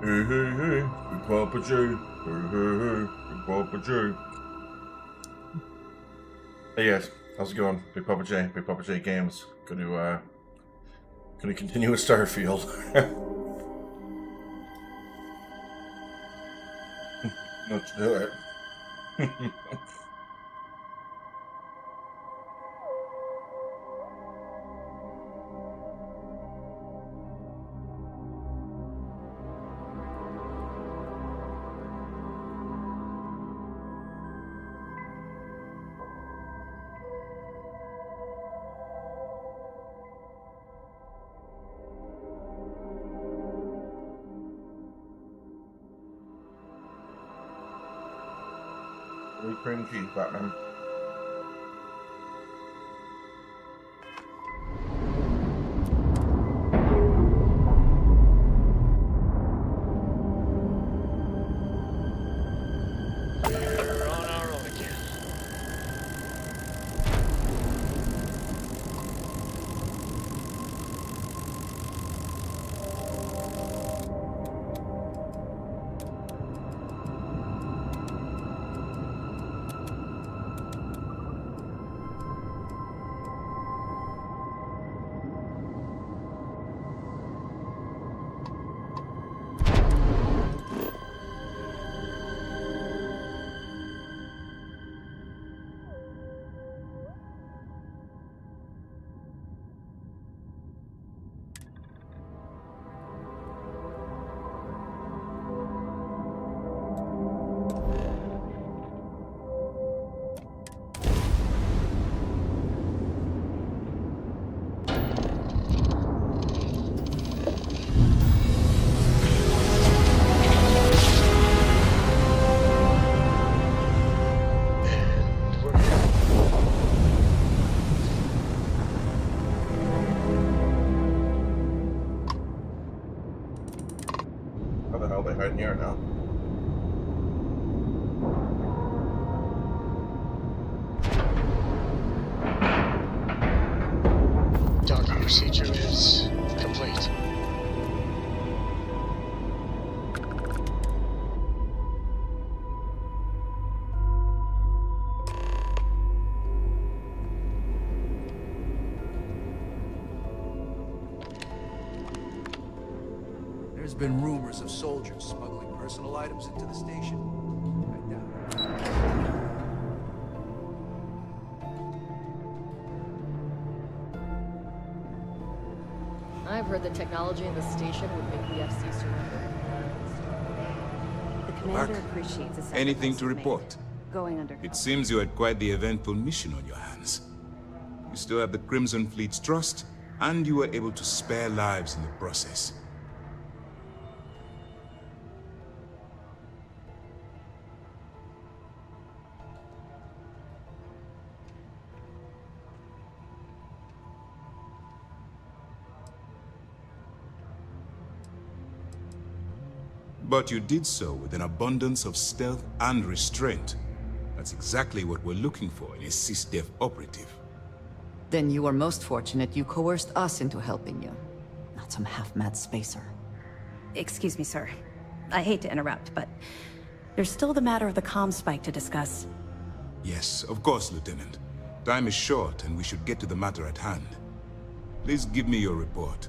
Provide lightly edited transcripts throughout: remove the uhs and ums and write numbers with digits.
Hey, hey, hey, Big Papa J. Hey, hey, hey, Big Papa J. Hey guys, how's it going? Big Papa J Games. Gonna continue with Starfield. Let's do it. Really cream cheese, Batman. We're on our own again. How the hell are they hiding here now? Docking procedure is complete. There's been rumors of soldiers smuggling personal items into the station. I doubt it. I've heard the technology in the station would make the FC surrender. The commander Back. appreciates the Anything sacrifice to you made. report? Going undercover. It seems you had quite the eventful mission on your hands. You still have the Crimson Fleet's trust, and you were able to spare lives in the process. But you did so with an abundance of stealth and restraint. That's exactly what we're looking for in a SysDef operative. Then you were most fortunate you coerced us into helping you. Not some half-mad spacer. Excuse me, sir. I hate to interrupt, but there's still the matter of the comm spike to discuss. Yes, of course, Lieutenant. Time is short, and we should get to the matter at hand. Please give me your report.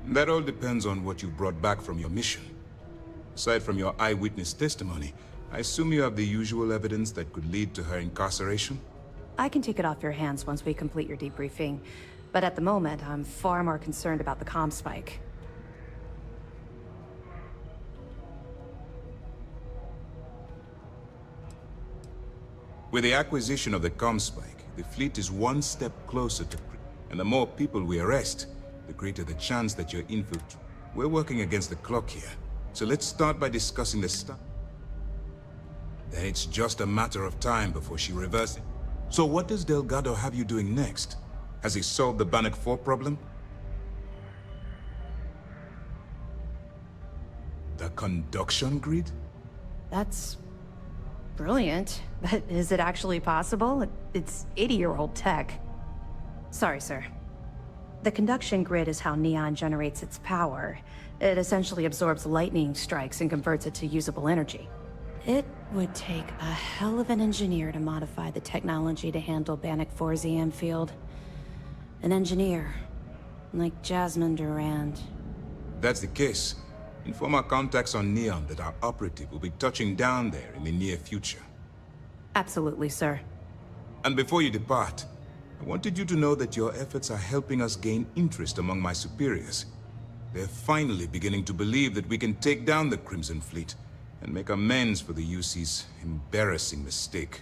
That all depends on what you brought back from your mission. Aside from your eyewitness testimony, I assume you have the usual evidence that could lead to her incarceration? I can take it off your hands once we complete your debriefing, but at the moment, I'm far more concerned about the comm spike. With the acquisition of the comm spike, the fleet is one step closer to... And the more people we arrest, the greater the chance that you're infiltrated. We're working against the clock here, so let's start by discussing the stuff. Then it's just a matter of time before she reverses. So what does Delgado have you doing next? Has he solved the Bannock 4 problem? The conduction grid? That's brilliant. But is it actually possible? It's 80-year-old tech. Sorry, sir. The conduction grid is how neon generates its power. It essentially absorbs lightning strikes and converts it to usable energy. It would take a hell of an engineer to modify the technology to handle Bannock 4's EM field. An engineer, like Jasmine Durand. If that's the case, inform our contacts on Neon that our operative will be touching down there in the near future. Absolutely, sir. And before you depart, I wanted you to know that your efforts are helping us gain interest among my superiors. They're finally beginning to believe that we can take down the Crimson Fleet and make amends for the UC's embarrassing mistake.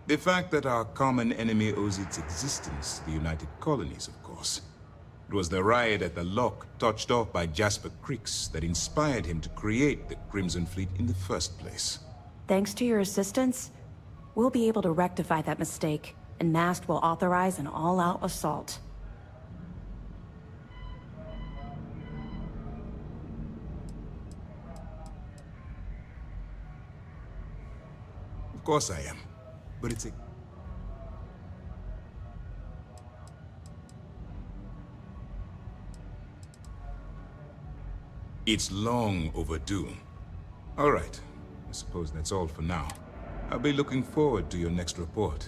The fact that our common enemy owes its existence to the United Colonies, of course. It was the riot at the Lock, touched off by Jasper Creeks, that inspired him to create the Crimson Fleet in the first place. Thanks to your assistance, we'll be able to rectify that mistake, and MAST will authorize an all-out assault. Of course I am, but it's a... It's long overdue. All right, I suppose that's all for now. I'll be looking forward to your next report.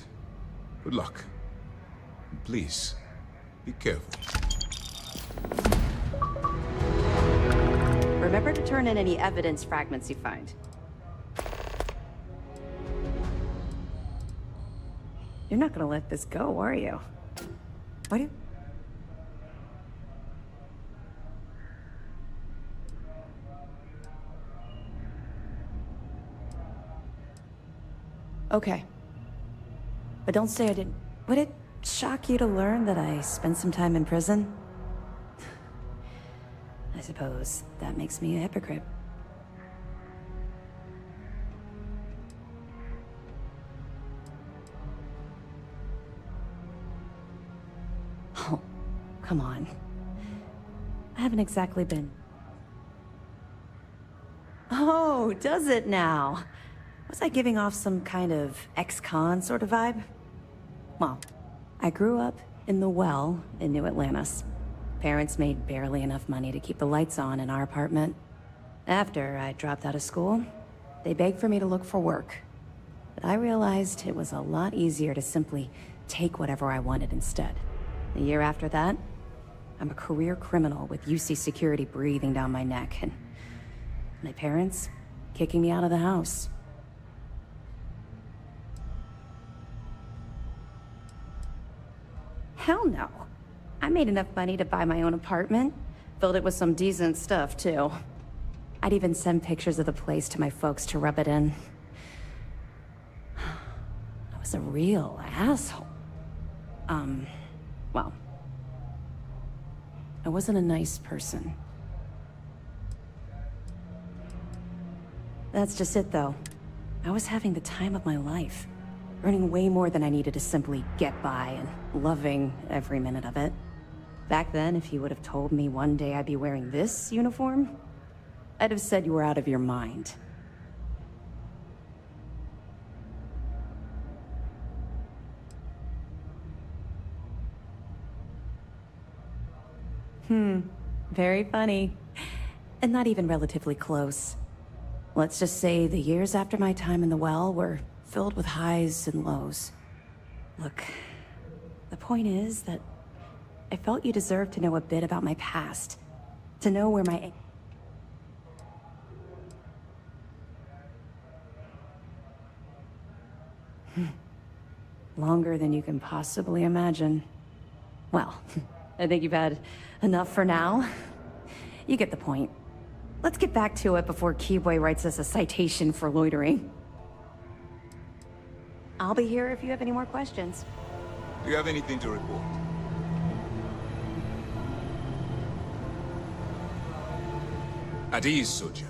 Good luck. And please, be careful. Remember to turn in any evidence fragments you find. You're not gonna let this go, are you? What do you... Okay. But don't say I didn't... Would it shock you to learn that I spent some time in prison? I suppose that makes me a hypocrite. Oh, come on. I haven't exactly been... Oh, does it now? Was I giving off some kind of ex-con sort of vibe? Well, I grew up in the Well in New Atlantis. Parents made barely enough money to keep the lights on in our apartment. After I dropped out of school, they begged for me to look for work. But I realized it was a lot easier to simply take whatever I wanted instead. A year after that, I'm a career criminal with UC security breathing down my neck, and my parents kicking me out of the house. Hell no. I made enough money to buy my own apartment. Filled it with some decent stuff, too. I'd even send pictures of the place to my folks to rub it in. I was a real asshole. Well, I wasn't a nice person. That's just it, though. I was having the time of my life. Earning way more than I needed to simply get by, and loving every minute of it. Back then, if you would have told me one day I'd be wearing this uniform, I'd have said you were out of your mind. Very funny. And not even relatively close. Let's just say the years after my time in the Well were filled with highs and lows. Look, the point is that I felt you deserved to know a bit about my past. To know where my... Longer than you can possibly imagine. Well, I think you've had enough for now. You get the point. Let's get back to it before Keyboy writes us a citation for loitering. I'll be here if you have any more questions. Do you have anything to report? At ease, soldier.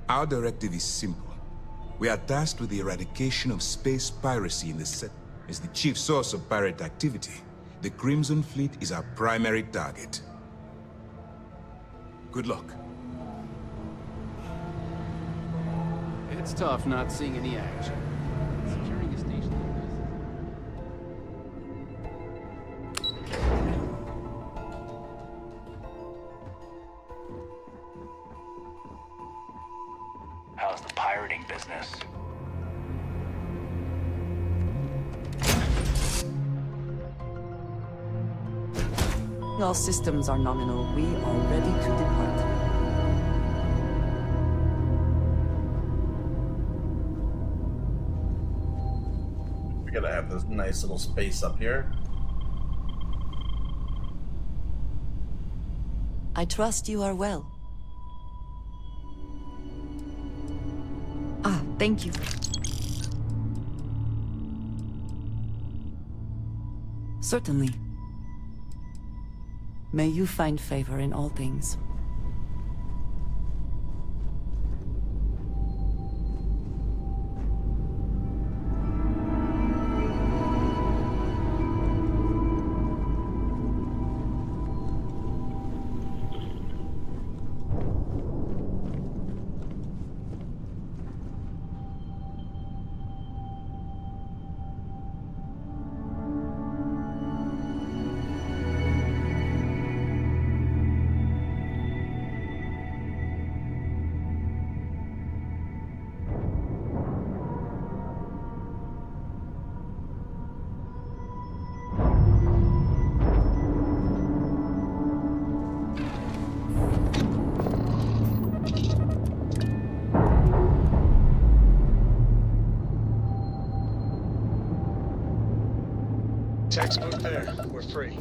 Our directive is simple. We are tasked with the eradication of space piracy in the set. As the chief source of pirate activity, the Crimson Fleet is our primary target. Good luck. It's tough not seeing any action. Securing a station like this. How's the pirating business? All systems are nominal. We are ready to depart. We gotta have this nice little space up here. I trust you are well. Ah, thank you. Certainly. May you find favor in all things. Textbook there. We're free.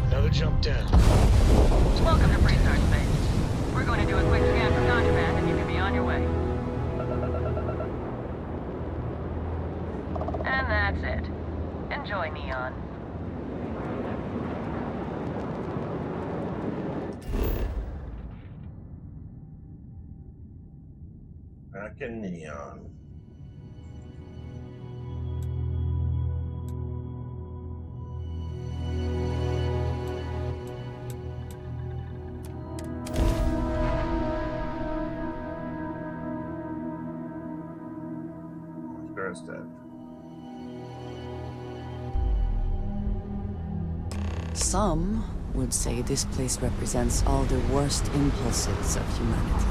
Another jump down. Welcome to Freestar Space. We're going to do a quick scan for contraband and you can be on your way. And that's it. Enjoy, Neon. Back in Neon. Dead. Some would say this place represents all the worst impulses of humanity.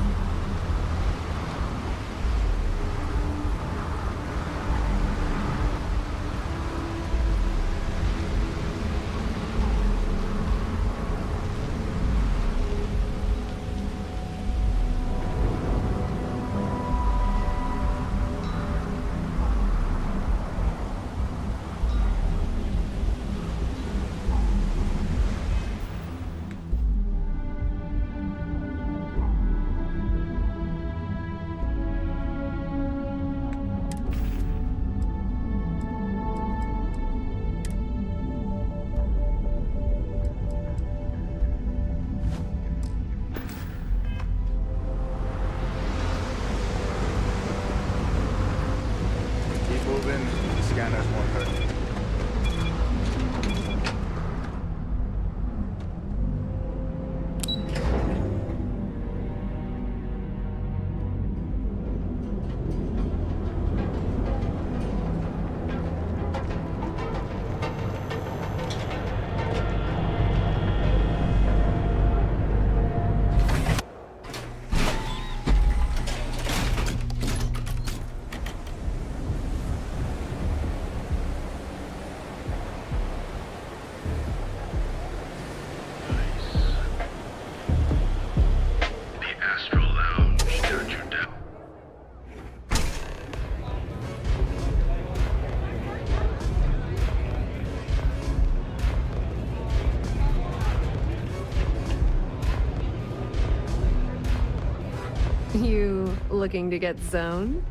You looking to get zoned?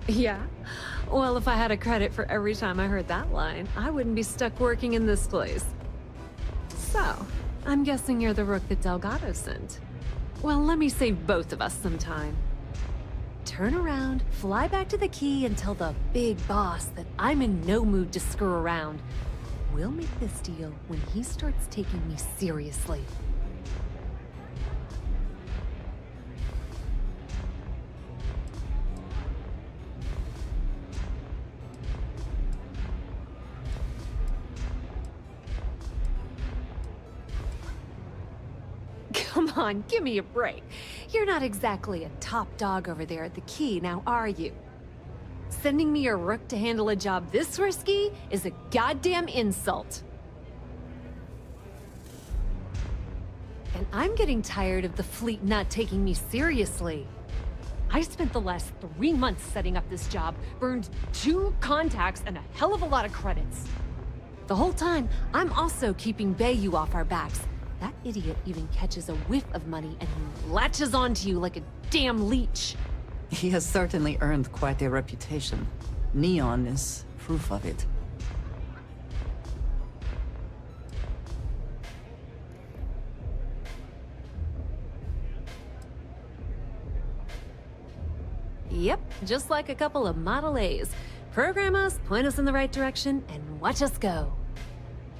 Yeah? Well, if I had a credit for every time I heard that line, I wouldn't be stuck working in this place. So, I'm guessing you're the rook that Elgato sent. Well, let me save both of us some time. Turn around, fly back to the key, and tell the big boss that I'm in no mood to screw around. We'll make this deal when he starts taking me seriously. Come on, give me a break. You're not exactly a top dog over there at the key, now are you? Sending me a rook to handle a job this risky is a goddamn insult. And I'm getting tired of the fleet not taking me seriously. I spent the last 3 months setting up this job, burned 2 contacts and a hell of a lot of credits. The whole time, I'm also keeping Bayou off our backs. That idiot even catches a whiff of money and latches onto you like a damn leech. He has certainly earned quite a reputation. Neon is proof of it. Yep, just like a couple of Model A's. Program us, point us in the right direction, and watch us go.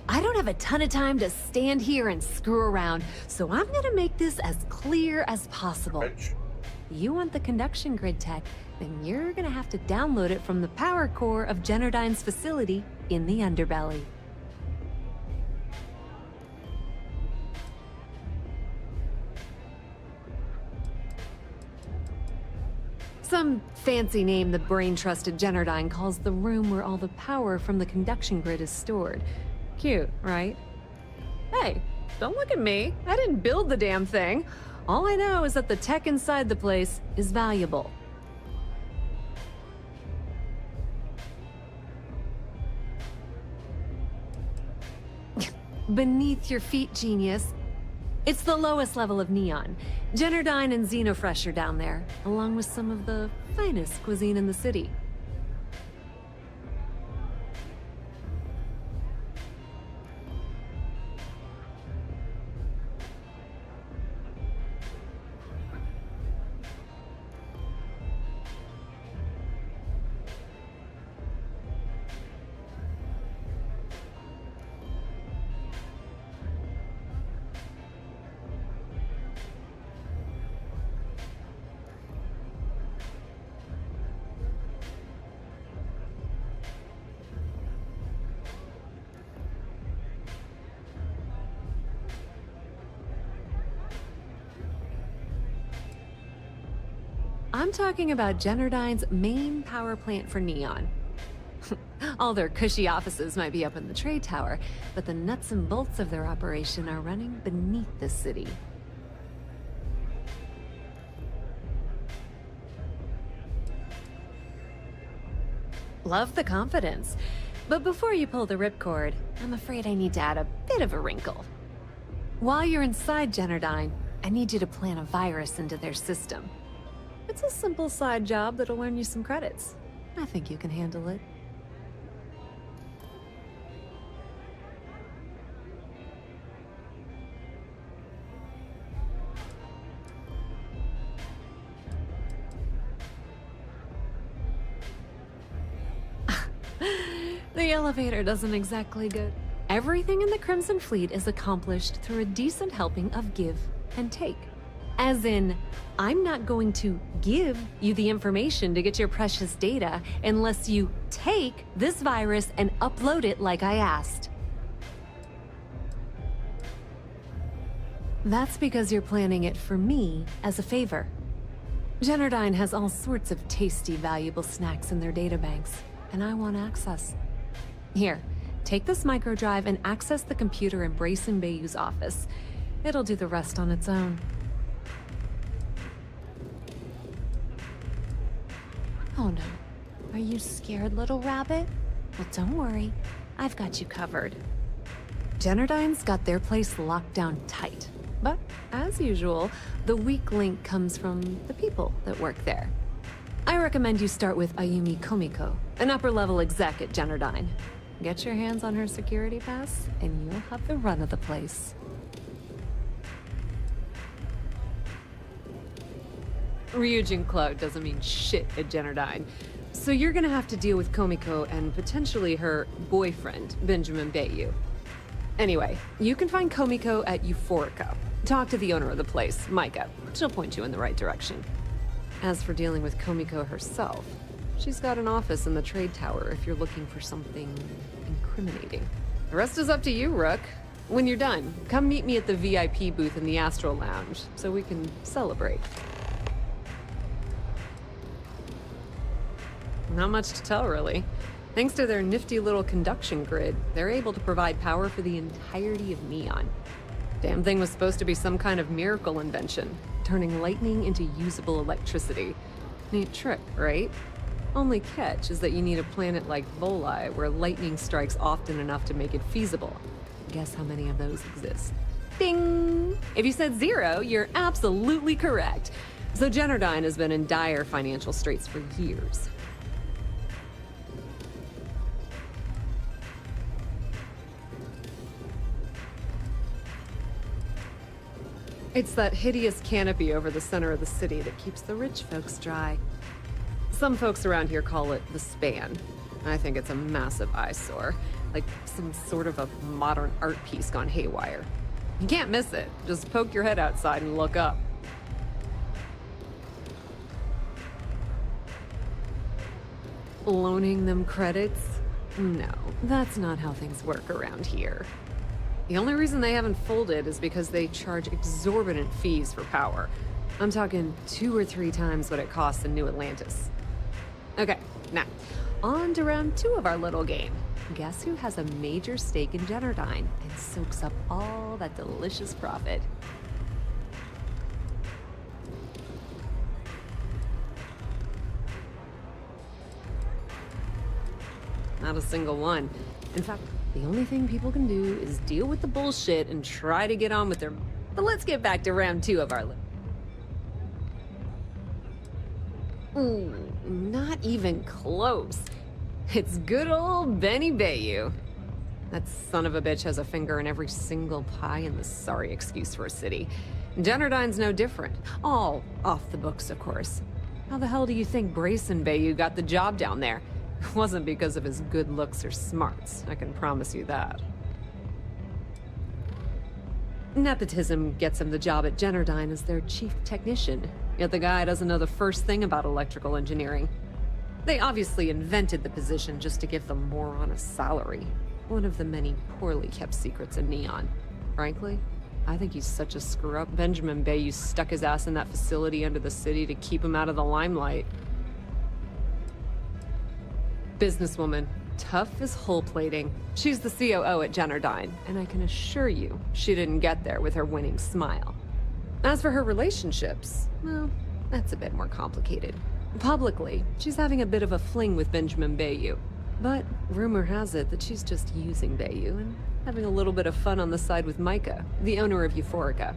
I don't have a ton of time to stand here and screw around, so I'm gonna make this as clear as possible. You want the conduction grid tech, then you're gonna have to download it from the power core of Generdyne's facility in the underbelly. Some fancy name the brain-trusted Generdyne calls the room where all the power from the conduction grid is stored. Cute, right? Hey, don't look at me. I didn't build the damn thing. All I know is that the tech inside the place is valuable. Beneath your feet, genius. It's the lowest level of Neon. Generdyne and Xenofresh are down there, along with some of the finest cuisine in the city. I'm talking about Generdyne's main power plant for Neon. All their cushy offices might be up in the trade tower, but the nuts and bolts of their operation are running beneath the city. Love the confidence. But before you pull the ripcord, I'm afraid I need to add a bit of a wrinkle. While you're inside Generdyne, I need you to plant a virus into their system. It's a simple side job that'll earn you some credits. I think you can handle it. The elevator doesn't exactly go. Everything in the Crimson Fleet is accomplished through a decent helping of give and take. As in, I'm not going to give you the information to get your precious data unless you take this virus and upload it like I asked. That's because you're planning it for me as a favor. Generdyne has all sorts of tasty, valuable snacks in their databanks, and I want access. Here, take this microdrive and access the computer in Brayson Bayou's office. It'll do the rest on its own. Oh no. Are you scared, little rabbit? Well, don't worry. I've got you covered. Generdyne's got their place locked down tight. But, as usual, the weak link comes from the people that work there. I recommend you start with Ayumi Komiko, an upper-level exec at Generdyne. Get your hands on her security pass, and you'll have the run of the place. Ryujin Cloud doesn't mean shit at Generdyne, so you're gonna have to deal with Komiko and potentially her boyfriend, Benjamin Bayou. Anyway, you can find Komiko at Euphorica. Talk to the owner of the place, Micah. She'll point you in the right direction. As for dealing with Komiko herself, she's got an office in the trade tower if you're looking for something incriminating. The rest is up to you, Rook. When you're done, come meet me at the VIP booth in the Astral Lounge so we can celebrate. Not much to tell, really. Thanks to their nifty little conduction grid, they're able to provide power for the entirety of Neon. Damn thing was supposed to be some kind of miracle invention, turning lightning into usable electricity. Neat trick, right? Only catch is that you need a planet like Voli, where lightning strikes often enough to make it feasible. Guess how many of those exist? Ding! If you said 0, you're absolutely correct. So Generdyne has been in dire financial straits for years. It's that hideous canopy over the center of the city that keeps the rich folks dry. Some folks around here call it the span. I think it's a massive eyesore, like some sort of a modern art piece gone haywire. You can't miss it. Just poke your head outside and look up. Loaning them credits? No, that's not how things work around here. The only reason they haven't folded is because they charge exorbitant fees for power. I'm talking 2 or 3 times what it costs in New Atlantis. Okay, now, on to round 2 of our little game. Guess who has a major stake in Generdyne and soaks up all that delicious profit? Not a single one. In fact, the only thing people can do is deal with the bullshit and try to get on with their... But let's get back to round 2 of our list. Ooh, not even close. It's good old Benny Bayou. That son of a bitch has a finger in every single pie in the sorry excuse for a city. Generdyne's no different. All off the books, of course. How the hell do you think Brayson Bayou got the job down there? It wasn't because of his good looks or smarts, I can promise you that. Nepotism gets him the job at Generdyne as their chief technician, yet the guy doesn't know the first thing about electrical engineering. They obviously invented the position just to give the moron a salary. One of the many poorly kept secrets in Neon. Frankly, I think he's such a screw-up. Benjamin Bayou stuck his ass in that facility under the city to keep him out of the limelight. Businesswoman, tough as hull plating. She's the COO at Generdyne, and I can assure you she didn't get there with her winning smile. As for her relationships, well, that's a bit more complicated. Publicly, she's having a bit of a fling with Benjamin Bayou, but rumor has it that she's just using Bayou and having a little bit of fun on the side with Micah, the owner of Euphorica.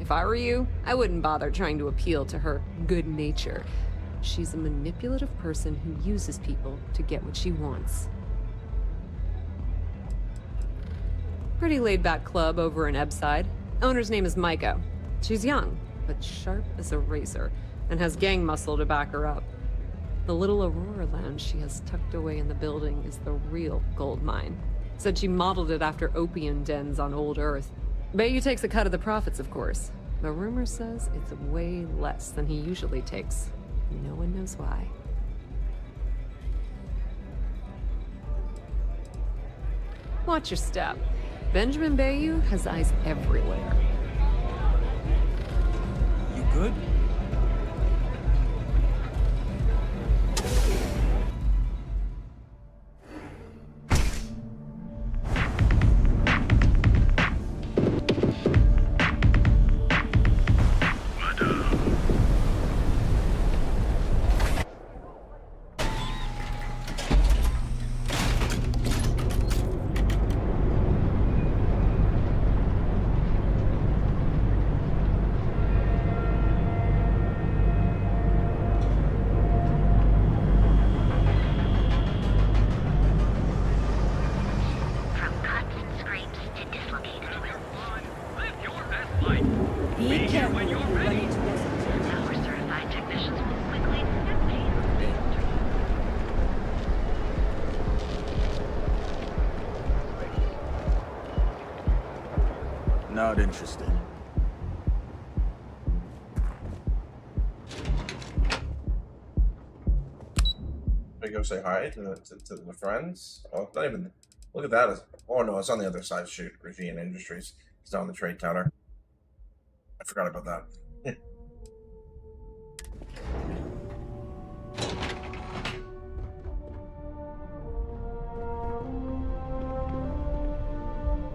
If I were you, I wouldn't bother trying to appeal to her good nature. She's a manipulative person who uses people to get what she wants. Pretty laid-back club over in Ebbside. Owner's name is Micah. She's young, but sharp as a razor, and has gang muscle to back her up. The little Aurora lounge she has tucked away in the building is the real gold mine. Said she modeled it after opium dens on old Earth. Bayou takes a cut of the profits, of course. The rumor says it's way less than he usually takes. No one knows why. Watch your step. Benjamin Bayou has eyes everywhere. You good? When you're ready. Our certified technicians will quickly Not interested. I go say hi to the friends. Oh, not even. Look at that. Oh no, it's on the other side. Shoot, Regine Industries. It's down the trade counter. I forgot about that.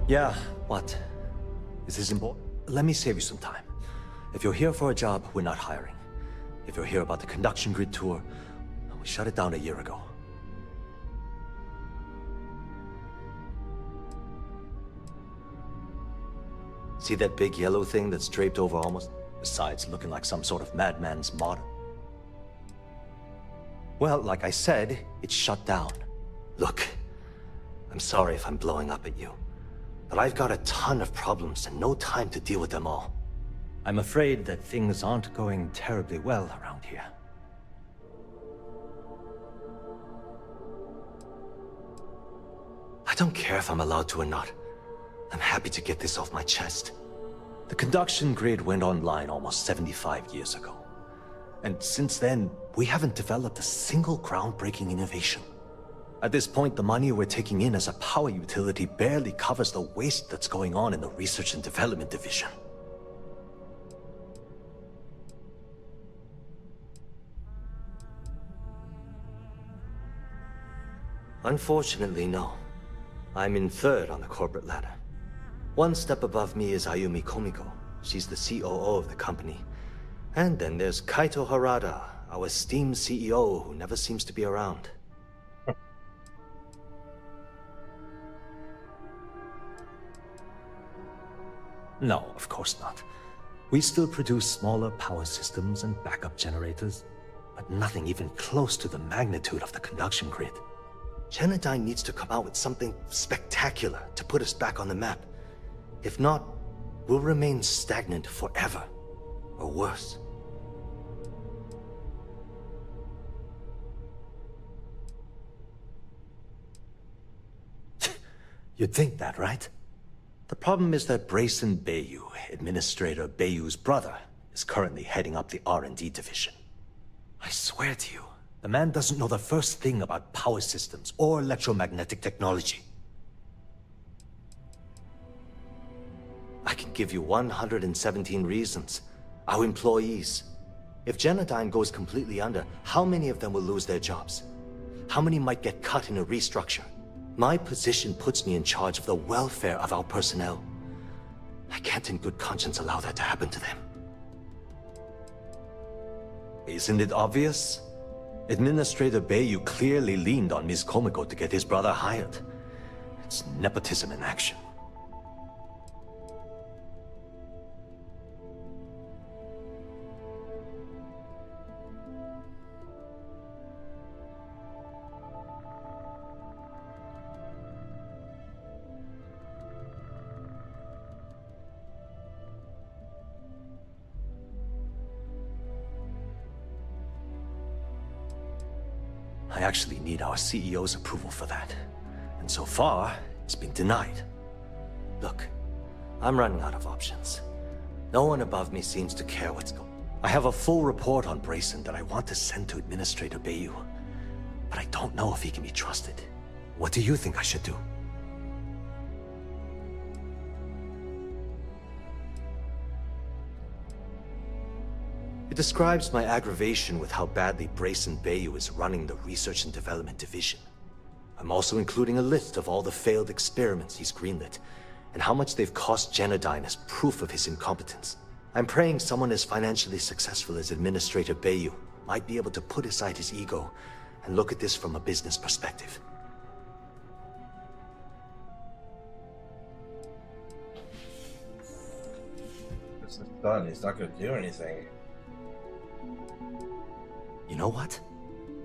Yeah, what? Is this important? Let me save you some time. If you're here for a job, we're not hiring. If you're here about the conduction grid tour, we shut it down a year ago. See that big yellow thing that's draped over almost? Besides looking like some sort of madman's motto. Well, like I said, it's shut down. Look, I'm sorry if I'm blowing up at you, but I've got a ton of problems and no time to deal with them all. I'm afraid that things aren't going terribly well around here. I don't care if I'm allowed to or not. I'm happy to get this off my chest. The conduction grid went online almost 75 years ago. And since then, we haven't developed a single groundbreaking innovation. At this point, the money we're taking in as a power utility barely covers the waste that's going on in the research and development division. Unfortunately, no. I'm in third on the corporate ladder. One step above me is Ayumi Komiko. She's the COO of the company. And then there's Kaito Harada, our esteemed CEO who never seems to be around. No, of course not. We still produce smaller power systems and backup generators, but nothing even close to the magnitude of the conduction grid. Genodyne needs to come out with something spectacular to put us back on the map. If not, we'll remain stagnant forever, or worse. You'd think that, right? The problem is that Brayson Bayu, Administrator Bayu's brother, is currently heading up the R&D division. I swear to you, the man doesn't know the first thing about power systems or electromagnetic technology. I can give you 117 reasons. Our employees. If Genodyne goes completely under, how many of them will lose their jobs? How many might get cut in a restructure? My position puts me in charge of the welfare of our personnel. I can't in good conscience allow that to happen to them. Isn't it obvious? Administrator Bayu clearly leaned on Ms. Komiko to get his brother hired. It's nepotism in action. I actually need our CEO's approval for that. And so far, it's been denied. Look, I'm running out of options. No one above me seems to care what's going on. I have a full report on Brayson that I want to send to Administrator Bayu, but I don't know if he can be trusted. What do you think I should do? It describes my aggravation with how badly Brayson Bayu is running the Research and Development Division. I'm also including a list of all the failed experiments he's greenlit, and how much they've cost Genodyne as proof of his incompetence. I'm praying someone as financially successful as Administrator Bayu might be able to put aside his ego and look at this from a business perspective. This is done. He's not going to do anything. You know what?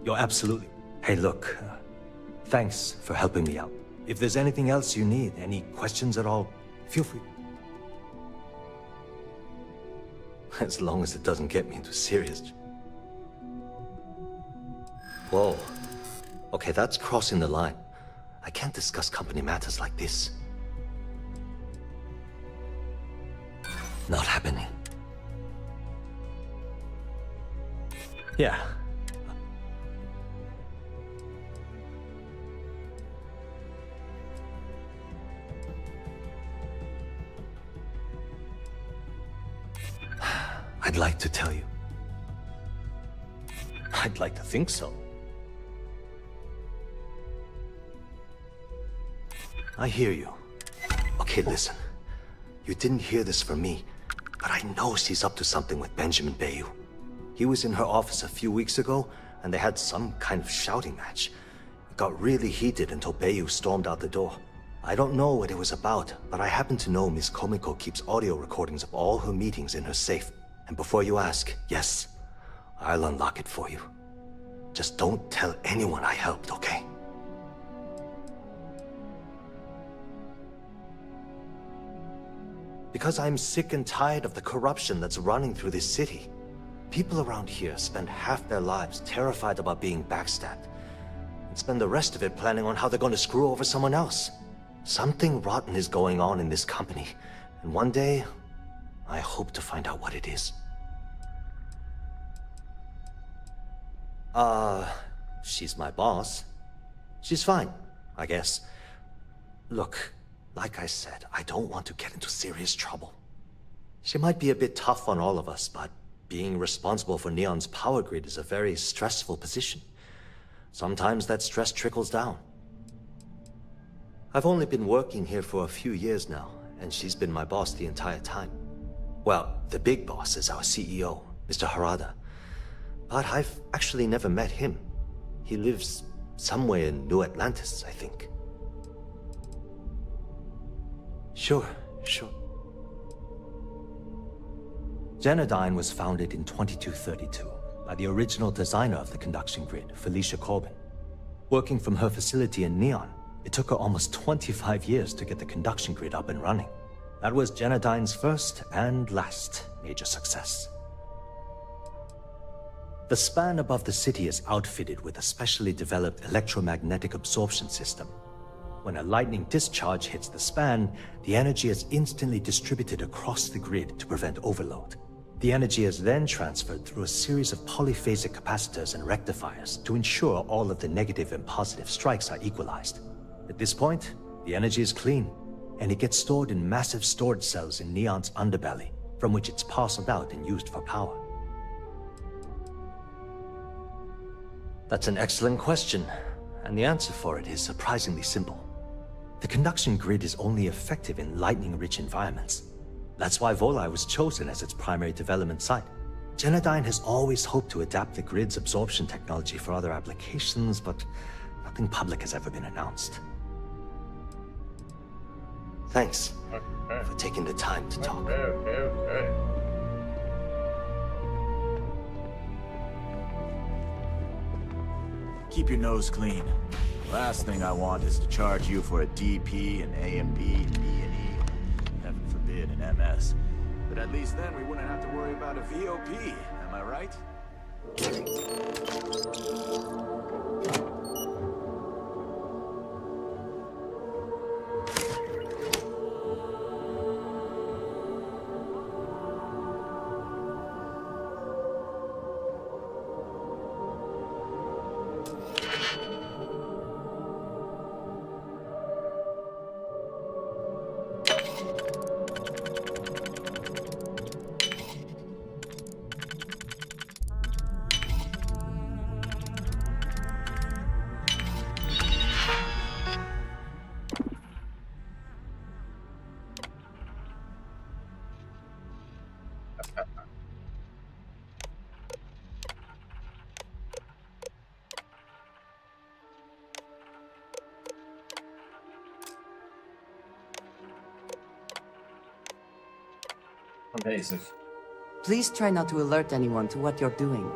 You're absolutely... Hey, look, thanks for helping me out. If there's anything else you need, any questions at all, feel free. As long as it doesn't get me into serious... Whoa. Okay, that's crossing the line. I can't discuss company matters like this. Not happening. Yeah. I'd like to tell you. I'd like to think so. I hear you. Okay, listen. You didn't hear this from me, but I know she's up to something with Benjamin Bayou. He was in her office a few weeks ago, and they had some kind of shouting match. It got really heated until Bayou stormed out the door. I don't know what it was about, but I happen to know Miss Komiko keeps audio recordings of all her meetings in her safe. And before you ask, yes, I'll unlock it for you. Just don't tell anyone I helped, okay? Because I'm sick and tired of the corruption that's running through this city. People around here spend half their lives terrified about being backstabbed, and spend the rest of it planning on how they're going to screw over someone else. Something rotten is going on in this company, and one day, I hope to find out what it is. She's my boss. She's fine, I guess. Look, like I said, I don't want to get into serious trouble. She might be a bit tough on all of us, but being responsible for Neon's power grid is a very stressful position. Sometimes that stress trickles down. I've only been working here for a few years now, and she's been my boss the entire time. Well, the big boss is our CEO, Mr. Harada. But I've actually never met him. He lives somewhere in New Atlantis, I think. Sure. Genodyne was founded in 2232 by the original designer of the conduction grid, Felicia Corbin. Working from her facility in Neon, it took her almost 25 years to get the conduction grid up and running. That was Genodyne's first and last major success. The span above the city is outfitted with a specially developed electromagnetic absorption system. When a lightning discharge hits the span, the energy is instantly distributed across the grid to prevent overload. The energy is then transferred through a series of polyphasic capacitors and rectifiers to ensure all of the negative and positive strikes are equalized. At this point, the energy is clean, and it gets stored in massive storage cells in Neon's underbelly, from which it's parceled out and used for power. That's an excellent question, and the answer for it is surprisingly simple. The conduction grid is only effective in lightning-rich environments. That's why Volai was chosen as its primary development site. Genodyne has always hoped to adapt the grid's absorption technology for other applications, but nothing public has ever been announced. Thanks for taking the time to talk. Okay. Keep your nose clean. Last thing I want is to charge you for a DP, an AMD, an E&E, heaven forbid, an MS. But at least then we wouldn't have to worry about a VOP, am I right? Amazing. Please try not to alert anyone to what you're doing.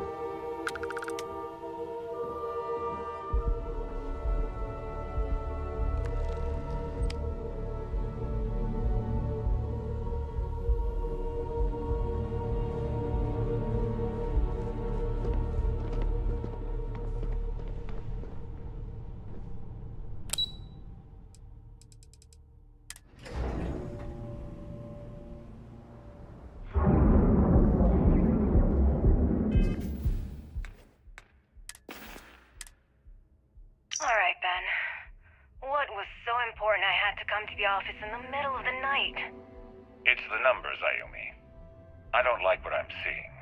the office in the middle of the night. It's the numbers, Ayumi. I don't like what I'm seeing.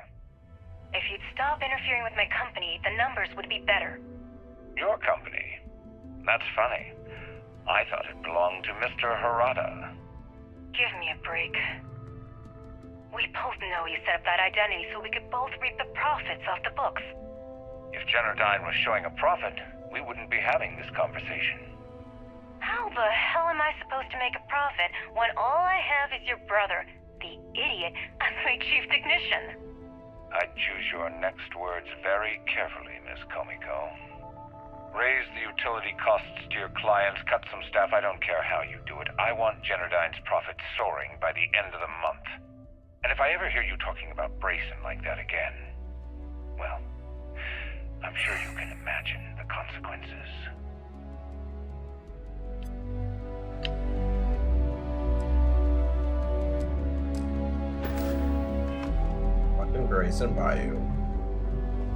If you'd stop interfering with my company, the numbers would be better. Your company? That's funny. I thought it belonged to Mr. Harada. Give me a break. We both know you set up that identity so we could both reap the profits off the books. If Generdyne was showing a profit, we wouldn't be having this conversation. How the hell am I supposed to make a profit when all I have is your brother, the idiot, as my chief technician? I'd choose your next words very carefully, Miss Komiko. Raise the utility costs to your clients, cut some staff, I don't care how you do it. I want Generdyne's profits soaring by the end of the month. And if I ever hear you talking about Brayson like that again, well, I'm sure you can imagine the consequences. What can Grayson buy you?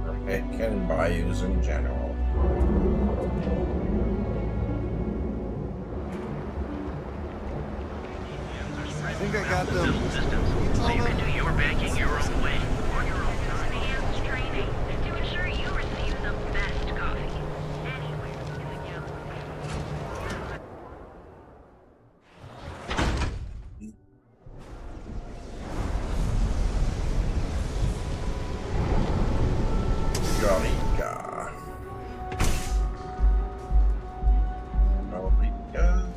Or it can buy yous in general. I think I got them. So you can do your banking your own way. On your own time. Enhanced training to ensure you receive the best coffee anywhere in the galaxy. Eureka. Eureka.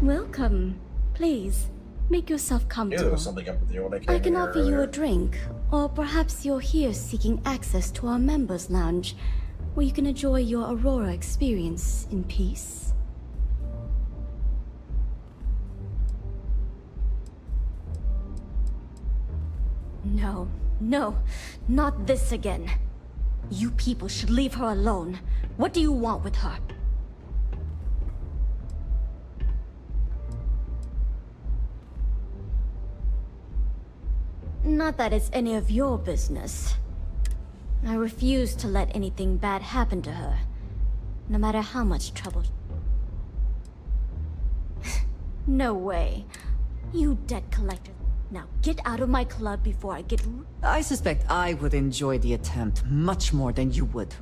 Welcome. Please, make yourself Yeah, there comfortable. was something up with you when I came I can in here offer you a earlier. drink, or perhaps you're here seeking access to our members' lounge, where you can enjoy your Aurora experience in peace. No, no, not this again. You people should leave her alone. What do you want with her? Not that it's any of your business. I refuse to let anything bad happen to her, no matter how much trouble. No way. You debt collector. Now get out of my club before I get... I suspect I would enjoy the attempt much more than you would.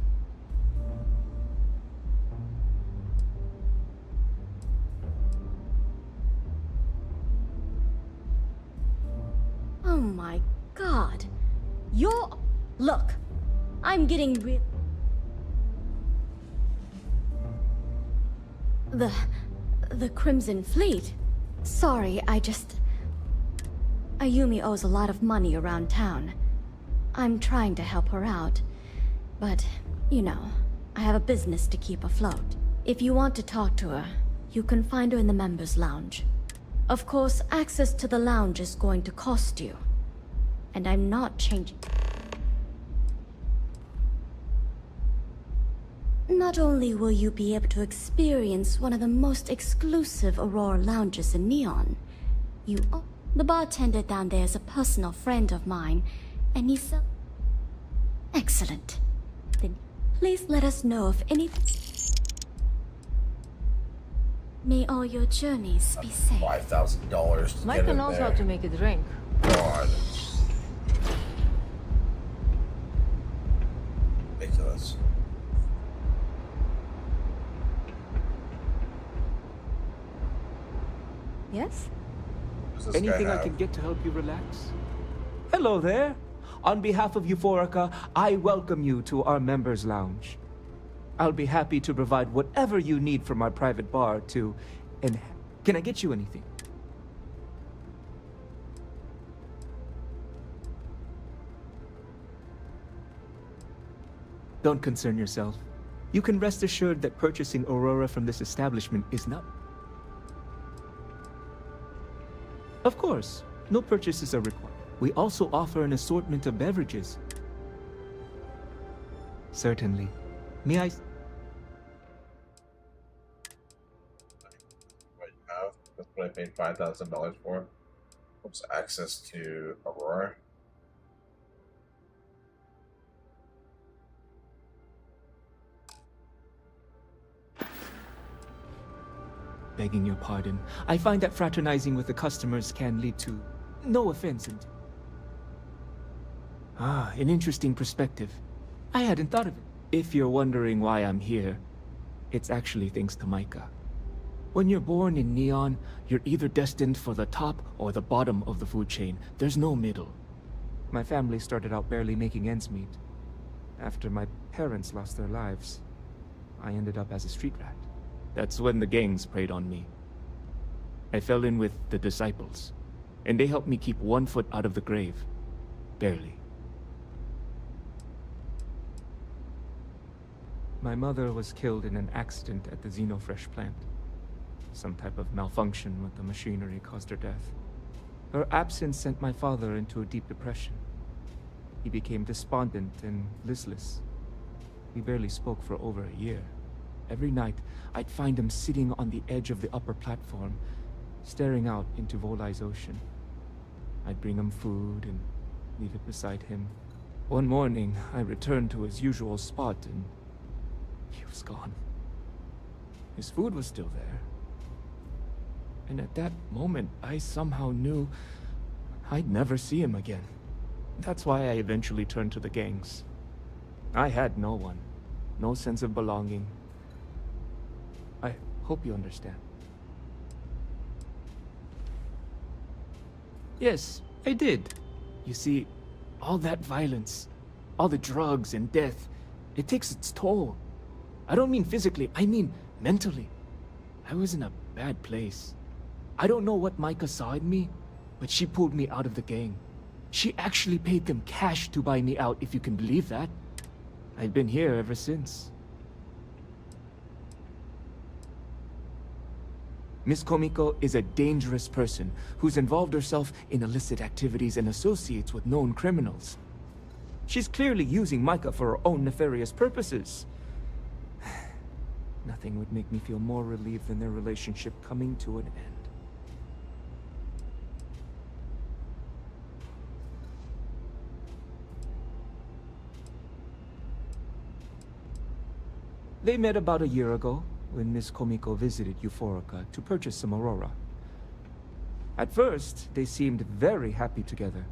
Oh my god. You're... Look, I'm getting real... The Crimson Fleet? Sorry, I just... Ayumi owes a lot of money around town. I'm trying to help her out. But, you know, I have a business to keep afloat. If you want to talk to her, you can find her in the members' lounge. Of course, access to the lounge is going to cost you. And I'm not changing. Not only will you be able to experience one of the most exclusive Aurora lounges in Neon, the bartender down there is a personal friend of mine, and he's so... Excellent. Then please let us know if any... May all your journeys be safe. $5,000 to Michael get in knows there. how to make a drink. God. Ridiculous. Yes? Who's this Anything guy I have? can get to help you relax? Hello there. On behalf of Euphorica, I welcome you to our members' lounge. I'll be happy to provide whatever you need from my private bar to... And can I get you anything? Don't concern yourself. You can rest assured that purchasing Aurora from this establishment is not... Of course, no purchases are required. We also offer an assortment of beverages. Certainly. May I... That's what I paid $5,000 for. Oops, access to Aurora. begging your pardon. I find that fraternizing with the customers can lead to no offense. An interesting perspective. I hadn't thought of it. If you're wondering why I'm here, it's actually thanks to Micah. When you're born in Neon, you're either destined for the top or the bottom of the food chain. There's no middle. My family started out barely making ends meet. After my parents lost their lives, I ended up as a street rat. That's when the gangs preyed on me. I fell in with the Disciples, and they helped me keep 1 foot out of the grave. Barely. My mother was killed in an accident at the Xenofresh plant. Some type of malfunction with the machinery caused her death. Her absence sent my father into a deep depression. He became despondent and listless. We barely spoke for over a year. Every night, I'd find him sitting on the edge of the upper platform, staring out into Volai's ocean. I'd bring him food and leave it beside him. One morning, I returned to his usual spot and he was gone. His food was still there. And at that moment, I somehow knew I'd never see him again. That's why I eventually turned to the gangs. I had no one, no sense of belonging. I hope you understand. Yes, I did. You see, all that violence, all the drugs and death, it takes its toll. I don't mean physically, I mean mentally. I was in a bad place. I don't know what Micah saw in me, but she pulled me out of the gang. She actually paid them cash to buy me out, if you can believe that. I've been here ever since. Miss Komiko is a dangerous person who's involved herself in illicit activities and associates with known criminals. She's clearly using Micah for her own nefarious purposes. Nothing would make me feel more relieved than their relationship coming to an end. They met about a year ago, when Miss Komiko visited Euphorica to purchase some Aurora. At first, they seemed very happy together,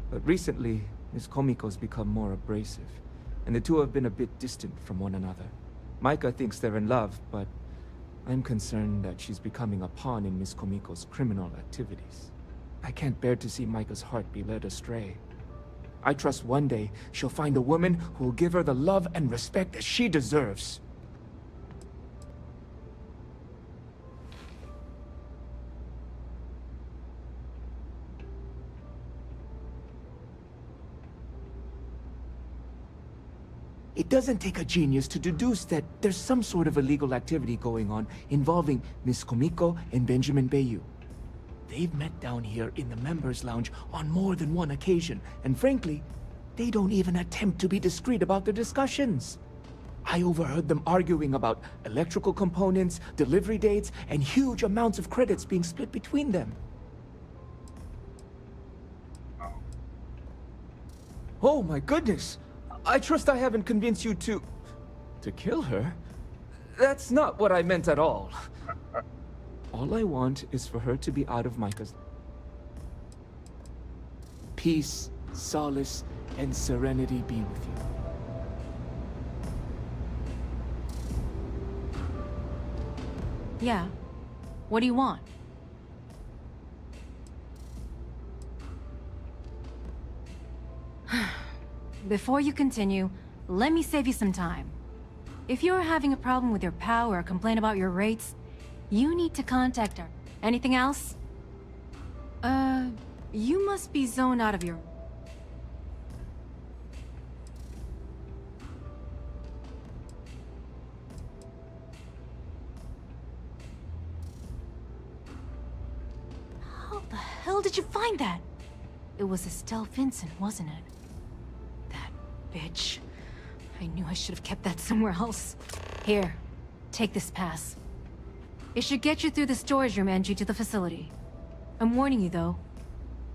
but recently, Miss Komiko's become more abrasive, and the two have been a bit distant from one another. Micah thinks they're in love, but I'm concerned that she's becoming a pawn in Miss Komiko's criminal activities. I can't bear to see Micah's heart be led astray. I trust one day she'll find a woman who will give her the love and respect that she deserves. It doesn't take a genius to deduce that there's some sort of illegal activity going on involving Miss Komiko and Benjamin Bayou. They've met down here in the members' lounge on more than one occasion, and frankly, they don't even attempt to be discreet about their discussions. I overheard them arguing about electrical components, delivery dates, and huge amounts of credits being split between them. Oh my goodness! I trust I haven't convinced you to kill her? That's not what I meant at all. All I want is for her to be out of Micah's. Peace, solace, and serenity be with you. Yeah. What do you want? Before you continue, let me save you some time. If you're having a problem with your POW or complain about your rates, you need to contact her. Anything else? You must be zoned out of your... How the hell did you find that? It was Estelle Vincent, wasn't it? Bitch. I knew I should have kept that somewhere else. Here, take this pass. It should get you through the storage room entry to the facility. I'm warning you though.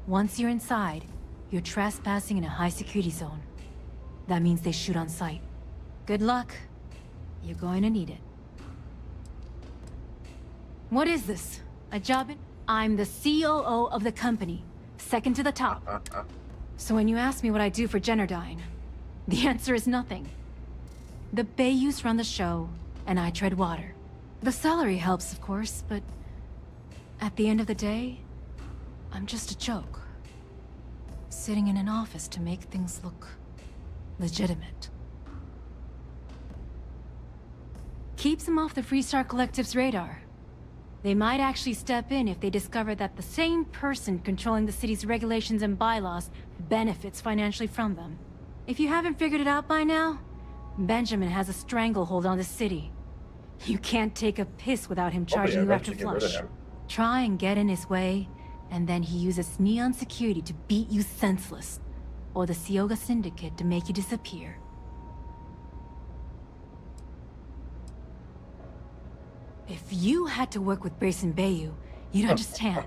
Once you're inside, you're trespassing in a high security zone. That means they shoot on sight. Good luck. You're going to need it. What is this? A job? I'm the COO of the company, second to the top. So when you ask me what I do for Generdyne, the answer is nothing. The Bayous run the show, and I tread water. The salary helps, of course, but at the end of the day, I'm just a joke. Sitting in an office to make things look legitimate. Keeps them off the Freestar Collective's radar. They might actually step in if they discover that the same person controlling the city's regulations and bylaws benefits financially from them. If you haven't figured it out by now, Benjamin has a stranglehold on the city. You can't take a piss without him charging you after flush. Try and get in his way, and then he uses neon security to beat you senseless, or the Sioga Syndicate to make you disappear. If you had to work with Grayson Bayou, you'd understand.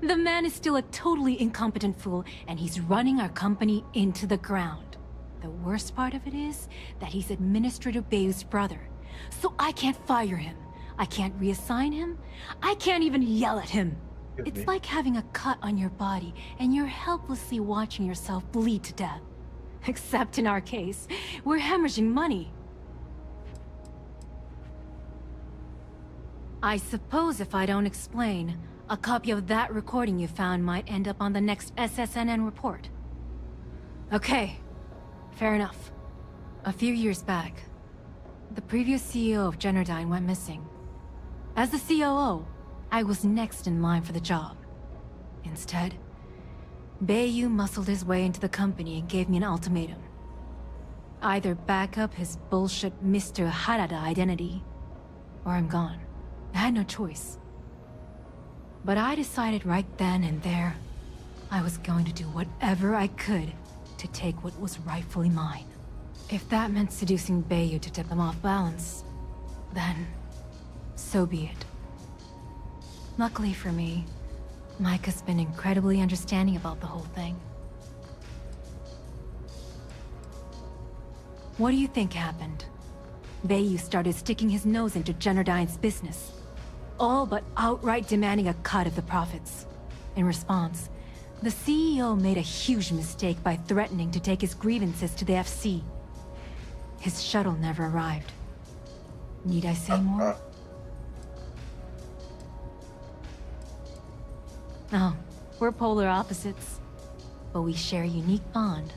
The man is still a totally incompetent fool, and he's running our company into the ground. The worst part of it is that he's Administrator Bayou's brother, so I can't fire him. I can't reassign him. I can't even yell at him. It's like having a cut on your body, and you're helplessly watching yourself bleed to death. Except in our case, we're hemorrhaging money. I suppose if I don't explain, a copy of that recording you found might end up on the next SSNN report. Okay, fair enough. A few years back, the previous CEO of Generdyne went missing. As the COO, I was next in line for the job. Instead, Bayou muscled his way into the company and gave me an ultimatum. Either back up his bullshit Mr. Harada identity, or I'm gone. I had no choice. But I decided right then and there, I was going to do whatever I could to take what was rightfully mine. If that meant seducing Bayou to tip them off balance, then so be it. Luckily for me, Mike has been incredibly understanding about the whole thing. What do you think happened? Bayou started sticking his nose into Generdyne's business, all but outright demanding a cut of the profits. In response, the CEO made a huge mistake by threatening to take his grievances to the FC. His shuttle never arrived. Need I say more? Oh, we're polar opposites, but we share a unique bond.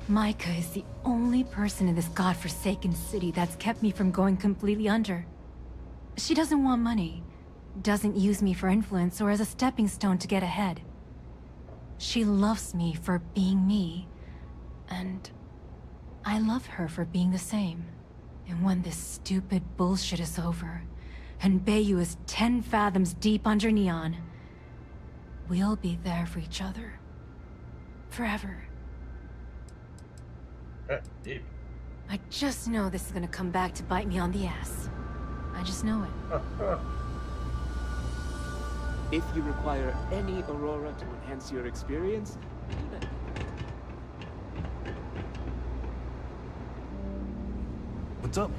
Micah is the only person in this godforsaken city that's kept me from going completely under. She doesn't want money, doesn't use me for influence or as a stepping stone to get ahead. She loves me for being me, and I love her for being the same. And when this stupid bullshit is over, and Bayou is 10 fathoms deep under neon, we'll be there for each other. Forever. Deep. I just know this is gonna come back to bite me on the ass. I just know it. If you require any Aurora to enhance your experience, What's up?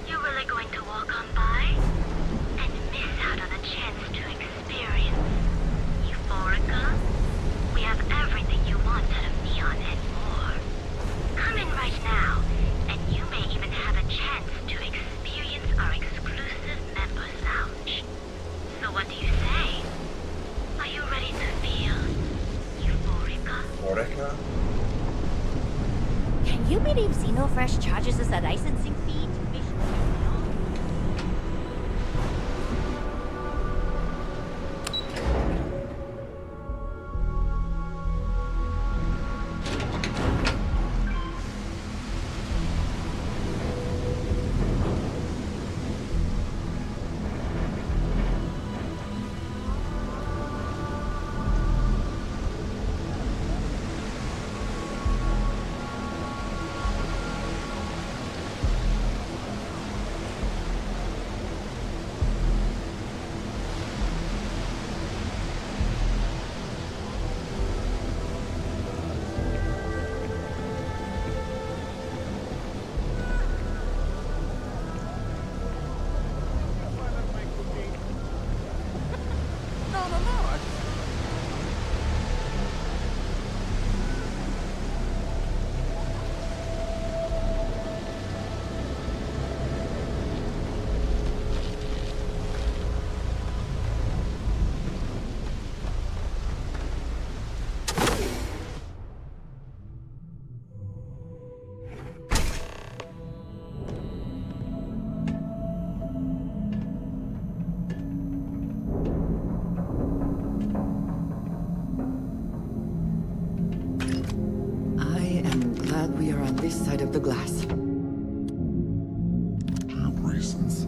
You're really going to walk on by and miss out on a chance to experience Euphorica? We have everything you want out of Neon and more. Come in right now, and you may even have a chance to experience our exclusive members lounge. So what do you say? Are you ready to feel Euphorica? Euphorica? Can you believe Xenofresh charges us a licensing fee to fish? this side of the glass. Reasons.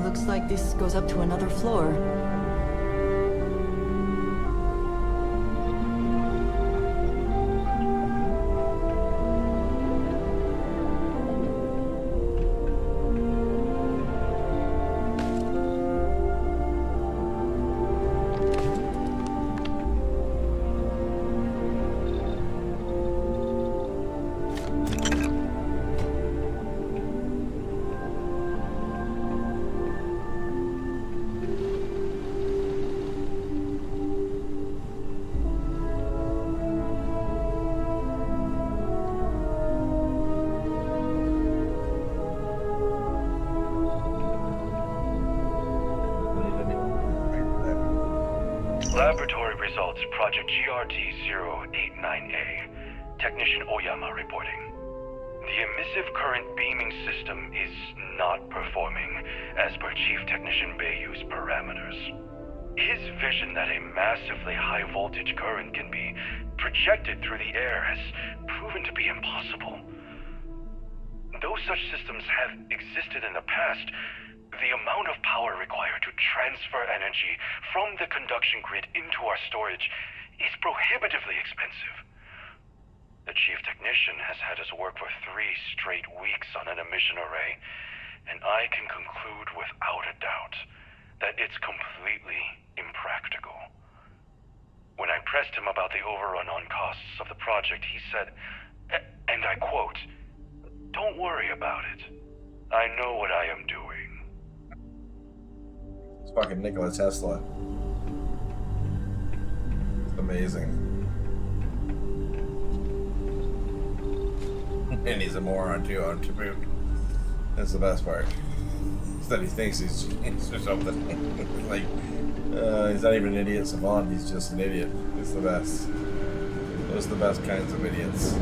Looks like this goes up to another floor. Laboratory results, Project GRT-089A. Technician Oyama reporting. The emissive current beaming system is not performing as per Chief Technician Bayou's parameters. His vision that a massively high voltage current can be projected through the air has proven to be impossible. Though such systems have existed in the past, the amount of power required to transfer energy from the conduction grid into our storage is prohibitively expensive. The chief technician has had us work for 3 straight weeks on an emission array, and I can conclude without a doubt that it's completely impractical. When I pressed him about the overrun on costs of the project, he said, and I quote, "Don't worry about it. I know what I am doing." It's fucking Nikola Tesla. It's amazing. And he's a moron too, to boot. That's the best part. Is that he thinks he's genius or something. Like, he's not even an idiot savant, he's just an idiot. It's the best. Those are the best kinds of idiots.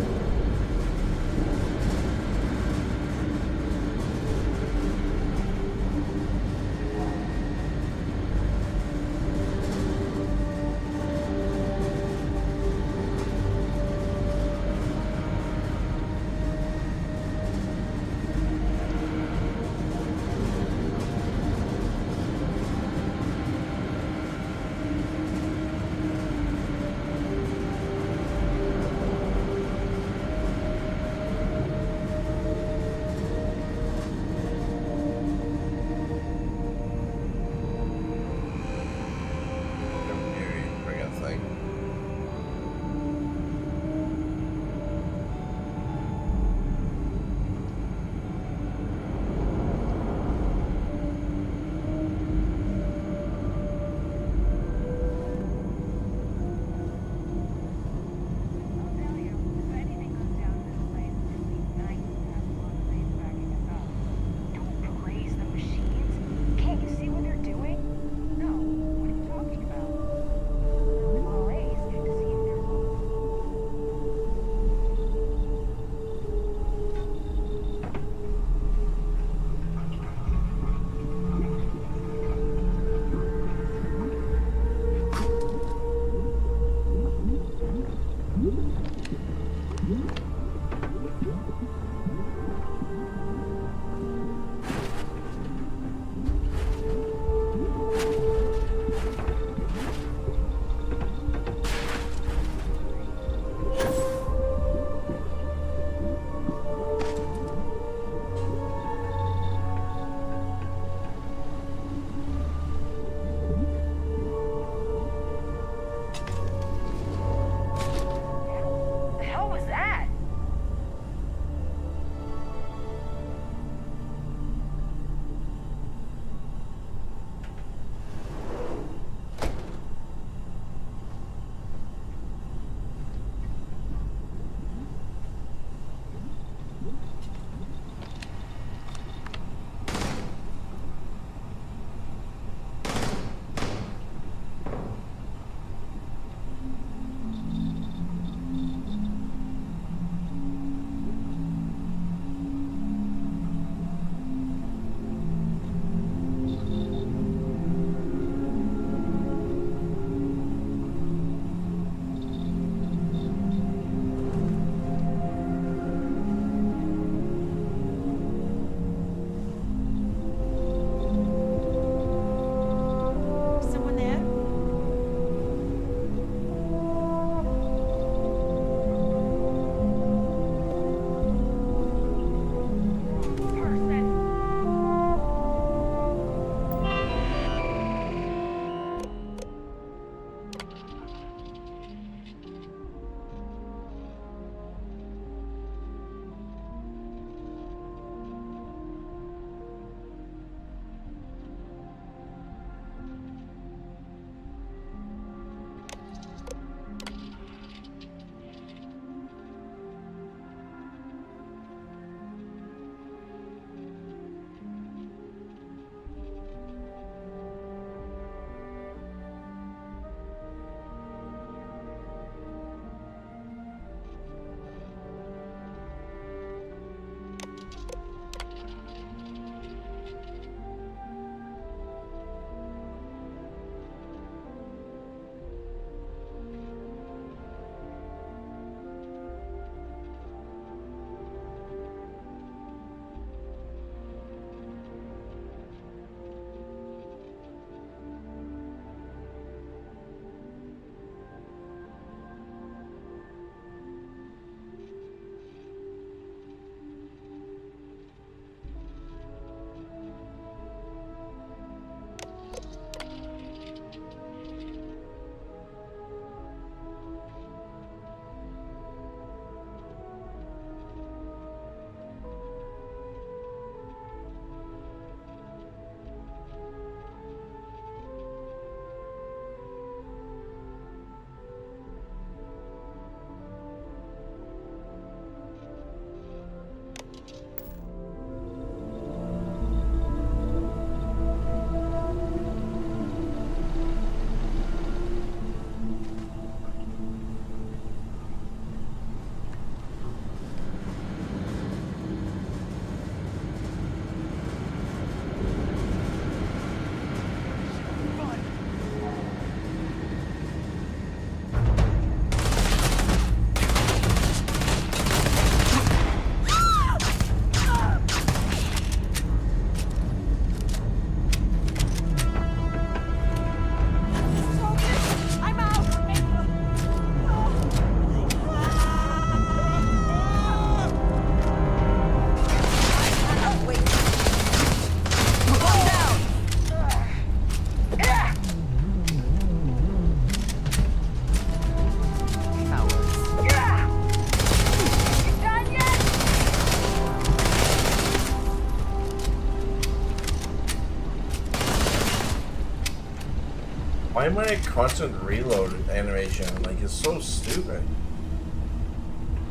Why am I a constant reload animation? Like, it's so stupid.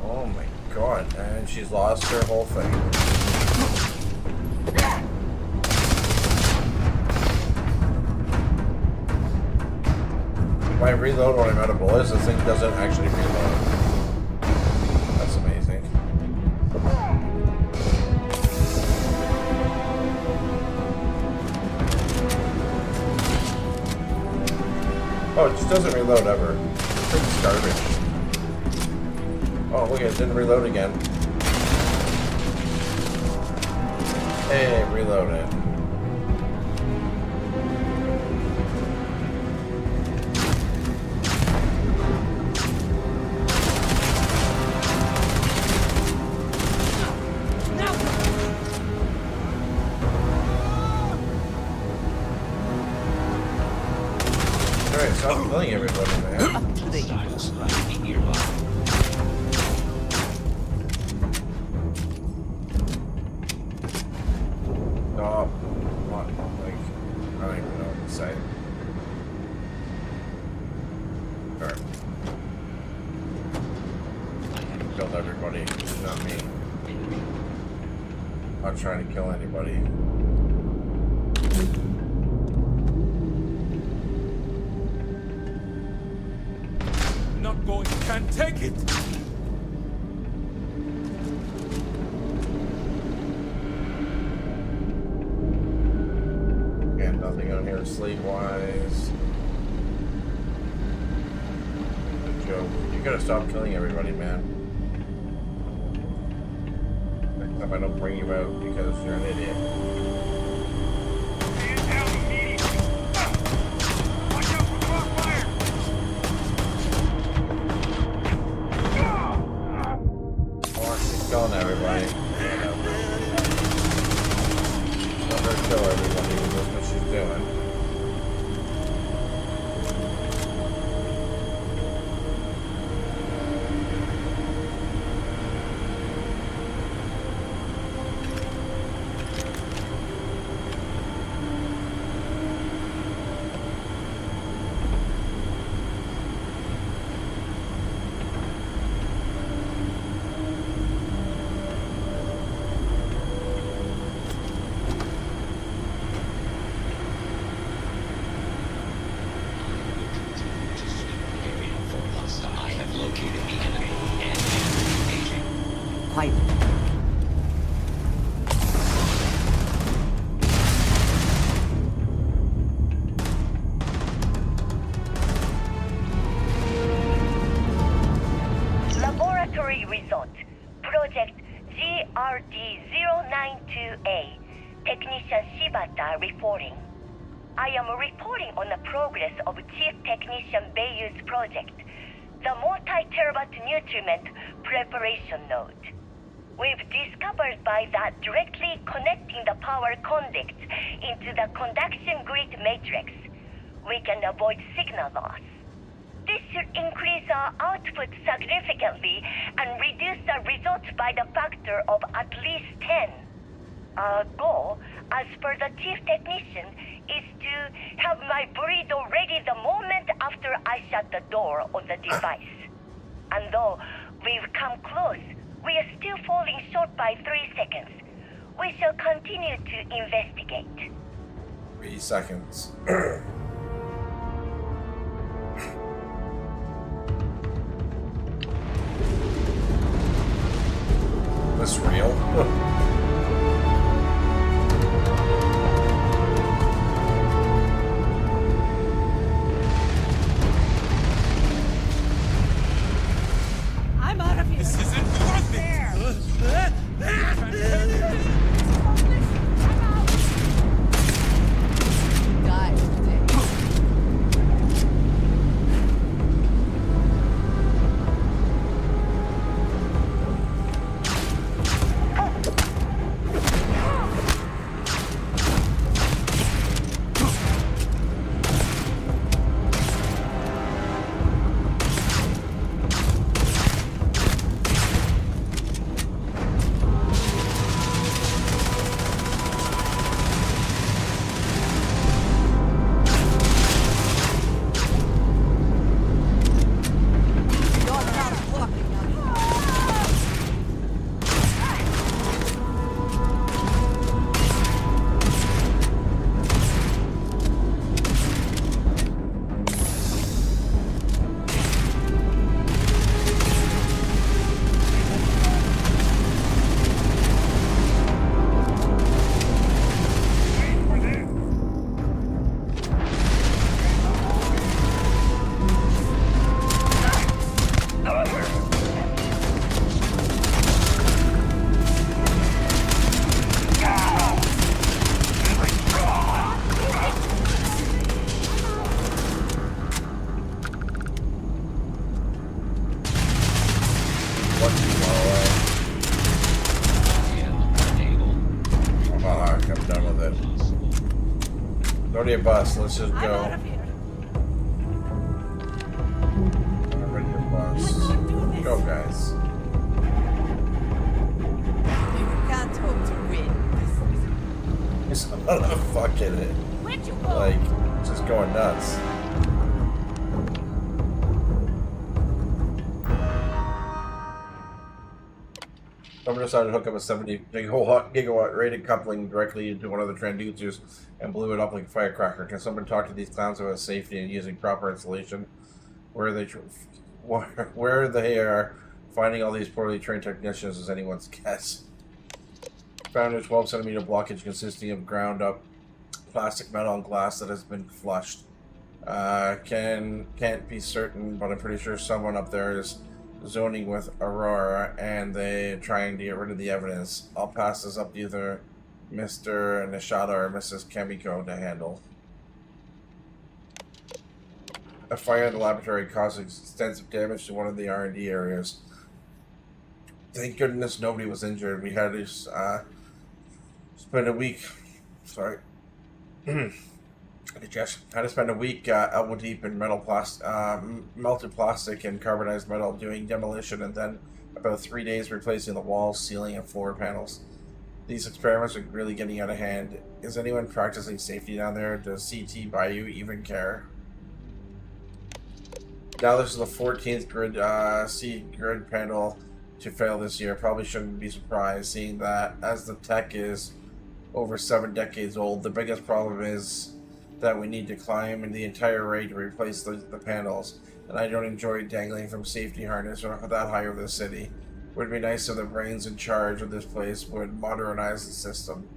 Oh my god. And she's lost her whole thing. If I reload when I'm out of bullets, this thing doesn't actually reload. That's amazing. Oh, it just doesn't reload ever. It's garbage. Oh, look, it didn't reload again. Hey, reload it. Alright, stop killing everybody, man. Oh, what? Like, I don't even know what to say. Alright. Killed everybody, not me. I'm not trying to kill anybody. Not going, can't take it. And nothing on here sleep-wise. Good joke. You gotta stop killing everybody, man. Next time I don't bring you out because you're an idiot. Killing everybody. Let her kill everybody, because that's what she's doing. Quiet. Laboratory result. Project GRD092A. Technician Shibata reporting. I am reporting on the progress of Chief Technician Bayu's project, the multi-terabyte nutriment preparation node. We've discovered by that directly connecting the power conducts into the conduction grid matrix, we can avoid signal loss. This should increase our output significantly and reduce the results by the factor of at least 10. Our goal, as per the chief technician, is to have my burrito ready the moment after I shut the door on the device. And though we've come close, we are still falling short by 3 seconds. We shall continue to investigate. 3 seconds. This real? I'm out of here. This isn't worth it. already a bus. Let's just go. Already a bus. Go, guys. You can't hope to win. It's not a fucking it. Where'd you go? Like, just going nuts. Someone decided to hook up a 70 gigawatt rated coupling directly into one of the transducers and blew it up like a firecracker. Can someone talk to these clowns about safety and using proper insulation? Where they are finding all these poorly trained technicians is anyone's guess. Found a 12 centimeter blockage consisting of ground up plastic, metal, and glass that has been flushed. Can't be certain, but I'm pretty sure someone up there is zoning with Aurora and they're trying to get rid of the evidence. I'll pass this up to either Mr. Nishada or Mrs. Kamiko to handle. A fire in the laboratory caused extensive damage to one of the R&D areas. Thank goodness nobody was injured. We had to spend a week. Sorry. I had to spend a week elbow deep in melted plastic and carbonized metal doing demolition, and then about 3 days replacing the walls, ceiling, and floor panels. These experiments are really getting out of hand. Is anyone practicing safety down there? Does CT Bayou even care? Now this is the 14th grid panel to fail this year. Probably shouldn't be surprised, seeing that as the tech is over 7 decades old. The biggest problem is that we need to climb in the entire array to replace the panels, and I don't enjoy dangling from safety harness or that high over the city. Would be nice if the brains in charge of this place would modernize the system.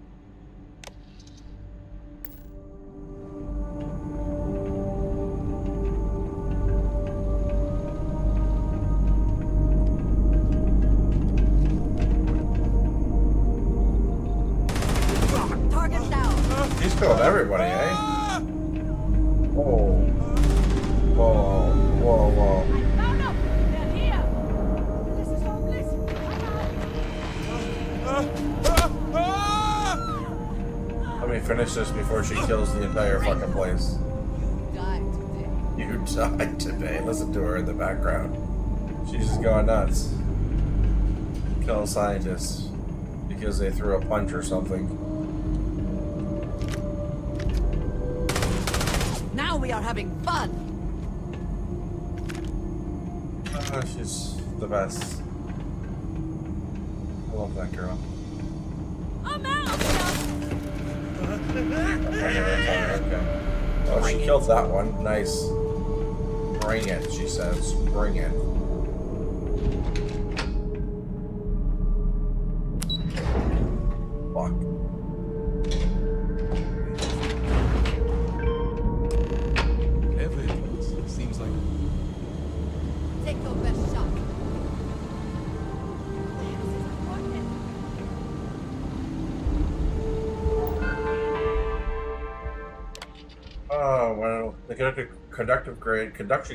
Target down. He's killed everybody, eh? Whoa. Whoa. Whoa, whoa. Found them. They're here. This is hopeless. Let me finish this before she kills the entire fucking place. You died today. Listen to her in the background. She's just going nuts. Killing scientists because they threw a punch or something. Now we are having fun. She's the best. I love that girl. I'm out. Okay. Well, she killed that one. Nice. Bring it, she says. Bring it. Fuck. Evidence. Seems like. Take your best shot. Oh, well, the conduction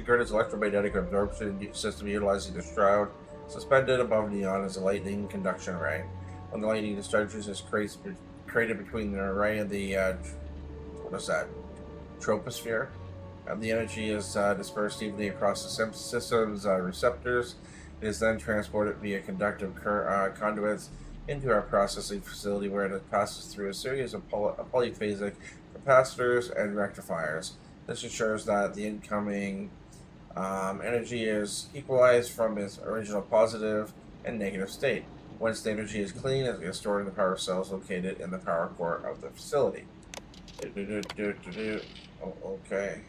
grid is electromagnetic absorption system utilizing the shroud. Suspended above neon is a lightning conduction array. When the lightning discharges is created between the array and the, what is that? Troposphere. The energy is dispersed evenly across the system's receptors. It is then transported via conductive conduits into our processing facility, where it passes through a series of polyphasic capacitors and rectifiers. This ensures that the incoming energy is equalized from its original positive and negative state. Once the energy is clean, it gets stored in the power cells located in the power core of the facility. Oh, okay.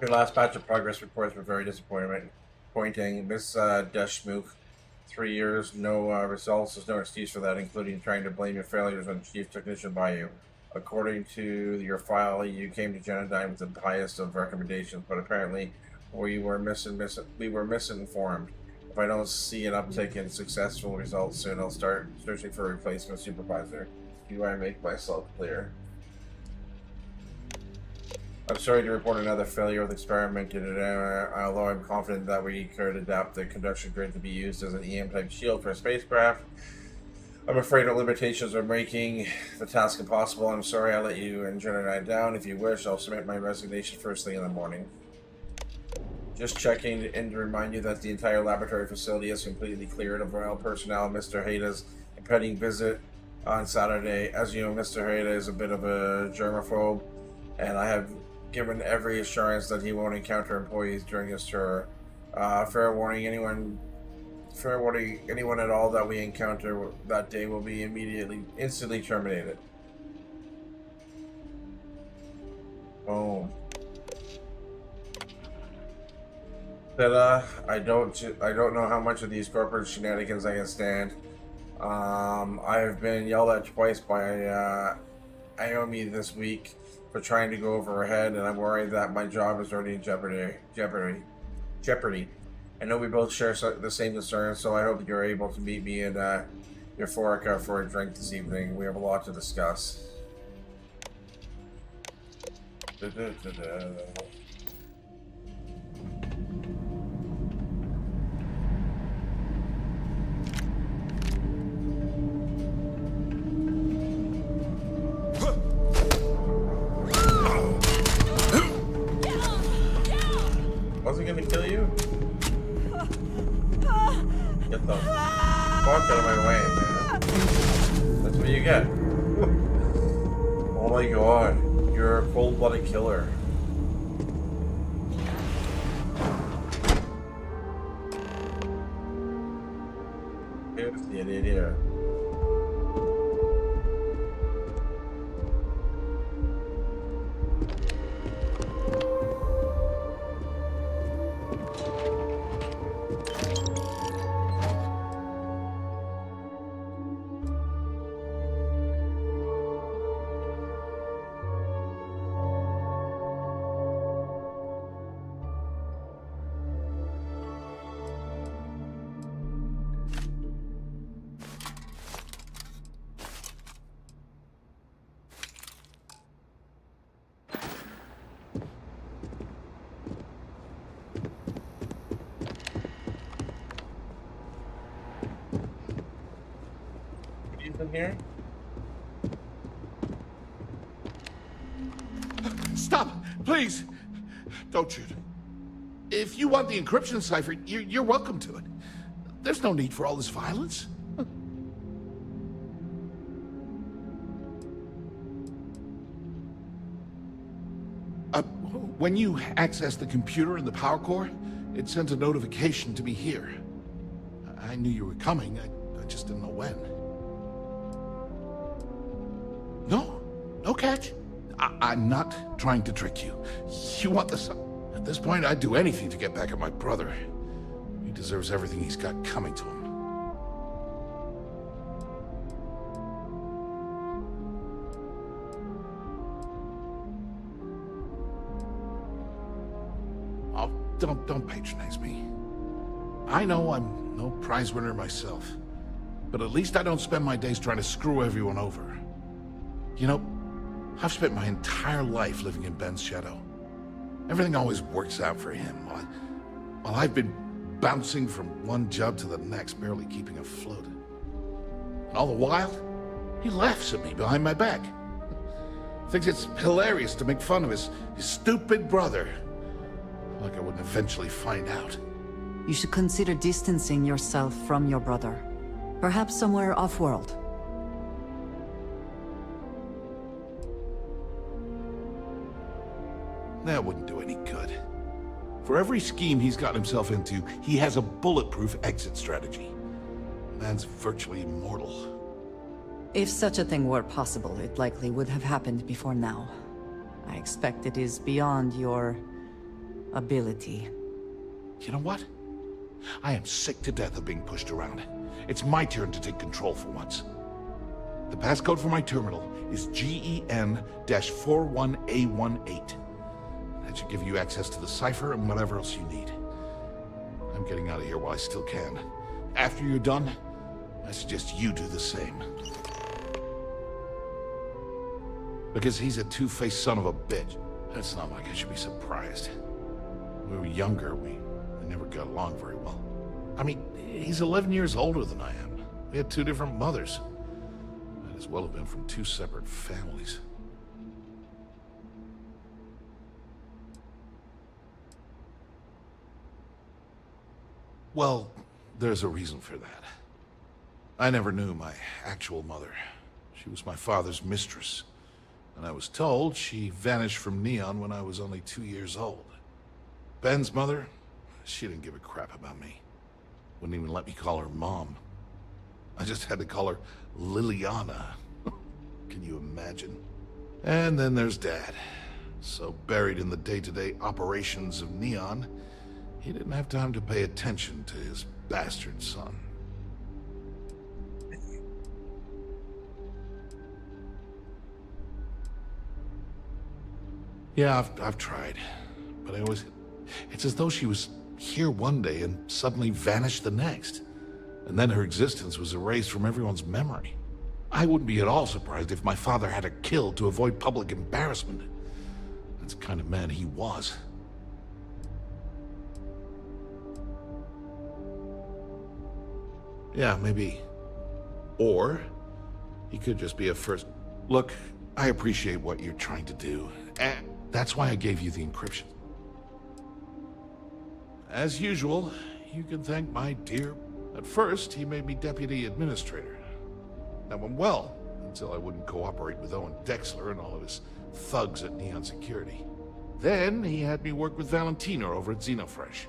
Your last batch of progress reports were very disappointing. Miss Deshmukh, 3 years, no results. There's no excuse for that, including trying to blame your failures on Chief Technician Bayou. According to your file, you came to Genodyne with the highest of recommendations, but apparently we were misinformed. If I don't see an uptick in successful results soon, I'll start searching for a replacement supervisor. Do I make myself clear? I'm sorry to report another failure with experiment, although I'm confident that we could adapt the conduction grid to be used as an EM-type shield for a spacecraft. I'm afraid our limitations are making the task impossible. I'm sorry I let you and Genodyne down. If you wish, I'll submit my resignation first thing in the morning. Just checking in to remind you that the entire laboratory facility is completely cleared of rail personnel. Mr. Haida's impending visit on Saturday. As you know, Mr. Haida is a bit of a germaphobe, and I have given every assurance that he won't encounter employees during his tour. Fair warning, anyone at all that we encounter that day will be instantly terminated. Boom. But I don't know how much of these corporate shenanigans I can stand. I have been yelled at twice by Iomi this week for trying to go over her head, and I'm worried that my job is already in jeopardy. I know we both share the same concerns, so I hope you're able to meet me in Euphorica for a drink this evening. We have a lot to discuss. Was he gonna kill you? Get the fuck out of my way, man. That's what you get. Oh my god. You're a cold-blooded killer. Here's the idiot here. In here? Stop! Please! Don't shoot. If you want the encryption cipher, you're welcome to it. There's no need for all this violence. When you access the computer in the power core, it sends a notification to me here. I knew you were coming, I just didn't know when. No catch. I'm not trying to trick you. You want the... At this point, I'd do anything to get back at my brother. He deserves everything he's got coming to him. Oh, don't patronize me. I know I'm no prize winner myself, but at least I don't spend my days trying to screw everyone over. You know, I've spent my entire life living in Ben's shadow. Everything always works out for him, while I've been bouncing from one job to the next, barely keeping afloat. And all the while, he laughs at me behind my back. Thinks it's hilarious to make fun of his stupid brother. Like I wouldn't eventually find out. You should consider distancing yourself from your brother. Perhaps somewhere off-world. That wouldn't do any good. For every scheme he's got himself into, he has a bulletproof exit strategy. Man's virtually immortal. If such a thing were possible, it likely would have happened before now. I expect it is beyond your ability. You know what? I am sick to death of being pushed around. It's my turn to take control for once. The passcode for my terminal is GEN-41A18. That should give you access to the cipher and whatever else you need. I'm getting out of here while I still can. After you're done, I suggest you do the same. Because he's a two-faced son of a bitch. It's not like I should be surprised. When we were younger, we never got along very well. I mean, he's 11 years older than I am. We had two different mothers. Might as well have been from two separate families. Well, there's a reason for that. I never knew my actual mother. She was my father's mistress. And I was told she vanished from Neon when I was only 2 years old. Ben's mother, she didn't give a crap about me. Wouldn't even let me call her Mom. I just had to call her Liliana. Can you imagine? And then there's Dad. So buried in the day-to-day operations of Neon, he didn't have time to pay attention to his bastard son. Yeah, I've tried, but it's as though she was here one day and suddenly vanished the next. And then her existence was erased from everyone's memory. I wouldn't be at all surprised if my father had her killed to avoid public embarrassment. That's the kind of man he was. Yeah, maybe. Or he could just be a first... Look, I appreciate what you're trying to do, and that's why I gave you the encryption. As usual, you can thank my dear... At first, he made me deputy administrator. That went well, until I wouldn't cooperate with Owen Dexler and all of his thugs at Neon Security. Then, he had me work with Valentina over at Xenofresh,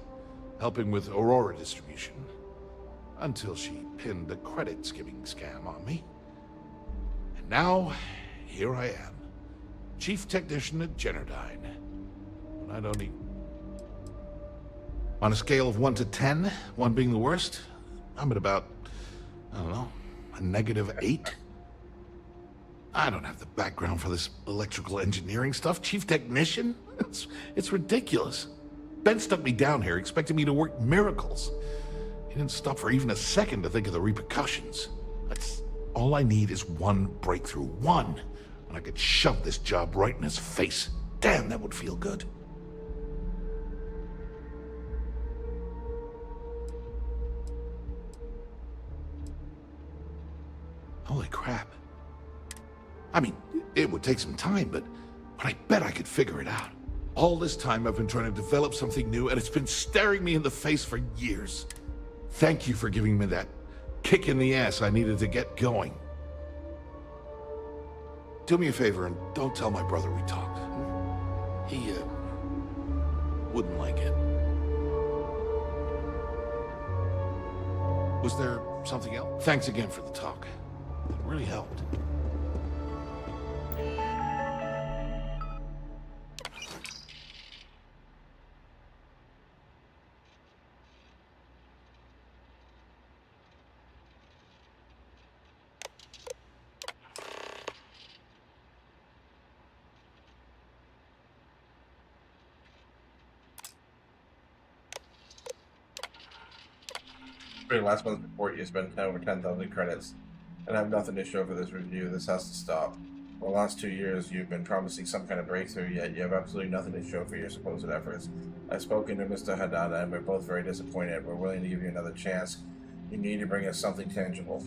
helping with Aurora distribution. Until she pinned a credit skimming scam on me. And now, here I am, chief technician at Generdyne. When I don't need... On a scale of 1 to 10, 1 being the worst, I'm at about, I don't know, a -8? I don't have the background for this electrical engineering stuff. Chief technician? It's ridiculous. Ben stuck me down here expecting me to work miracles. He didn't stop for even a second to think of the repercussions. That's all I need is one breakthrough. One. And I could shove this job right in his face. Damn, that would feel good. Holy crap. I mean, it would take some time, but I bet I could figure it out. All this time I've been trying to develop something new, and it's been staring me in the face for years. Thank you for giving me that kick in the ass I needed to get going. Do me a favor and don't tell my brother we talked. He, wouldn't like it. Was there something else? Thanks again for the talk. It really helped. During last month's report, you spent over 10,000 credits, and I have nothing to show for this review. This has to stop. For the last 2 years, you've been promising some kind of breakthrough, yet you have absolutely nothing to show for your supposed efforts. I've spoken to Mr. Hadada, and we're both very disappointed. We're willing to give you another chance. You need to bring us something tangible.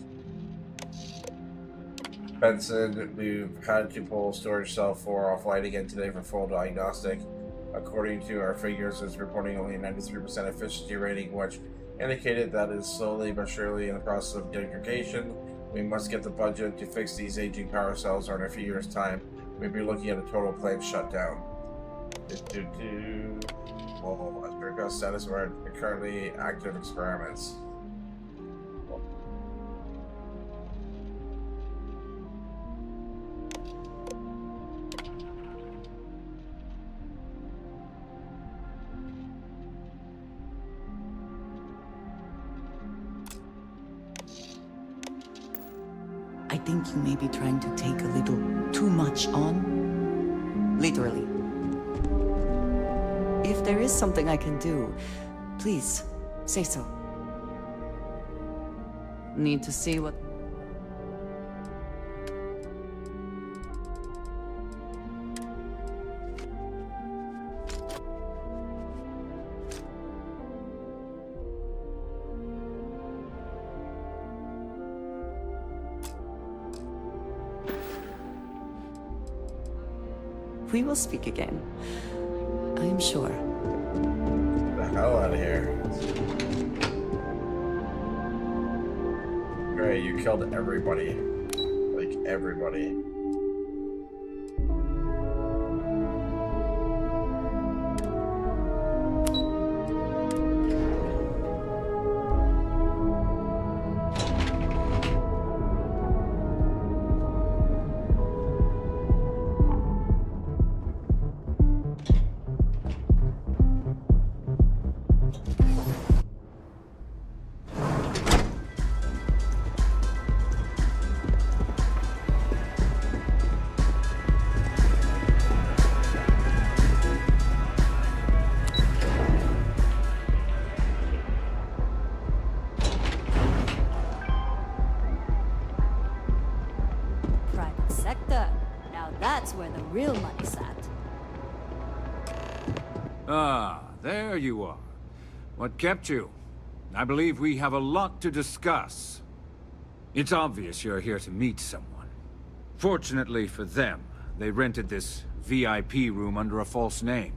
Benson, we've had to pull storage cell 4 offline again today for full diagnostic. According to our figures, it's reporting only a 93% efficiency rating, which indicated that is slowly but surely in the process of degradation. We must get the budget to fix these aging power cells, or in a few years' time, we'd be looking at a total plant shutdown. Well, as per status of our currently active experiments. think you may be trying to take a little too much on. Literally. If there is something I can do, please, say so. Need to see what... We will speak again. I am sure. Get the hell out of here. Great, you killed everybody. Like, everybody. Real money's at. Ah, there you are. What kept you? I believe we have a lot to discuss. It's obvious you're here to meet someone. Fortunately for them, they rented this VIP room under a false name.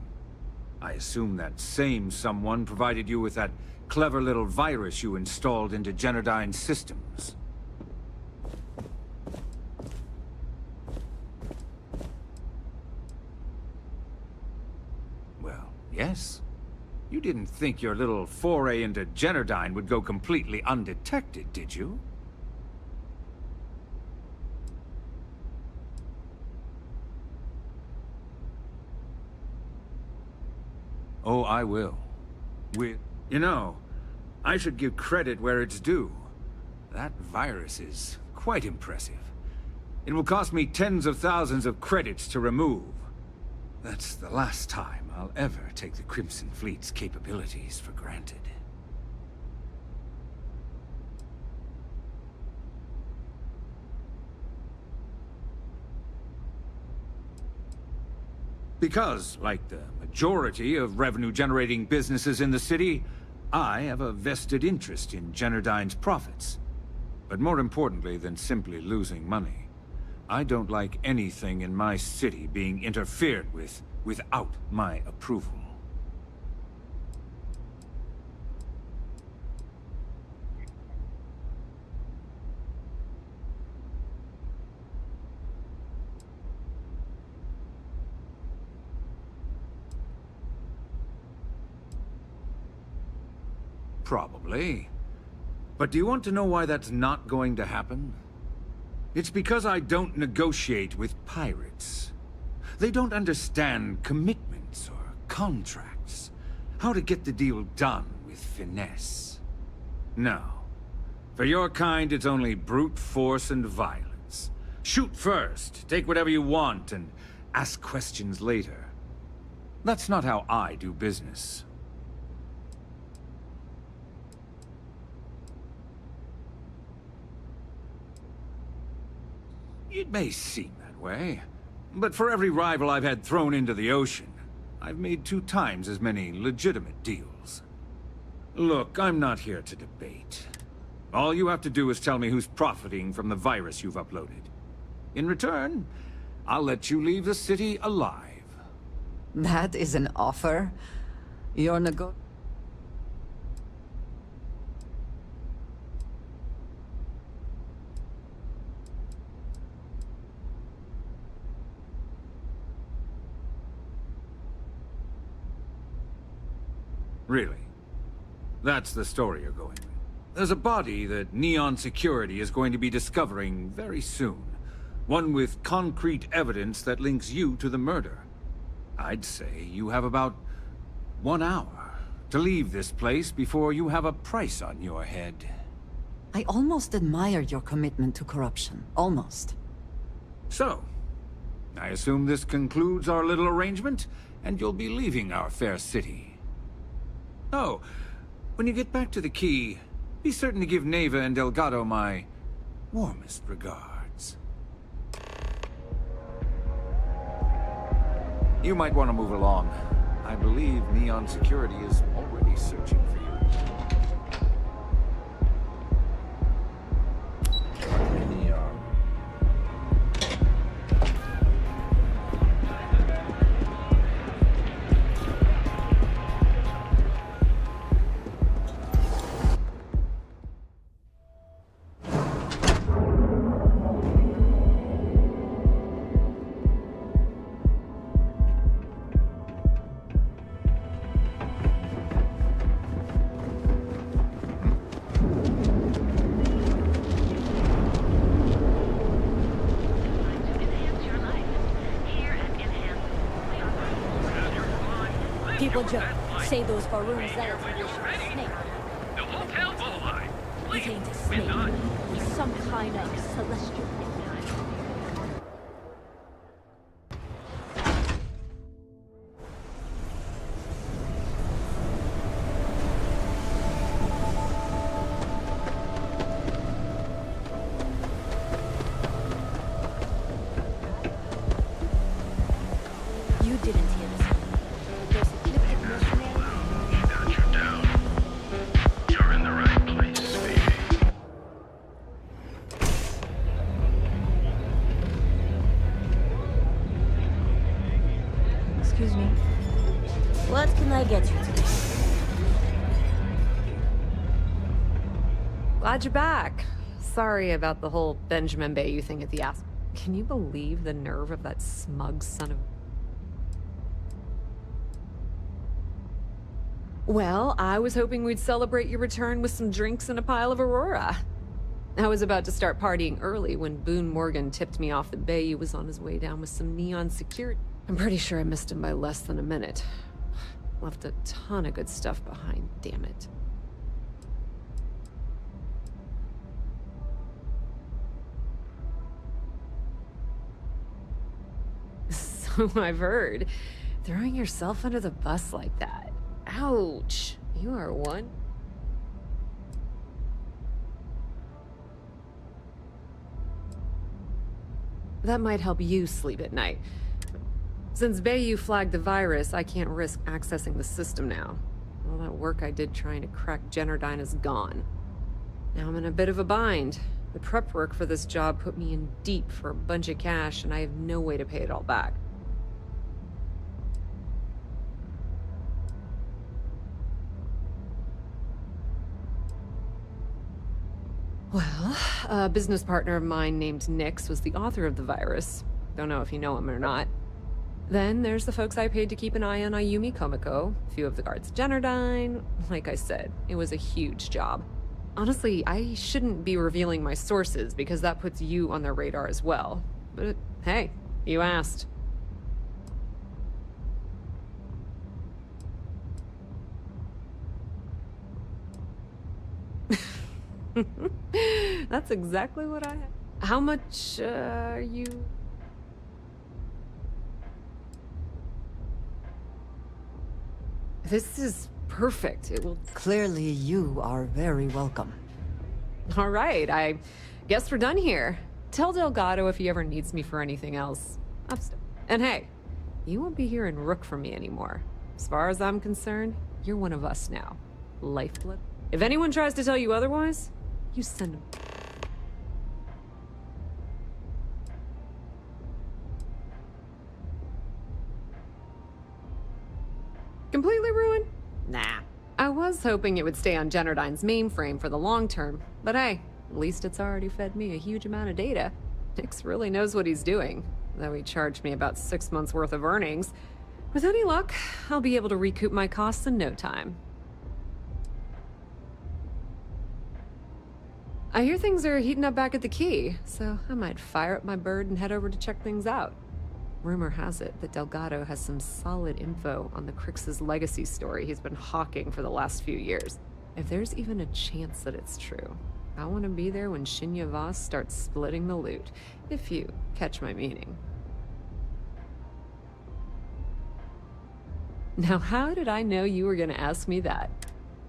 I assume that same someone provided you with that clever little virus you installed into Generdyne's systems. Yes? You didn't think your little foray into Generdyne would go completely undetected, did you? Oh, I will. You know, I should give credit where it's due. That virus is quite impressive. It will cost me tens of thousands of credits to remove. That's the last time I'll ever take the Crimson Fleet's capabilities for granted. Because, like the majority of revenue-generating businesses in the city, I have a vested interest in Generdyne's profits. But more importantly than simply losing money, I don't like anything in my city being interfered with without my approval. Probably. But do you want to know why that's not going to happen? It's because I don't negotiate with pirates. They don't understand commitments or contracts. How to get the deal done with finesse. No. For your kind, it's only brute force and violence. Shoot first, take whatever you want, and ask questions later. That's not how I do business. It may seem that way, but for every rival I've had thrown into the ocean, I've made 2 times as many legitimate deals. Look, I'm not here to debate. All you have to do is tell me who's profiting from the virus you've uploaded. In return, I'll let you leave the city alive. That is an offer? Your Really? That's the story you're going with. There's a body that Neon Security is going to be discovering very soon. One with concrete evidence that links you to the murder. I'd say you have about 1 hour to leave this place before you have a price on your head. I almost admire your commitment to corruption. Almost. So, I assume this concludes our little arrangement, and you'll be leaving our fair city. Oh, when you get back to the key, be certain to give Neva and Elgato my warmest regards. You might want to move along. I believe Neon Security is already searching for you. People just say those Faroons relatively should snake. The hotel line. It ain't a snake. It's some kind of celestial. You didn't hear this. There's a gifted missionary. Got you down. You're in the right place, baby. Excuse me. What can I get you today? Glad you're back. Sorry about the whole Benjamin Bayou thing at the ASUS. Can you believe the nerve of that smug son of... Well, I was hoping we'd celebrate your return with some drinks and a pile of Aurora. I was about to start partying early when Boone Morgan tipped me off that Bayou was on his way down with some Neon Security. I'm pretty sure I missed him by less than a minute. Left a ton of good stuff behind, damn it. So I've heard. Throwing yourself under the bus like that. Ouch. You are one. That might help you sleep at night. Since Bayou flagged the virus, I can't risk accessing the system now. All that work I did trying to crack Generdyne is gone. Now I'm in a bit of a bind. The prep work for this job put me in deep for a bunch of cash, and I have no way to pay it all back. Well, a business partner of mine named Nix was the author of the virus. Don't know if you know him or not. Then there's the folks I paid to keep an eye on Ayumi Komiko, a few of the guards at Generdyne. Like I said, it was a huge job. Honestly, I shouldn't be revealing my sources because that puts you on their radar as well. But hey, you asked. That's exactly what I have. How much, are you... This is perfect. It will... Clearly, you are very welcome. All right, I guess we're done here. Tell Delgado if he ever needs me for anything else. And hey, you won't be hearing Rook from me anymore. As far as I'm concerned, you're one of us now. Lifeblood. If anyone tries to tell you otherwise, you send them. Completely ruined? Nah. I was hoping it would stay on Generdyne's mainframe for the long term, but hey, at least it's already fed me a huge amount of data. Nix really knows what he's doing, though he charged me about 6 months worth of earnings. With any luck, I'll be able to recoup my costs in no time. I hear things are heating up back at the Key, so I might fire up my bird and head over to check things out. Rumor has it that Delgado has some solid info on the Crix's legacy story he's been hawking for the last few years. If there's even a chance that it's true, I want to be there when Shinya Voss starts splitting the loot, if you catch my meaning. Now, how did I know you were going to ask me that?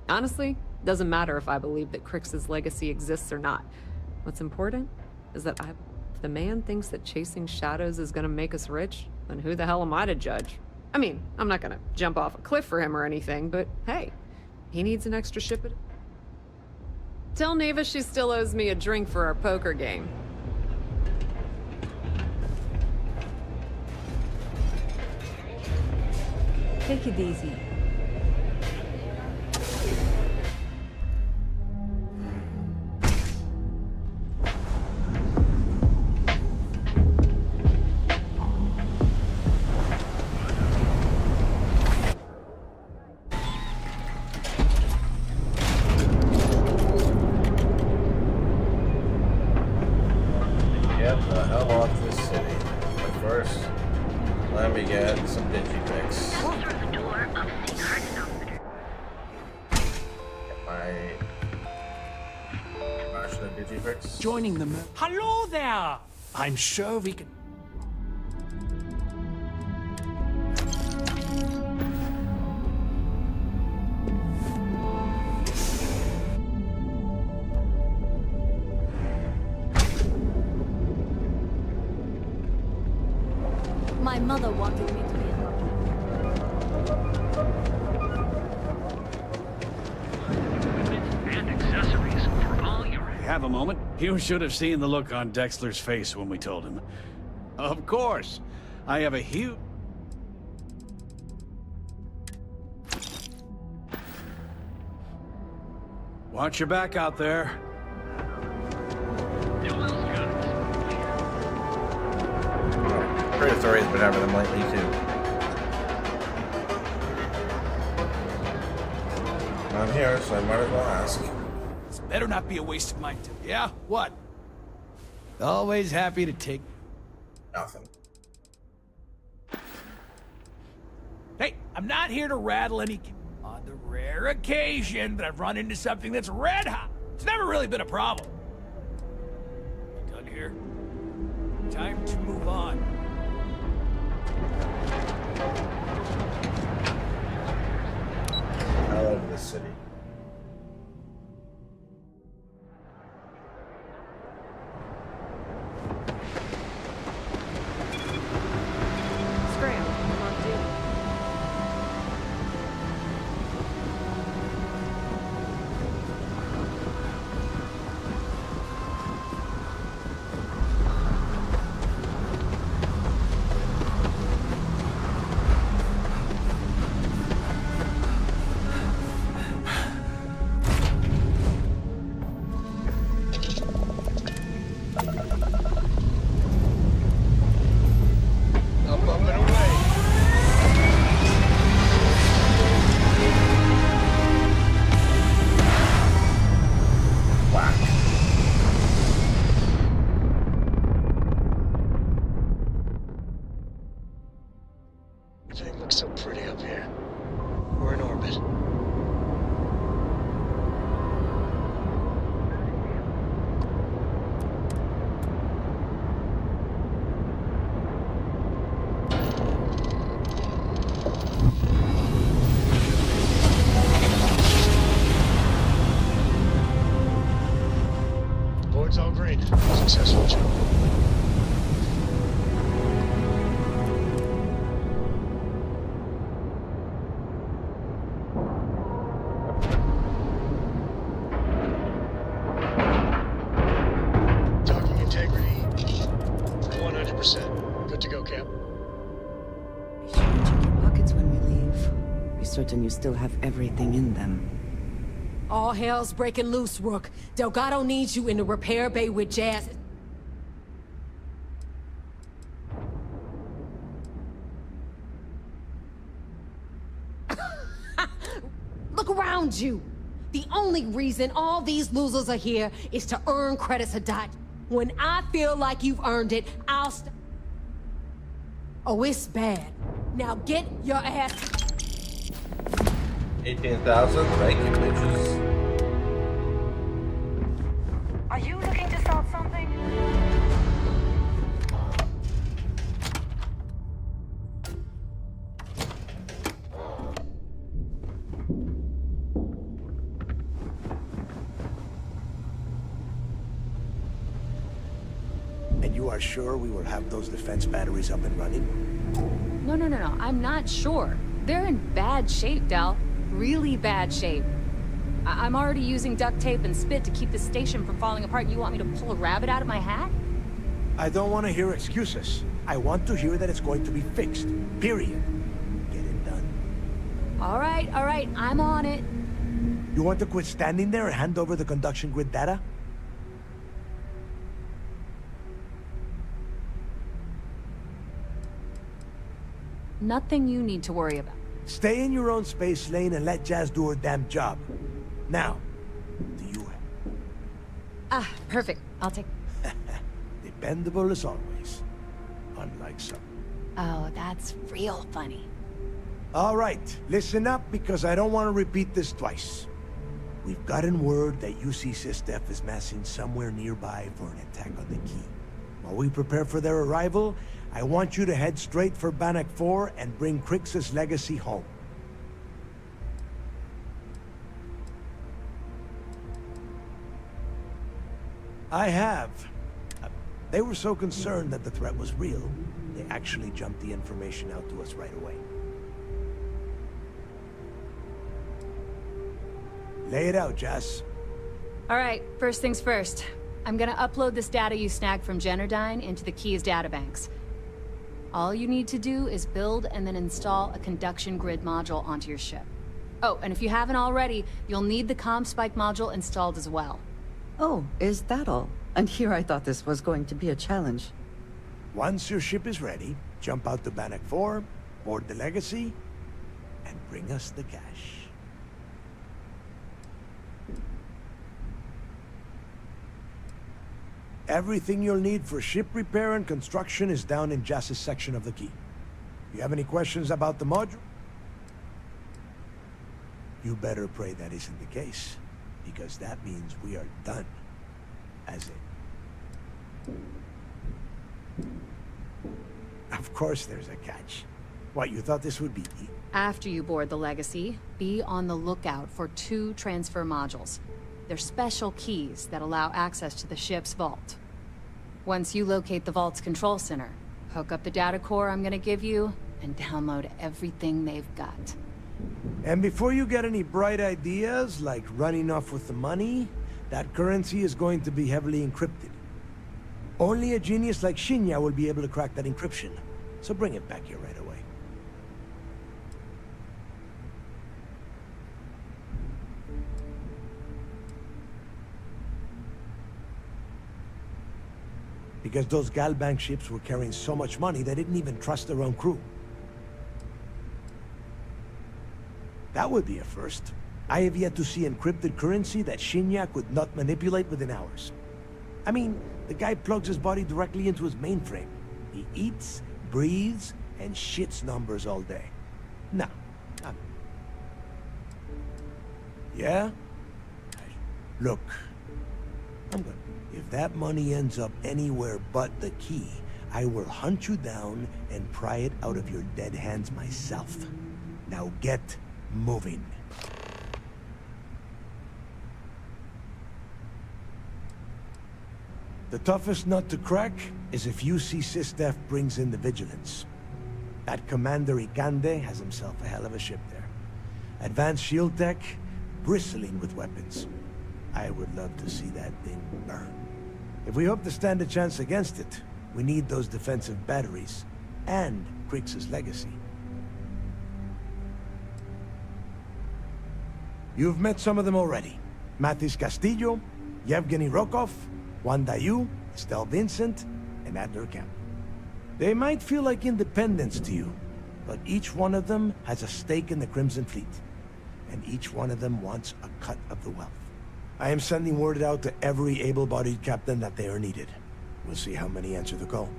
Honestly, doesn't matter if I believe that Crix's legacy exists or not. What's important is that if the man thinks that chasing shadows is going to make us rich, then who the hell am I to judge? I mean, I'm not going to jump off a cliff for him or anything, but hey, he needs an extra ship of... Tell Neva she still owes me a drink for our poker game. Take it easy. Get the hell off this city. But first, let me get some digipicks. Joining them. Hello there! I'm sure we can... My mother wanted me to be And accessories for all your... Have a moment. You should have seen the look on Dexler's face when we told him. Of course. I have a huge... Watch your back out there. Pretty story's been having them lately too. I'm here, so I might as well ask. This better not be a waste of my time. Yeah? What? Always happy to take... Nothing. Hey, I'm not here to rattle any... On the rare occasion that I've run into something that's red hot, it's never really been a problem. Done here? Time to move on. I love this city. Scram, come on, dude. Everything looks so pretty up here. We're in orbit. Board's all green. Successful job. Docking integrity 100%. Good to go, Cap. Be sure to check your pockets when we leave. Be certain you still have everything in them. All hell's breaking loose, Rook. Delgado needs you in the repair bay with Jazz. Look around you. The only reason all these losers are here is to earn credits to die. When I feel like you've earned it, I'll Oh, it's bad. Now get your ass... 18,000, thank you, bitches. Are you looking to start something? And you are sure we will have those defense batteries up and running? No. I'm not sure. They're in bad shape, Del. Really bad shape. I'm already using duct tape and spit to keep the station from falling apart. You want me to pull a rabbit out of my hat? I don't want to hear excuses. I want to hear that it's going to be fixed. Period. Get it done. All right. I'm on it. You want to quit standing there and hand over the conduction grid data? Nothing you need to worry about. Stay in your own space lane and let Jazz do her damn job. Now, do you... Ah, perfect. I'll take... Dependable as always. Unlike some. Oh, that's real funny. All right, listen up because I don't want to repeat this twice. We've gotten word that UC SysDef is massing somewhere nearby for an attack on the key. While we prepare for their arrival, I want you to head straight for Bannock 4 and bring Crix's legacy home. I have. They were so concerned that the threat was real, they actually jumped the information out to us right away. Lay it out, Jess. All right, first things first. I'm gonna upload this data you snagged from Generdyne into the Keys databanks. All you need to do is build and then install a conduction grid module onto your ship. Oh, and if you haven't already, you'll need the CommSpike module installed as well. Oh, is that all? And here I thought this was going to be a challenge. Once your ship is ready, jump out to Bannock 4, board the Legacy, and bring us the cash. Everything you'll need for ship repair and construction is down in Jass's section of the key. You have any questions about the module? You better pray that isn't the case, because that means we are done. As in... Of course there's a catch. What, you thought this would be... After you board the Legacy, be on the lookout for 2 transfer modules. They're special keys that allow access to the ship's vault. Once you locate the vault's control center, hook up the data core I'm gonna give you, and download everything they've got. And before you get any bright ideas, like running off with the money, that currency is going to be heavily encrypted. Only a genius like Shinya will be able to crack that encryption, so bring it back here right away. Because those Galbank ships were carrying so much money, they didn't even trust their own crew. That would be a first. I have yet to see encrypted currency that Shinya could not manipulate within hours. I mean, the guy plugs his body directly into his mainframe. He eats, breathes, and shits numbers all day. No. Yeah? Look, I'm gonna... If that money ends up anywhere but the key, I will hunt you down and pry it out of your dead hands myself. Now get moving. The toughest nut to crack is if UC SysDef brings in the Vigilance. That Commander Ikande has himself a hell of a ship there. Advanced shield tech, bristling with weapons. I would love to see that thing burn. If we hope to stand a chance against it, we need those defensive batteries and Crix's legacy. You've met some of them already. Mathis Castillo, Yevgeny Rokov, Juan Dayu, Estelle Vincent, and Adler Kemp. They might feel like independents to you, but each one of them has a stake in the Crimson Fleet, and each one of them wants a cut of the wealth. I am sending word out to every able-bodied captain that they are needed. We'll see how many answer the call.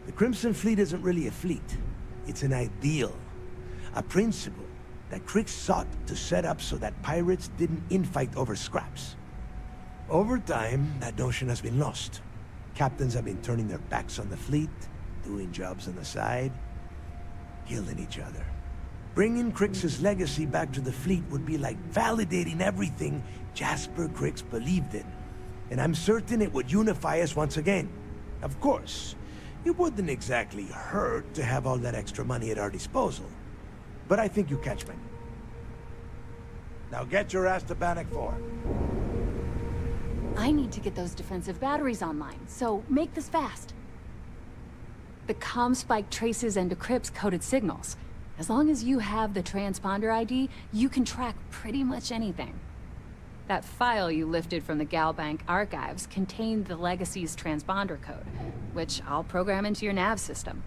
The Crimson Fleet isn't really a fleet. It's an ideal, a principle, that Crick sought to set up so that pirates didn't infight over scraps. Over time, that notion has been lost. Captains have been turning their backs on the fleet, doing jobs on the side, killing each other. Bringing Crick's legacy back to the fleet would be like validating everything Jasper Cricks believed in. And I'm certain it would unify us once again. Of course, it wouldn't exactly hurt to have all that extra money at our disposal. But I think you catch me. Now get your ass to Bannock 4. I need to get those defensive batteries online, so make this fast. The comm spike traces and decrypts coded signals. As long as you have the transponder ID, you can track pretty much anything. That file you lifted from the Galbank archives contained the Legacy's transponder code, which I'll program into your nav system.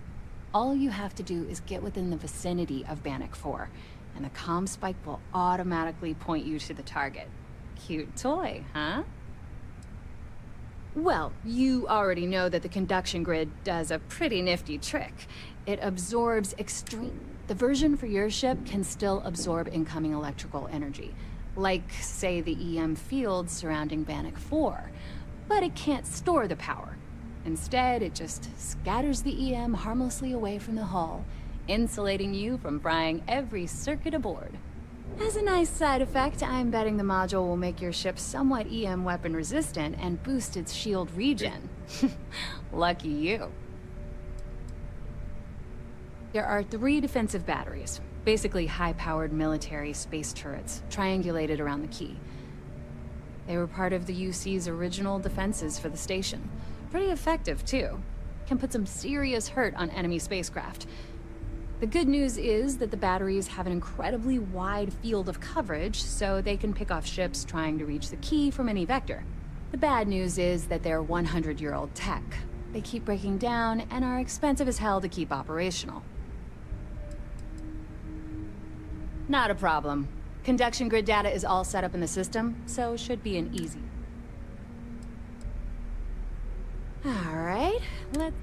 All you have to do is get within the vicinity of Bannock 4, and the comm spike will automatically point you to the target. Cute toy, huh? Well, you already know that the conduction grid does a pretty nifty trick. It absorbs The version for your ship can still absorb incoming electrical energy, like, say, the EM field surrounding Bannock 4, but it can't store the power. Instead, it just scatters the EM harmlessly away from the hull, insulating you from frying every circuit aboard. As a nice side effect, I'm betting the module will make your ship somewhat EM weapon resistant and boost its shield regen. Lucky you. There are 3 defensive batteries, basically high-powered military space turrets, triangulated around the key. They were part of the UC's original defenses for the station. Pretty effective, too. Can put some serious hurt on enemy spacecraft. The good news is that the batteries have an incredibly wide field of coverage, so they can pick off ships trying to reach the key from any vector. The bad news is that they're 100-year-old tech. They keep breaking down and are expensive as hell to keep operational. Not a problem. Conduction grid data is all set up in the system, so should be an easy. All right, let's...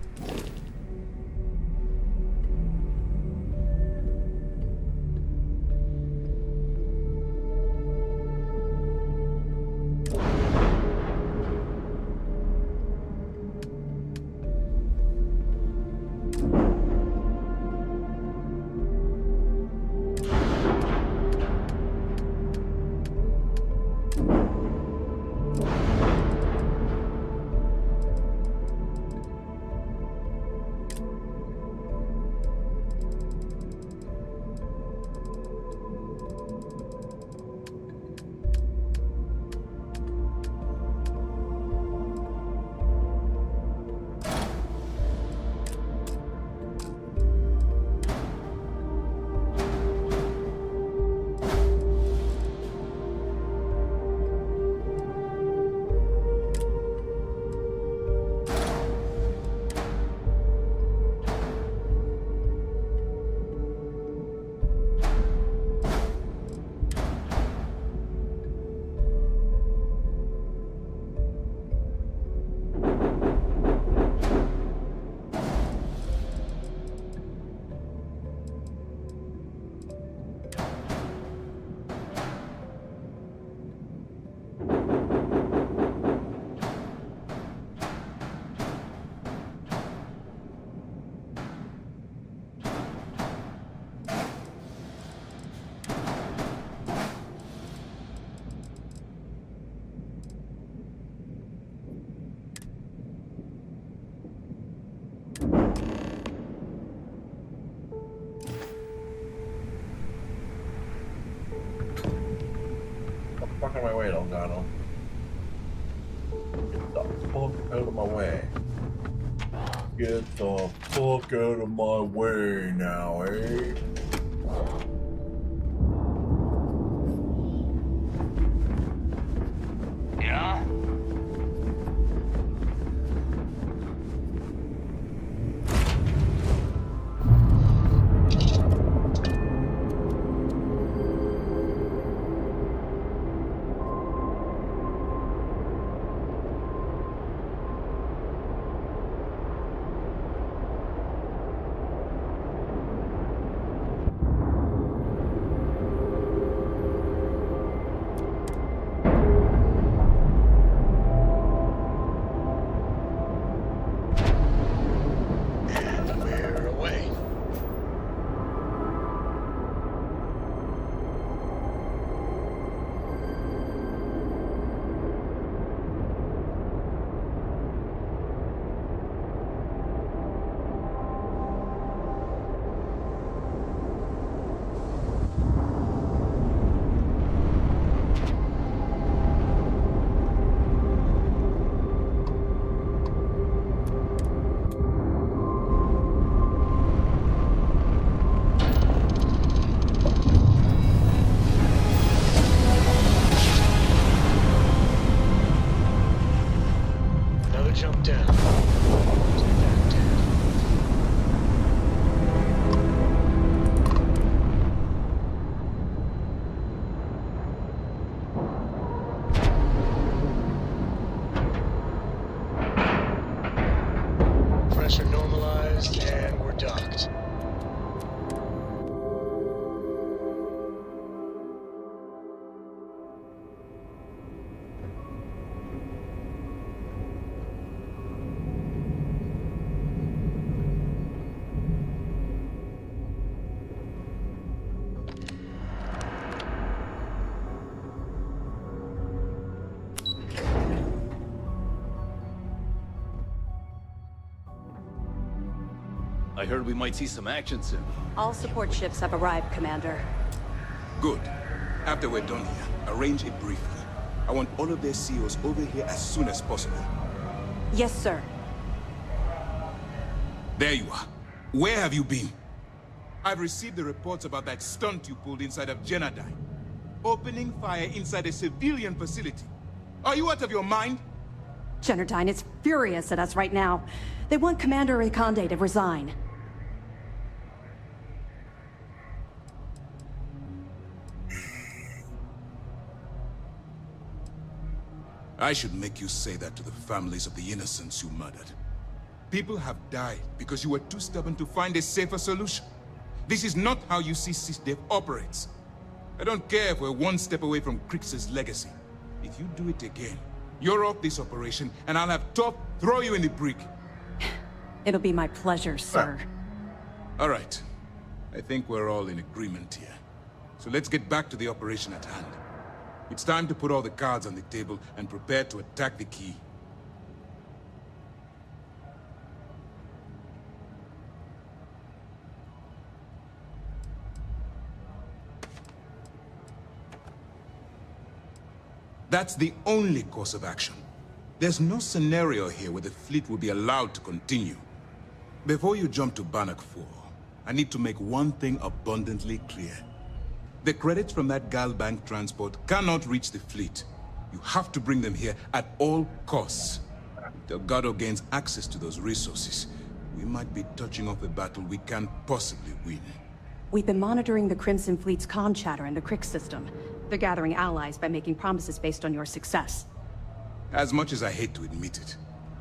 Fuck out of my way, Elgato. Get the fuck out of my way. Get the fuck out of my way now, eh? Yeah? jump down. Stay back, Dad. Pressure normalized, and we're docked. I heard we might see some action soon. All support ships have arrived, Commander. Good. After we're done here, arrange it briefly. I want all of their CEOs over here as soon as possible. Yes, sir. There you are. Where have you been? I've received the reports about that stunt you pulled inside of Genodyne. Opening fire inside a civilian facility. Are you out of your mind? Genodyne is furious at us right now. They want Commander Riconde to resign. I should make you say that to the families of the innocents you murdered. People have died because you were too stubborn to find a safer solution. This is not how you see SysDev operates. I don't care if we're one step away from Crix's legacy. If you do it again, you're off this operation, and I'll have Top throw you in the brig. It'll be my pleasure, sir. All right. I think we're all in agreement here. So let's get back to the operation at hand. It's time to put all the cards on the table and prepare to attack the key. That's the only course of action. There's no scenario here where the fleet will be allowed to continue. Before you jump to Bannock 4, I need to make one thing abundantly clear. The credits from that Galbank transport cannot reach the fleet. You have to bring them here at all costs. If Elgato gains access to those resources, we might be touching off a battle we can't possibly win. We've been monitoring the Crimson Fleet's comm chatter in the Crix system. They're gathering allies by making promises based on your success. As much as I hate to admit it,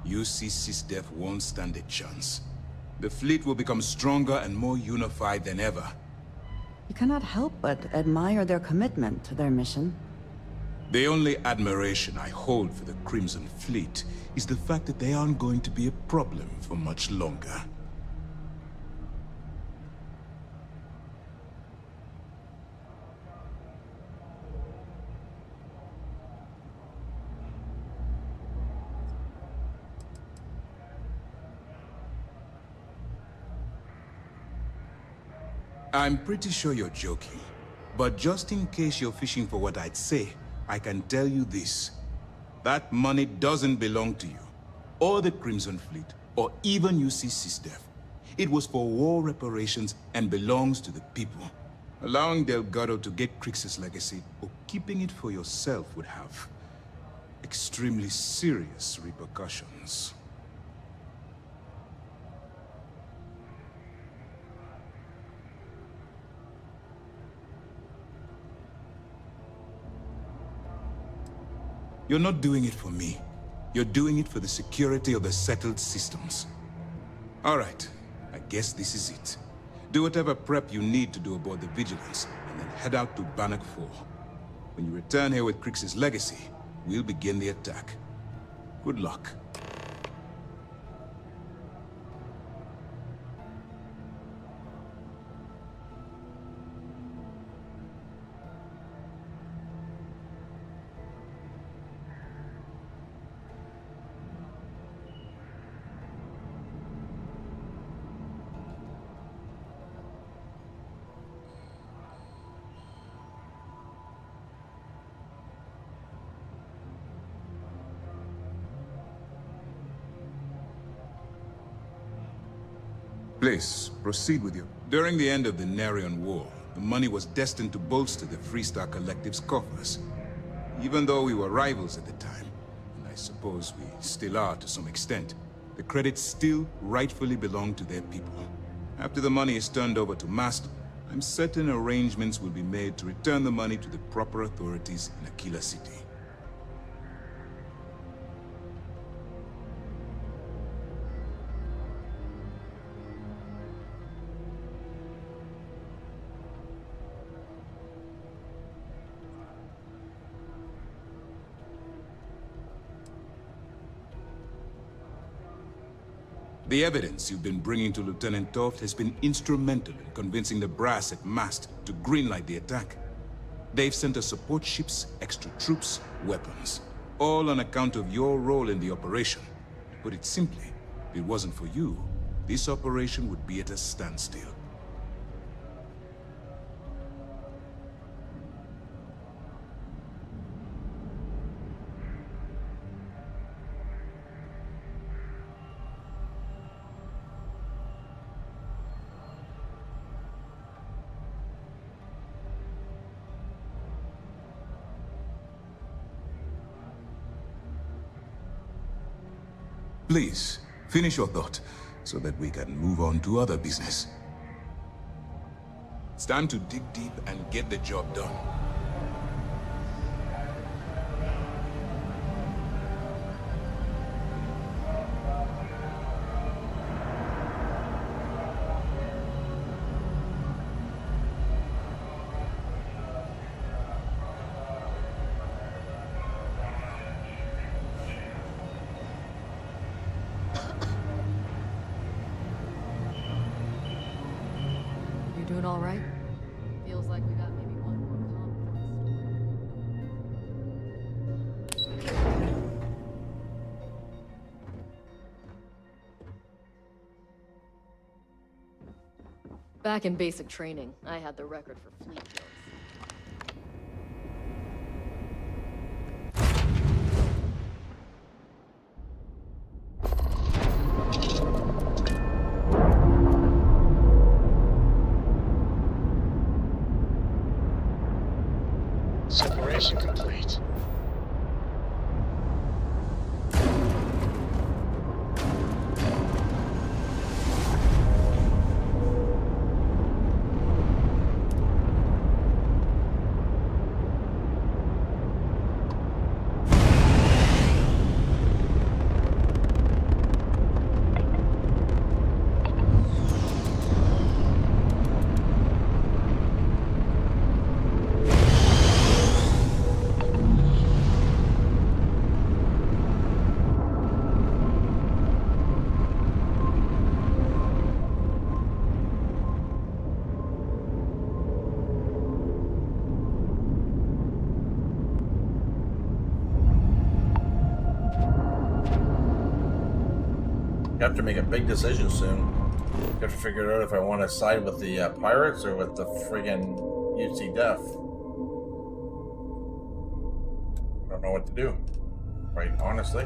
UC SysDev won't stand a chance. The fleet will become stronger and more unified than ever. You cannot help but admire their commitment to their mission. The only admiration I hold for the Crimson Fleet is the fact that they aren't going to be a problem for much longer. I'm pretty sure you're joking, but just in case you're fishing for what I'd say, I can tell you this. That money doesn't belong to you, or the Crimson Fleet, or even UC SysDev. It was for war reparations and belongs to the people. Allowing Delgado to get Crix's legacy, or keeping it for yourself would have extremely serious repercussions. You're not doing it for me. You're doing it for the security of the settled systems. All right, I guess this is it. Do whatever prep you need to do aboard the Vigilance, and then head out to Bannock 4. When you return here with Crix's legacy, we'll begin the attack. Good luck. Please, proceed with you. During the end of the Nerion War, the money was destined to bolster the Freestar Collective's coffers. Even though we were rivals at the time, and I suppose we still are to some extent, the credits still rightfully belong to their people. After the money is turned over to MAST, I'm certain arrangements will be made to return the money to the proper authorities in Aquila City. The evidence you've been bringing to Lieutenant Toft has been instrumental in convincing the brass at MAST to greenlight the attack. They've sent us support ships, extra troops, weapons, all on account of your role in the operation. To put it simply, if it wasn't for you, this operation would be at a standstill. Please, finish your thought, so that we can move on to other business. It's time to dig deep and get the job done. Doing all right? Feels like we got maybe one more Back in basic training, I had the record for fleet kills. Separation complete. I have to make a big decision soon. I have to figure out if I want to side with the pirates or with the friggin' UC Def. I don't know what to do, quite honestly.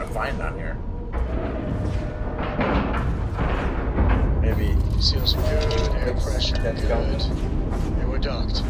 to find down here. Maybe. Seals are good, air pressure good. And we're docked.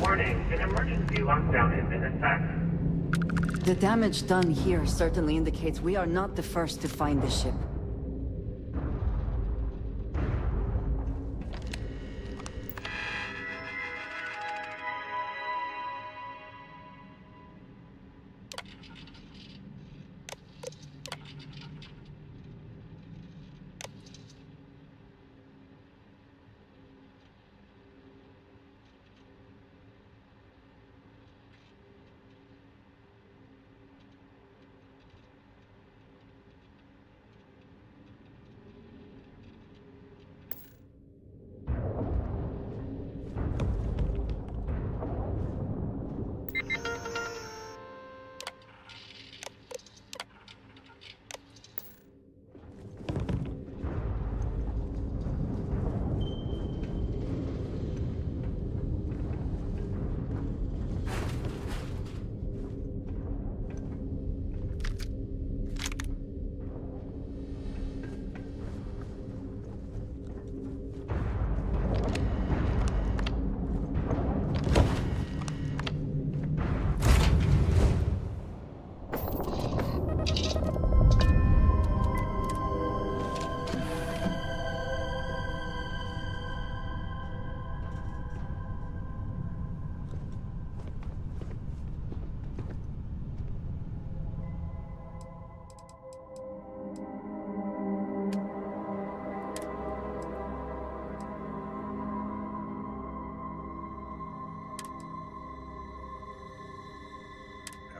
Warning, an emergency lockdown has been attacked. The damage done here certainly indicates we are not the first to find the ship.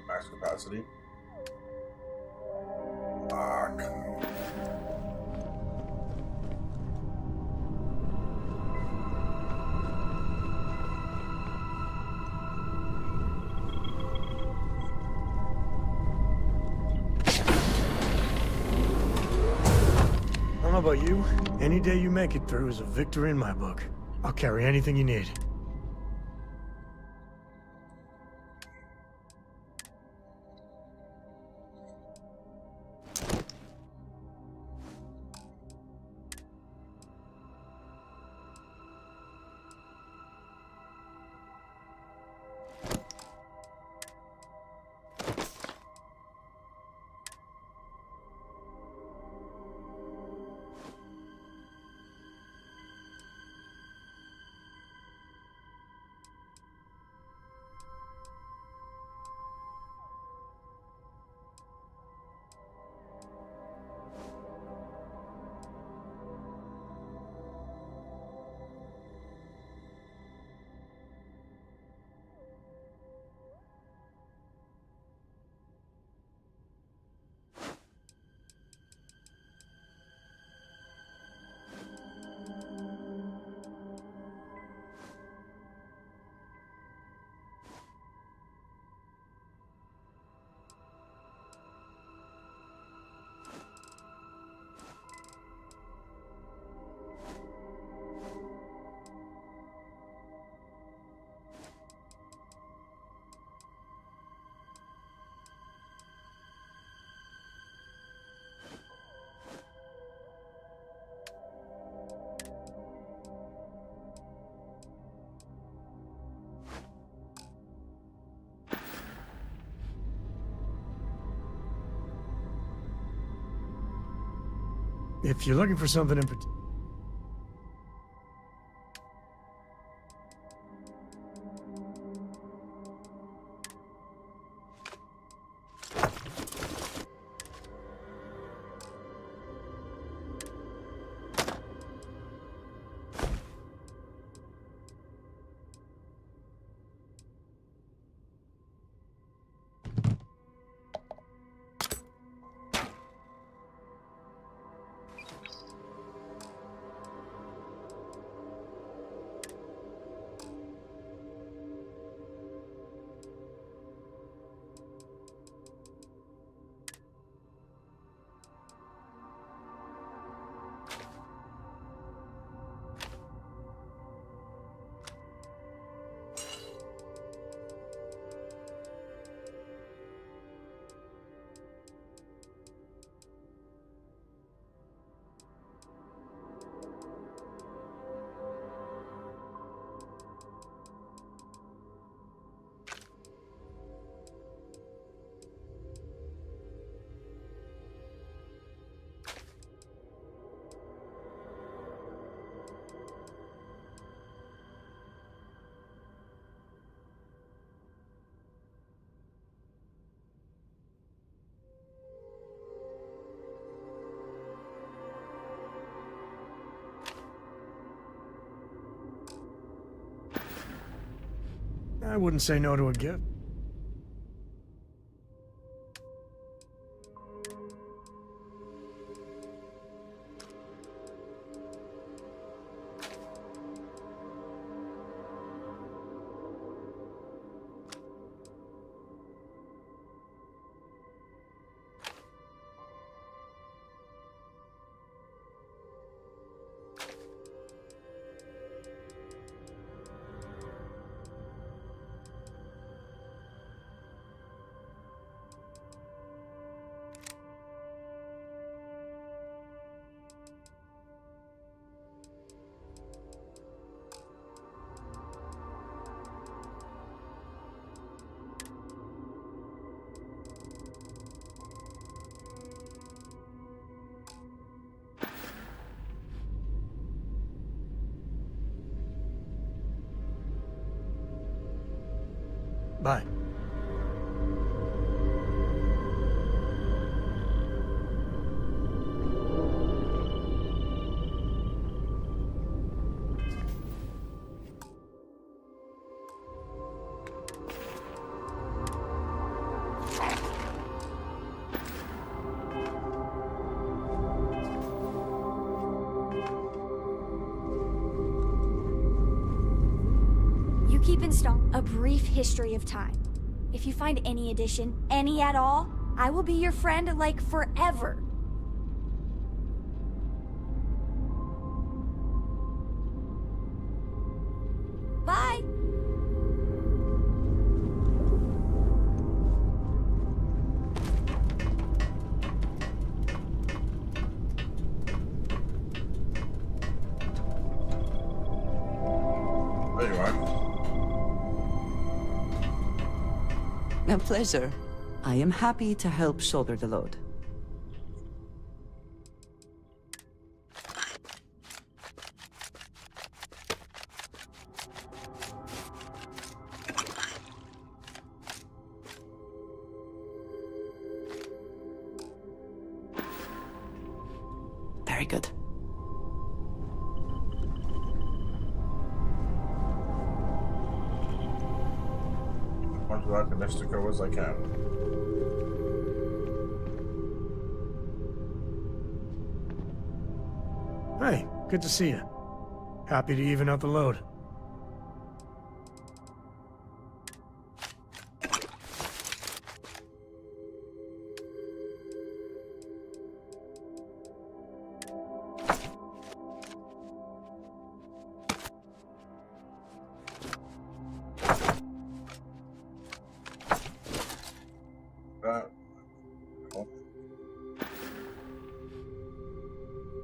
Max capacity. Lock. I don't know about you. Any day you make it through is a victory in my book. I'll carry anything you need. If you're looking for something in particular... I wouldn't say no to a gift. Bye. You keep installed A Brief History of Time. If you find any edition, any at all, I will be your friend, like, forever. Bye! There you are. A pleasure. I am happy to help shoulder the load. Very good. Much as optimistic as I can. Hey, good to see you. Happy to even out the load.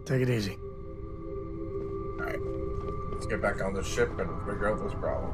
Take it easy. Alright. Let's get back on the ship and figure out this problem.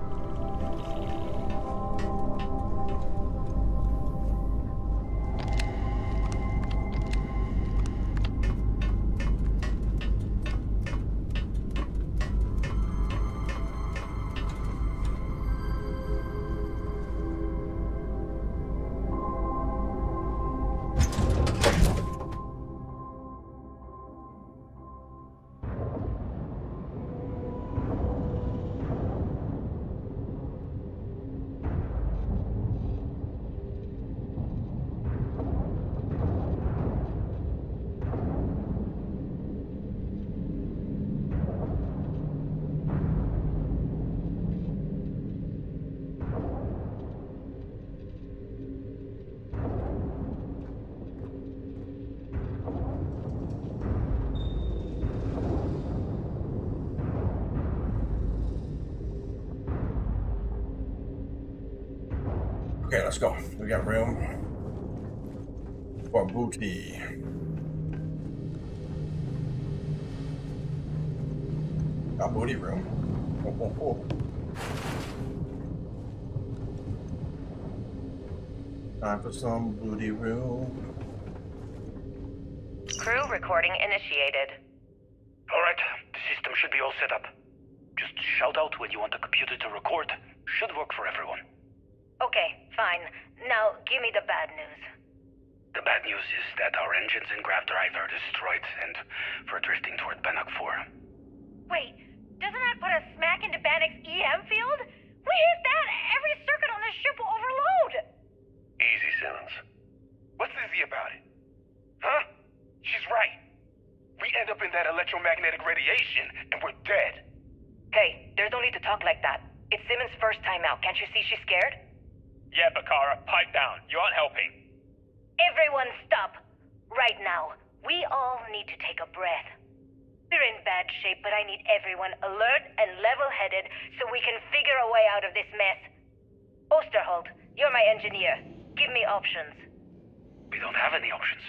Okay, let's go. We got room for booty. Got booty room. Time for some booty room. Crew recording initiated. Alright, the system should be all set up. Just shout out when you want the computer to record. Should work for everyone. Okay, fine. Now, give me the bad news. The bad news is that our engines and grav drive are destroyed, and we're drifting toward Bannock 4. Wait, doesn't that put us smack into Bannock's EM field? We hit that every radiation, and we're dead. Hey, there's no need to talk like that. It's Simmons' first time out. Can't you see she's scared? Yeah, Bakara, pipe down. You aren't helping. Everyone stop. Right now, we all need to take a breath. We're in bad shape, but I need everyone alert and level-headed so we can figure a way out of this mess. Osterholt, you're my engineer. Give me options. We don't have any options.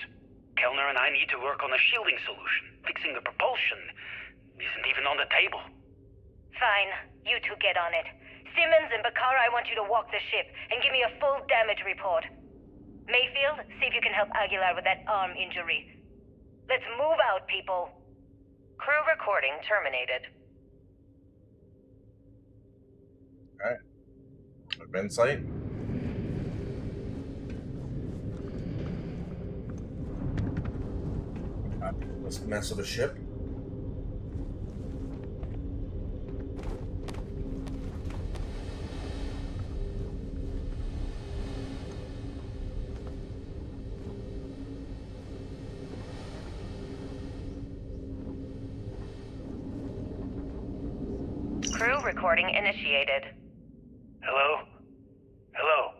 Kellner and I need to work on a shielding solution. Fixing the propulsion isn't even on the table. Fine. You two get on it. Simmons and Bakara, I want you to walk the ship and give me a full damage report. Mayfield, see if you can help Aguilar with that arm injury. Let's move out, people. Crew recording terminated. Alright. Event site. Let's mess with the ship. Crew recording initiated. Hello? Hello?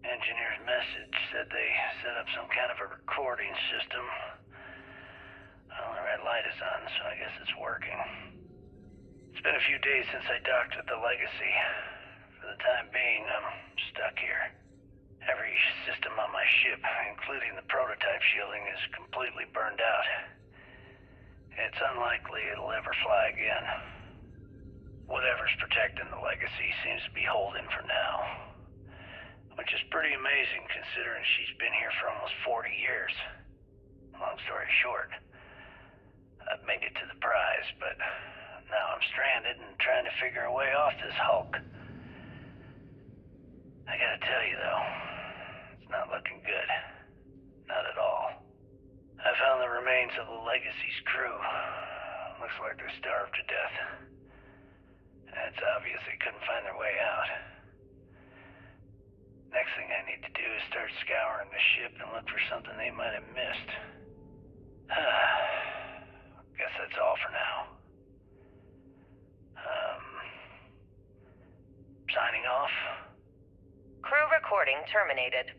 Engineer's message said they set up some kind of a recording system. Well, the red light is on, so I guess it's working. It's been a few days since I docked with the Legacy. For the time being, I'm stuck here. Every system on my ship, including the prototype shielding, is completely burned out. It's unlikely it'll ever fly again. Whatever's protecting the Legacy seems to be holding for now. Which is pretty amazing considering she's been here for almost 40 years. Long story short, I've made it to the prize, but now I'm stranded and trying to figure a way off this hulk. I gotta tell you though, it's not looking good. Not at all. I found the remains of the Legacy's crew. Looks like they're starved to death. It's obvious they couldn't find their way out. Next thing I need to do is start scouring the ship and look for something they might have missed. Guess that's all for now. Signing off. Crew recording terminated.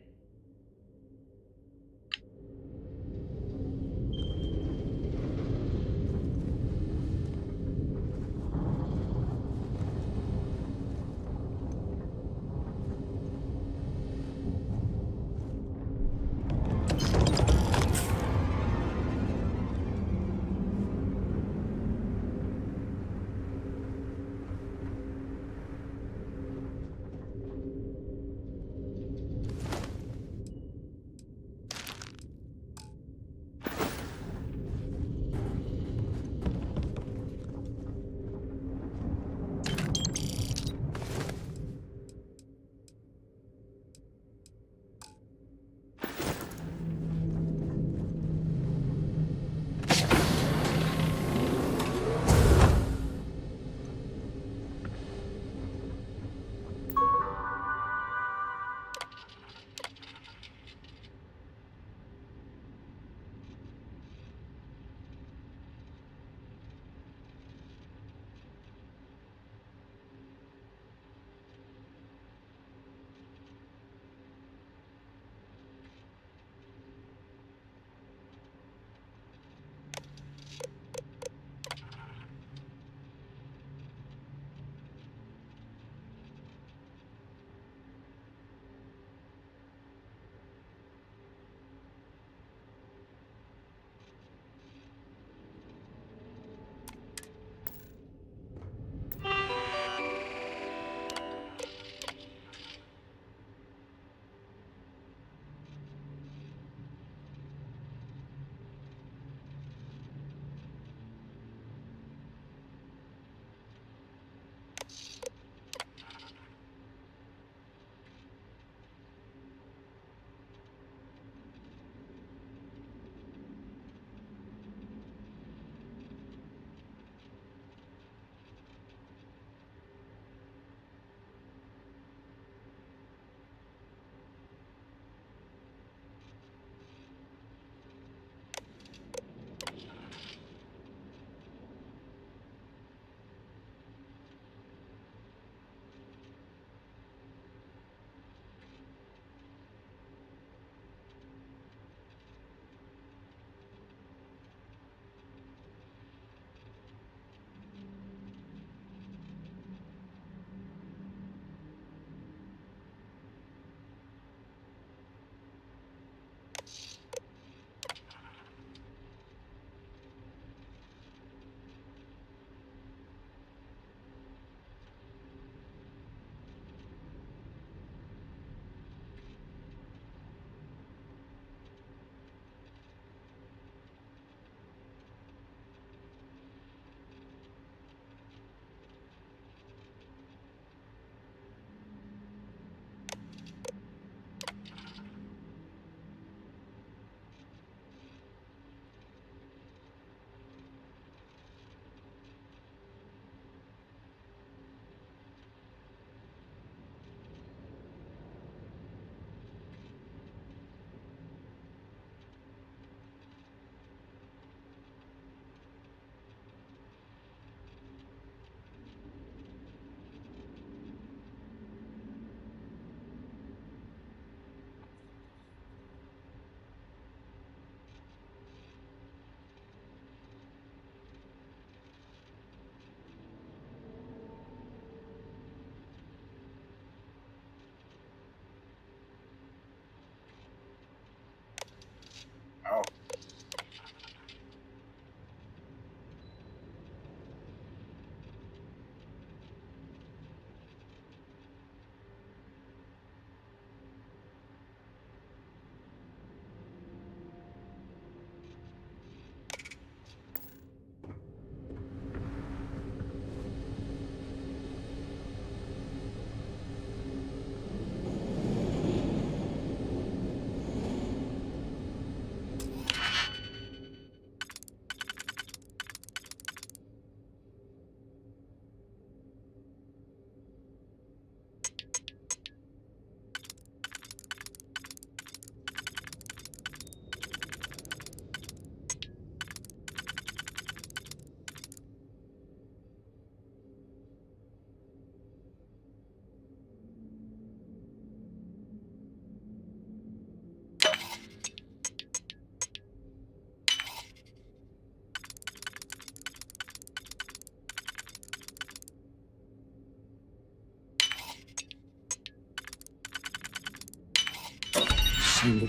Especially in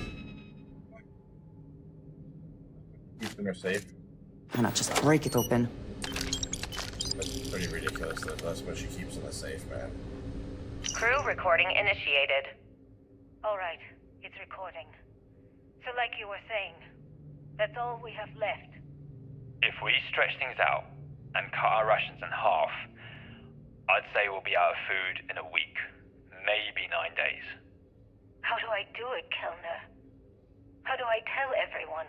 the... Keeping her safe. Why not just break it open? That's pretty ridiculous that that's what she keeps in the safe, man. Crew recording initiated. Alright, it's recording. So like you were saying, that's all we have left. If we stretch things out and cut our rations in half, I'd say we'll be out of food in a week, maybe 9 days. How do I do it, Kellner? How do I tell everyone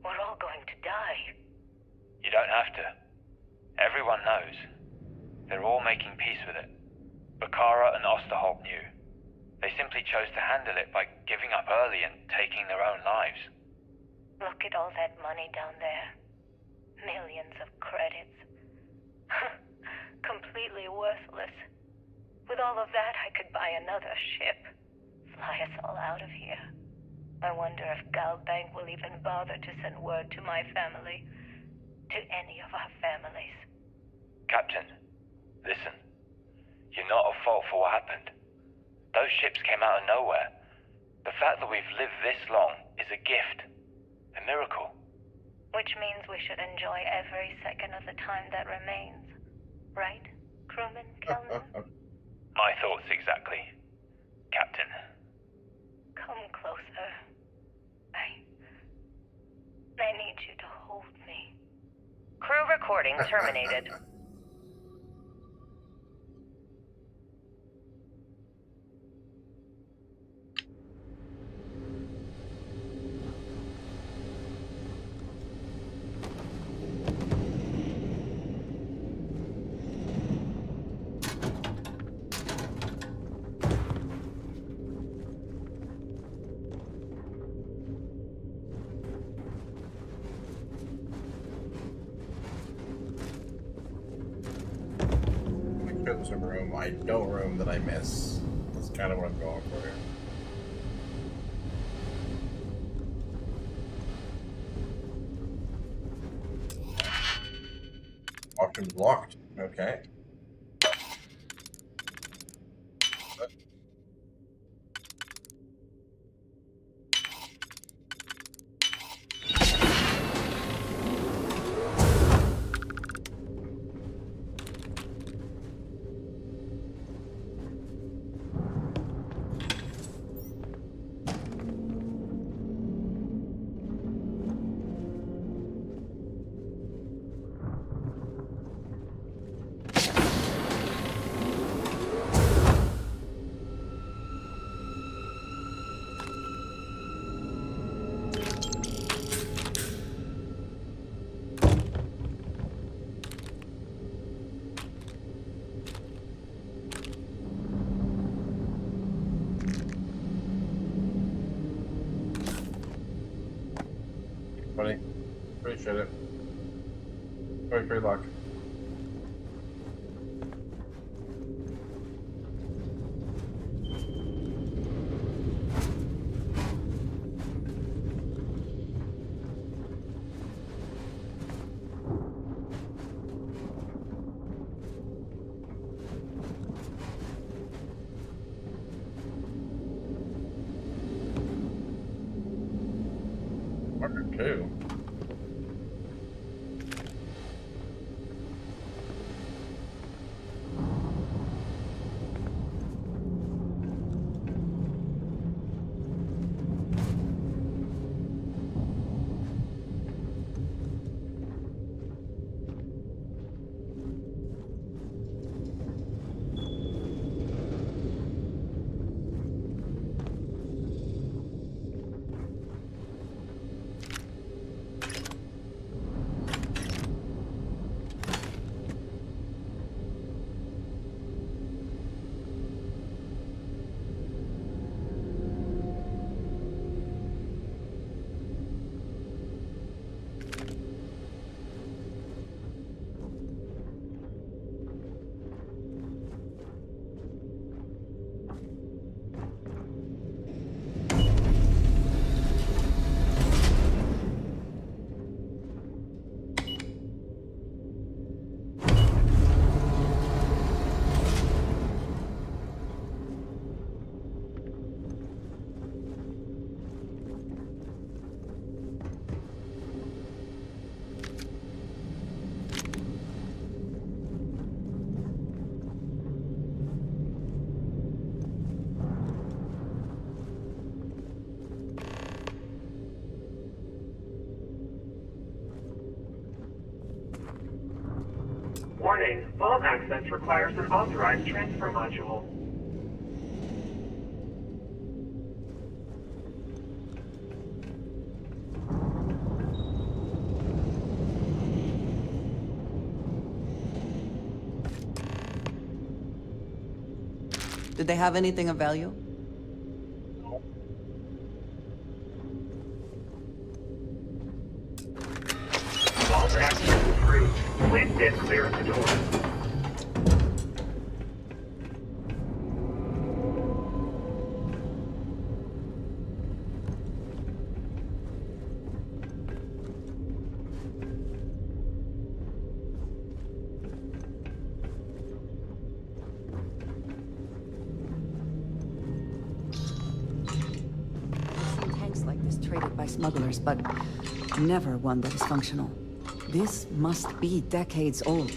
we're all going to die? You don't have to. Everyone knows. They're all making peace with it. Bakara and Osterholt knew. They simply chose to handle it by giving up early and taking their own lives. Look at all that money down there. Millions of credits. Completely worthless. With all of that, I could buy another ship. Fly us all out of here. I wonder if Galbank will even bother to send word to my family. To any of our families. Captain, listen. You're not at fault for what happened. Those ships came out of nowhere. The fact that we've lived this long is a gift. A miracle. Which means we should enjoy every second of the time that remains. Right, crewman Kellner? My thoughts exactly, Captain. Come closer. I need you to hold me. Crew recording terminated. Some room. No room that I miss. That's kind of what I'm going for here. Options locked. Okay. Funny. Appreciate it. Sorry for your luck. Marker 2. Warning, vault access requires an authorized transfer module. Did they have anything of value? Vault access approved. Please stand clear at the door. Tanks like this traded by smugglers, but never one that is functional. This must be decades old.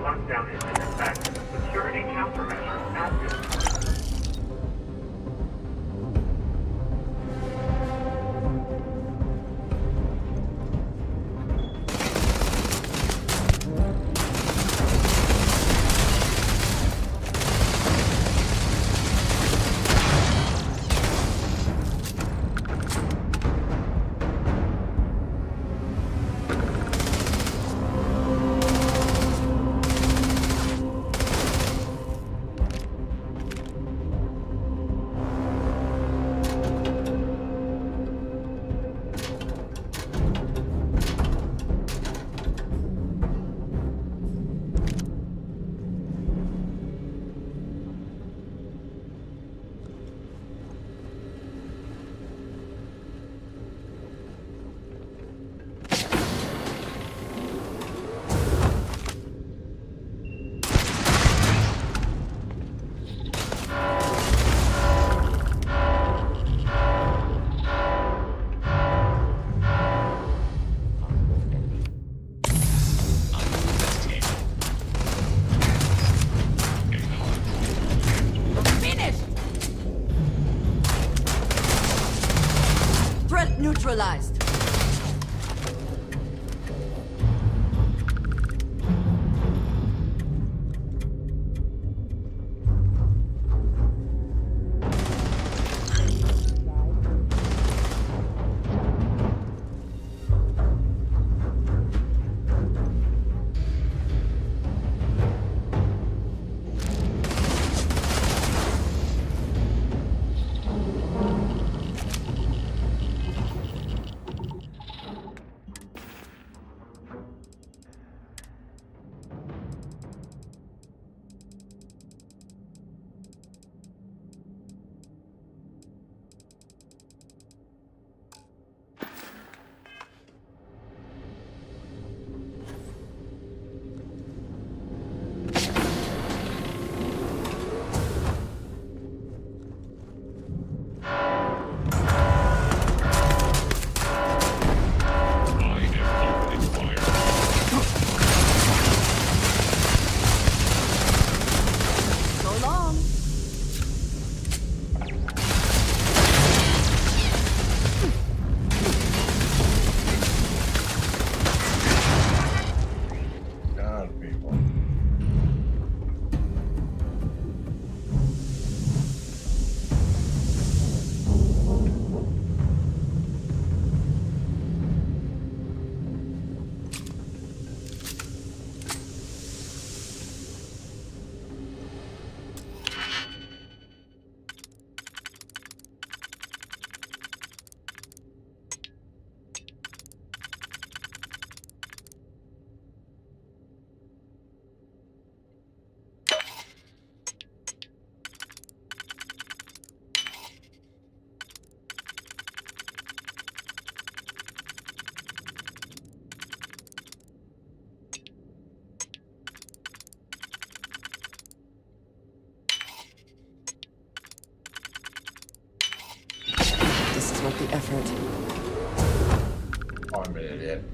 Lockdown is in effect. Security countermeasures active. Neutralized. it's worth the effort. Oh, I'm an idiot.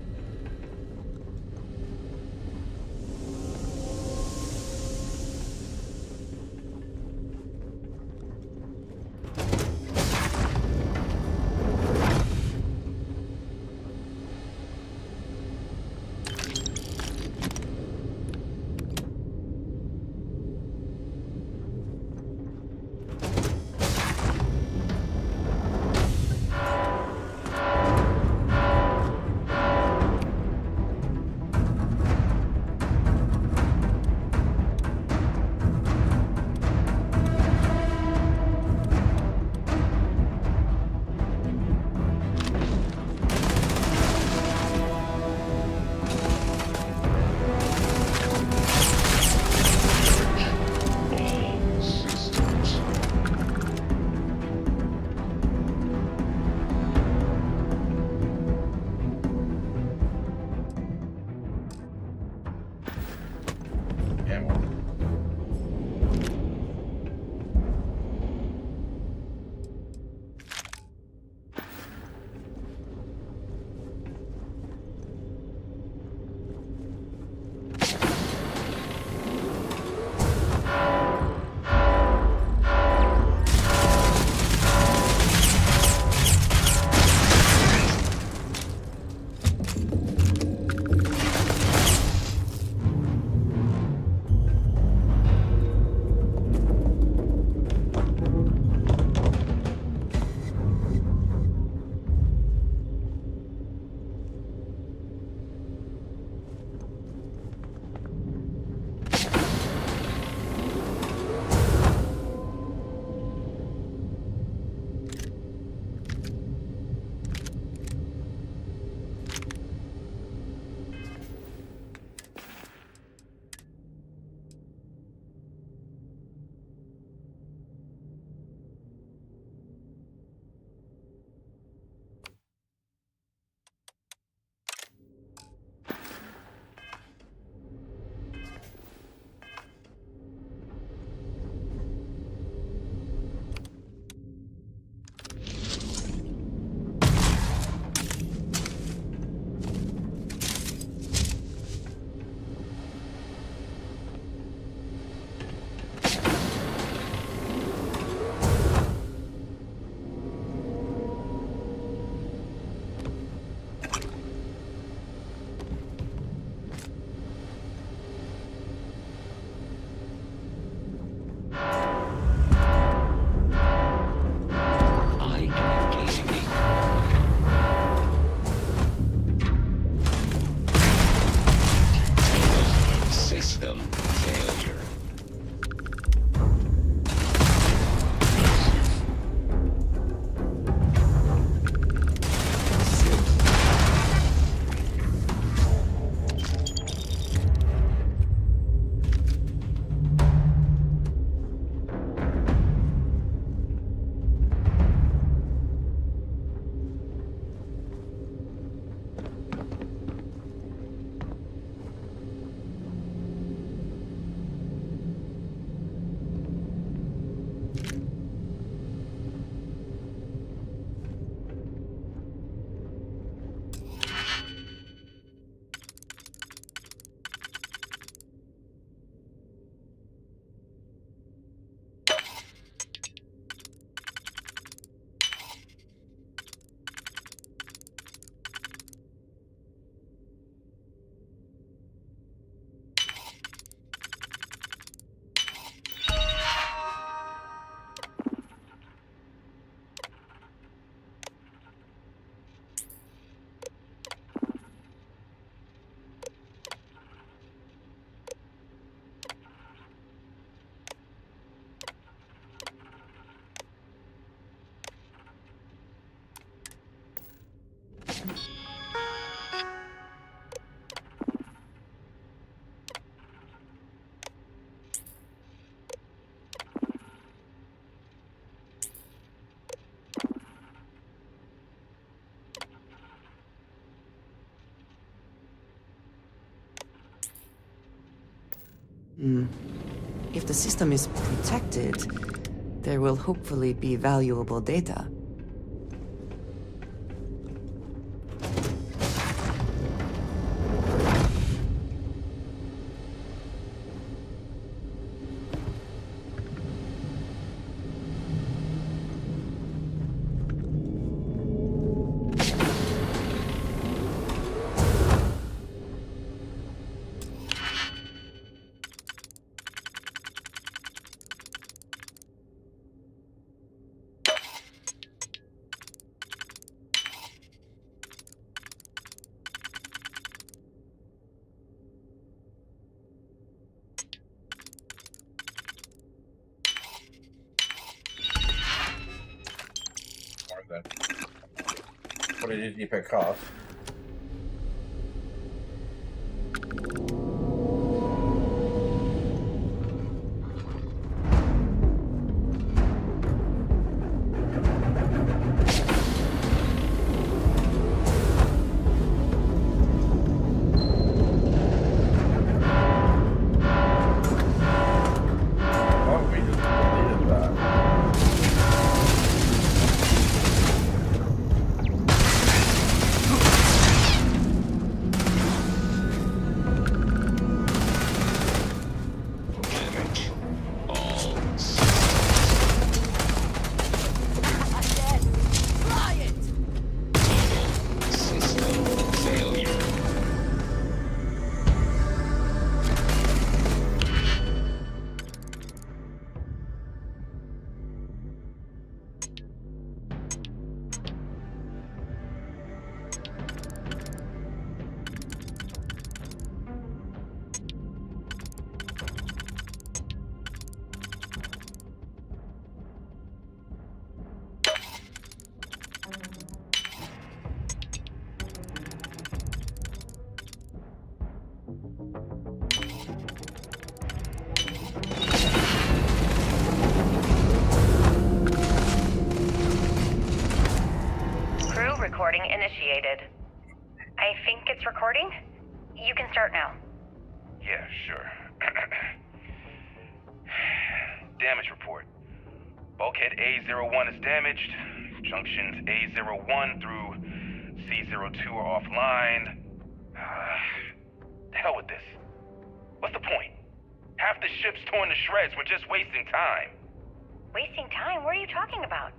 If the system is protected, there will hopefully be valuable data. What did you pick off? Recording initiated. I think it's recording. You can start now. Yeah, sure. Damage report. Bulkhead A01 is damaged. Junctions A01 through C02 are offline. The hell with this. What's the point? Half the ship's torn to shreds. We're just wasting time. Wasting time? What are you talking about?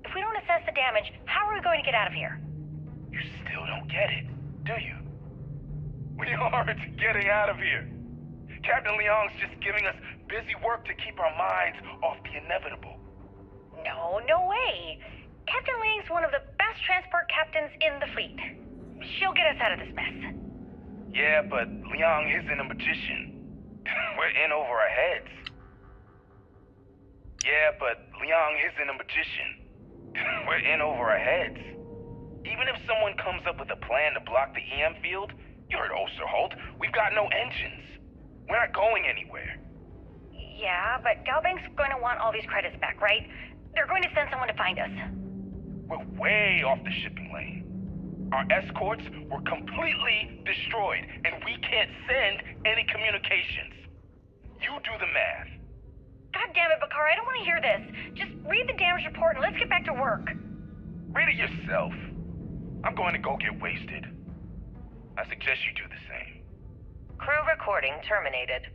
If we don't assess the damage, how are we going to get out of here? You still don't get it, do you? We aren't getting out of here. Captain Leong's just giving us busy work to keep our minds off the inevitable. No way. Captain Leong's one of the best transport captains in the fleet. She'll get us out of this mess. Yeah, but Leong isn't a magician. We're in over our heads. Yeah, but Leong isn't a magician. We're in over our heads. Even if someone comes up with a plan to block the EM field, you heard Osterholt, we've got no engines. We're not going anywhere. Yeah, but Galbank's going to want all these credits back, right? They're going to send someone to find us. We're way off the shipping lane. Our escorts were completely destroyed, and we can't send any communications. You do the math. God damn it, Bakar, I don't want to hear this. Just read the damage report and let's get back to work. Read it yourself. I'm going to go get wasted. I suggest you do the same. Crew recording terminated.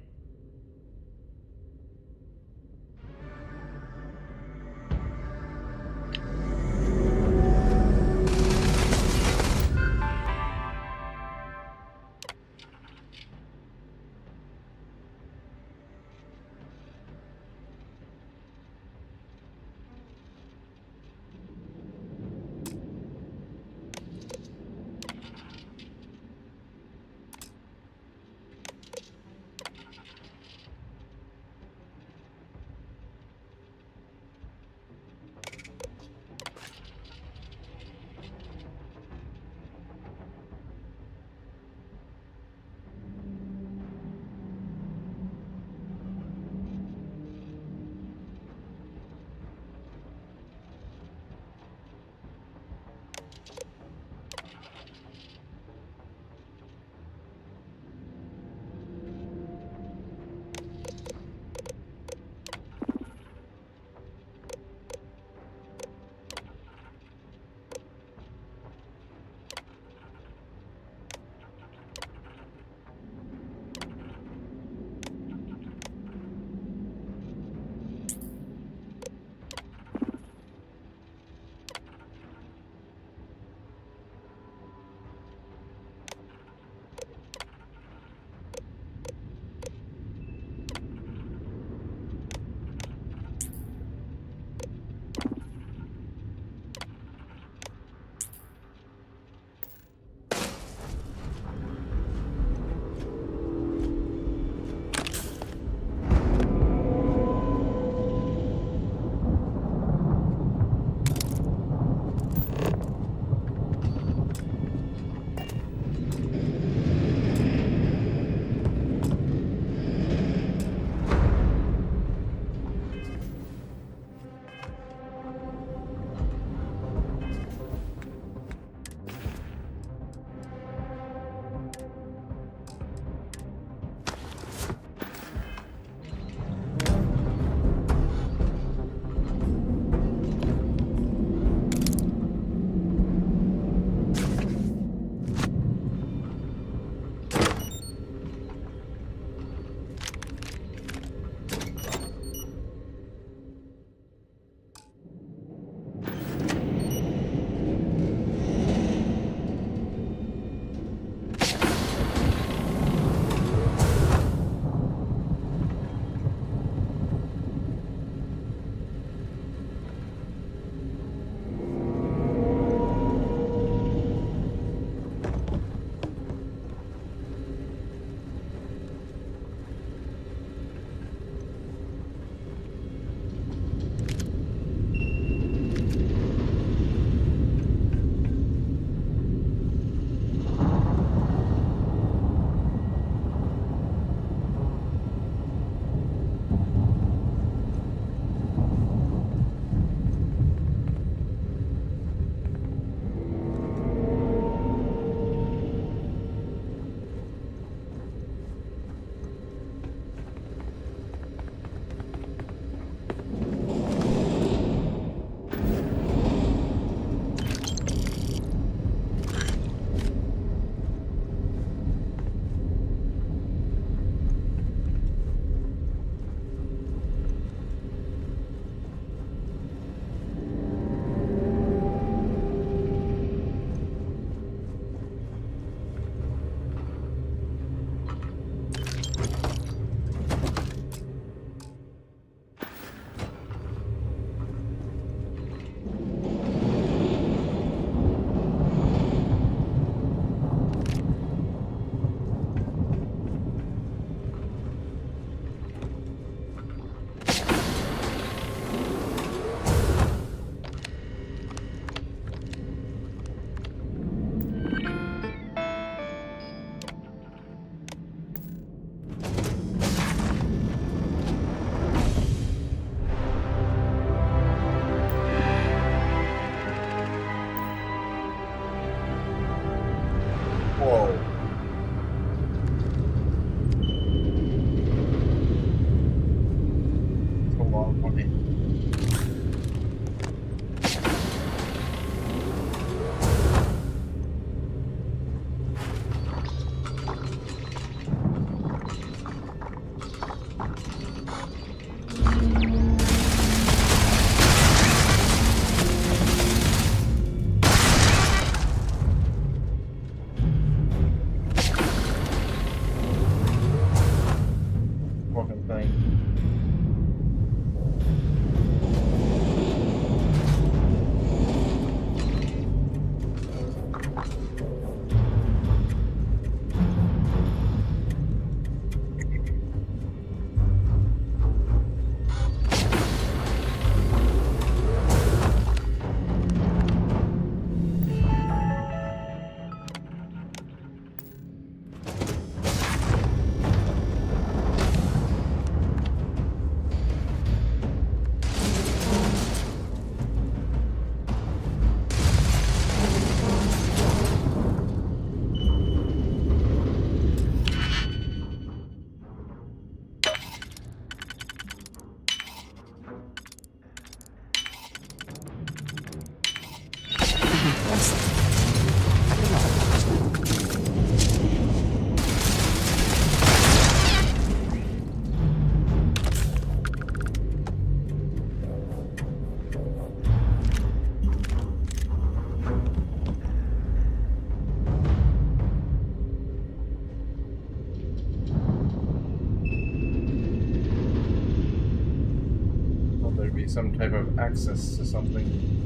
some type of access to something.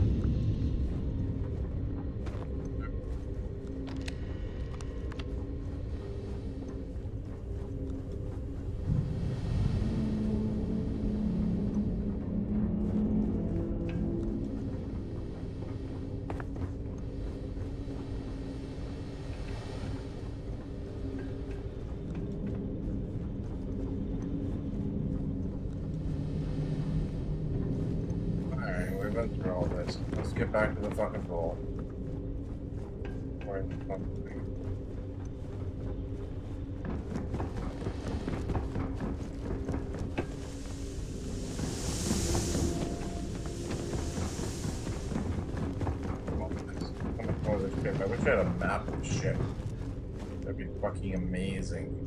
Through all this. Let's get back to the fucking pool. Where's the fucking thing? I wish I had a map of shit. That'd be fucking amazing.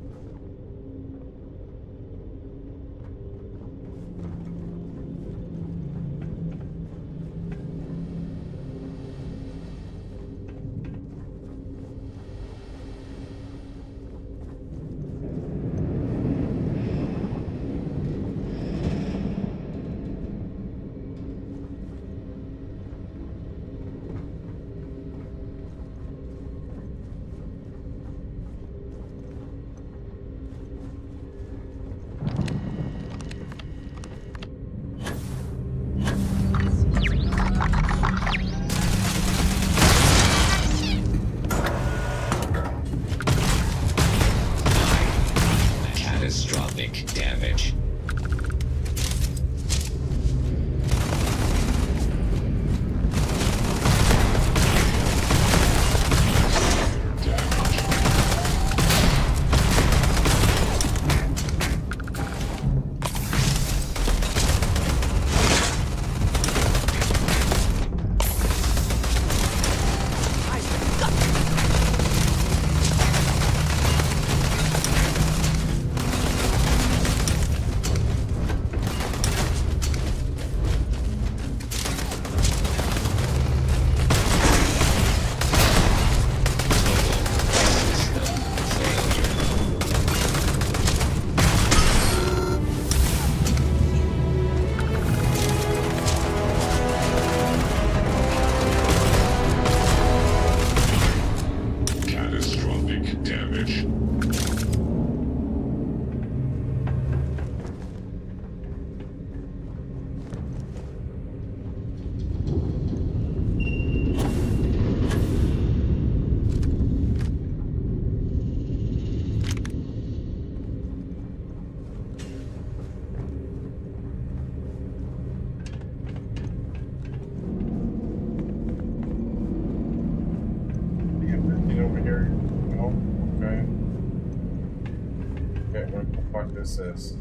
This is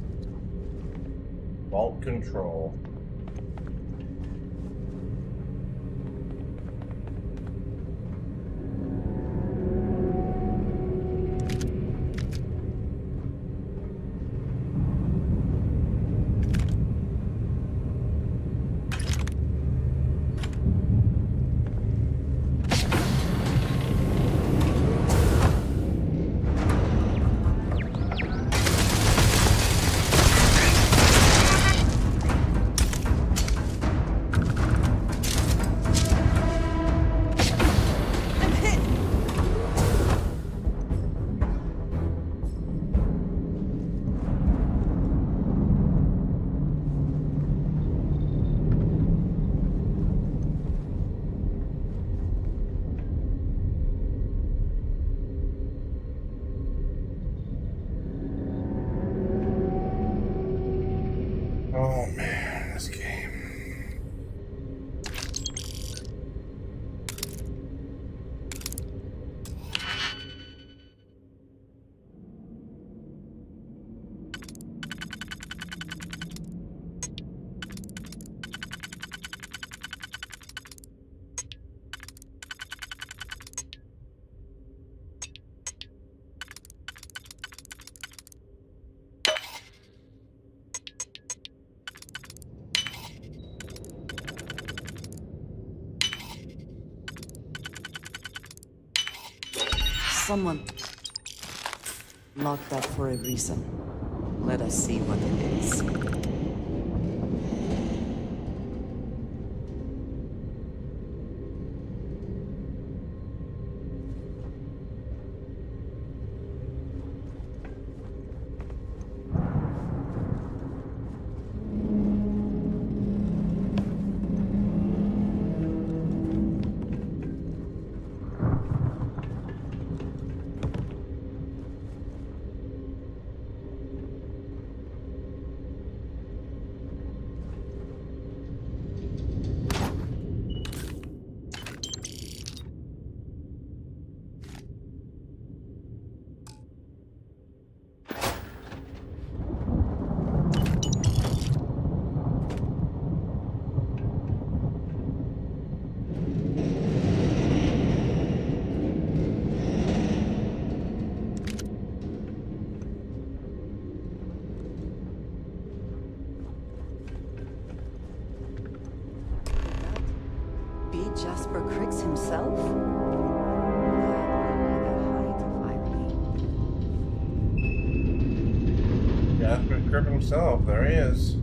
vault control. Oh man, this game. Someone locked that for a reason. Let us see what it is. himself? Jasper Crip himself, there he is.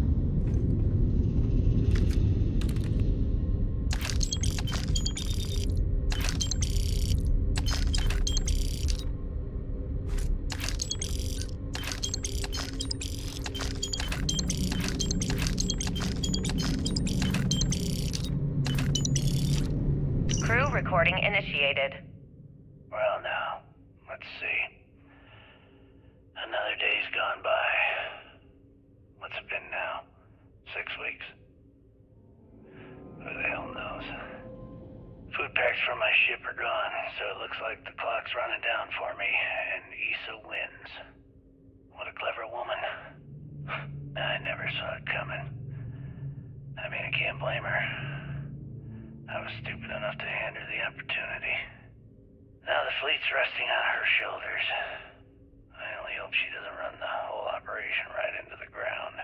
Crew recording initiated. Well, now, let's see. Another day's gone by. What's it been now? 6 weeks? Who the hell knows? Food packs from my ship are gone, so it looks like the clock's running down for me, and Issa wins. What a clever woman. I never saw it coming. I mean, I can't blame her. I was stupid enough to hand her the opportunity. Now the fleet's resting on her shoulders. I only hope she doesn't run the whole operation right into the ground.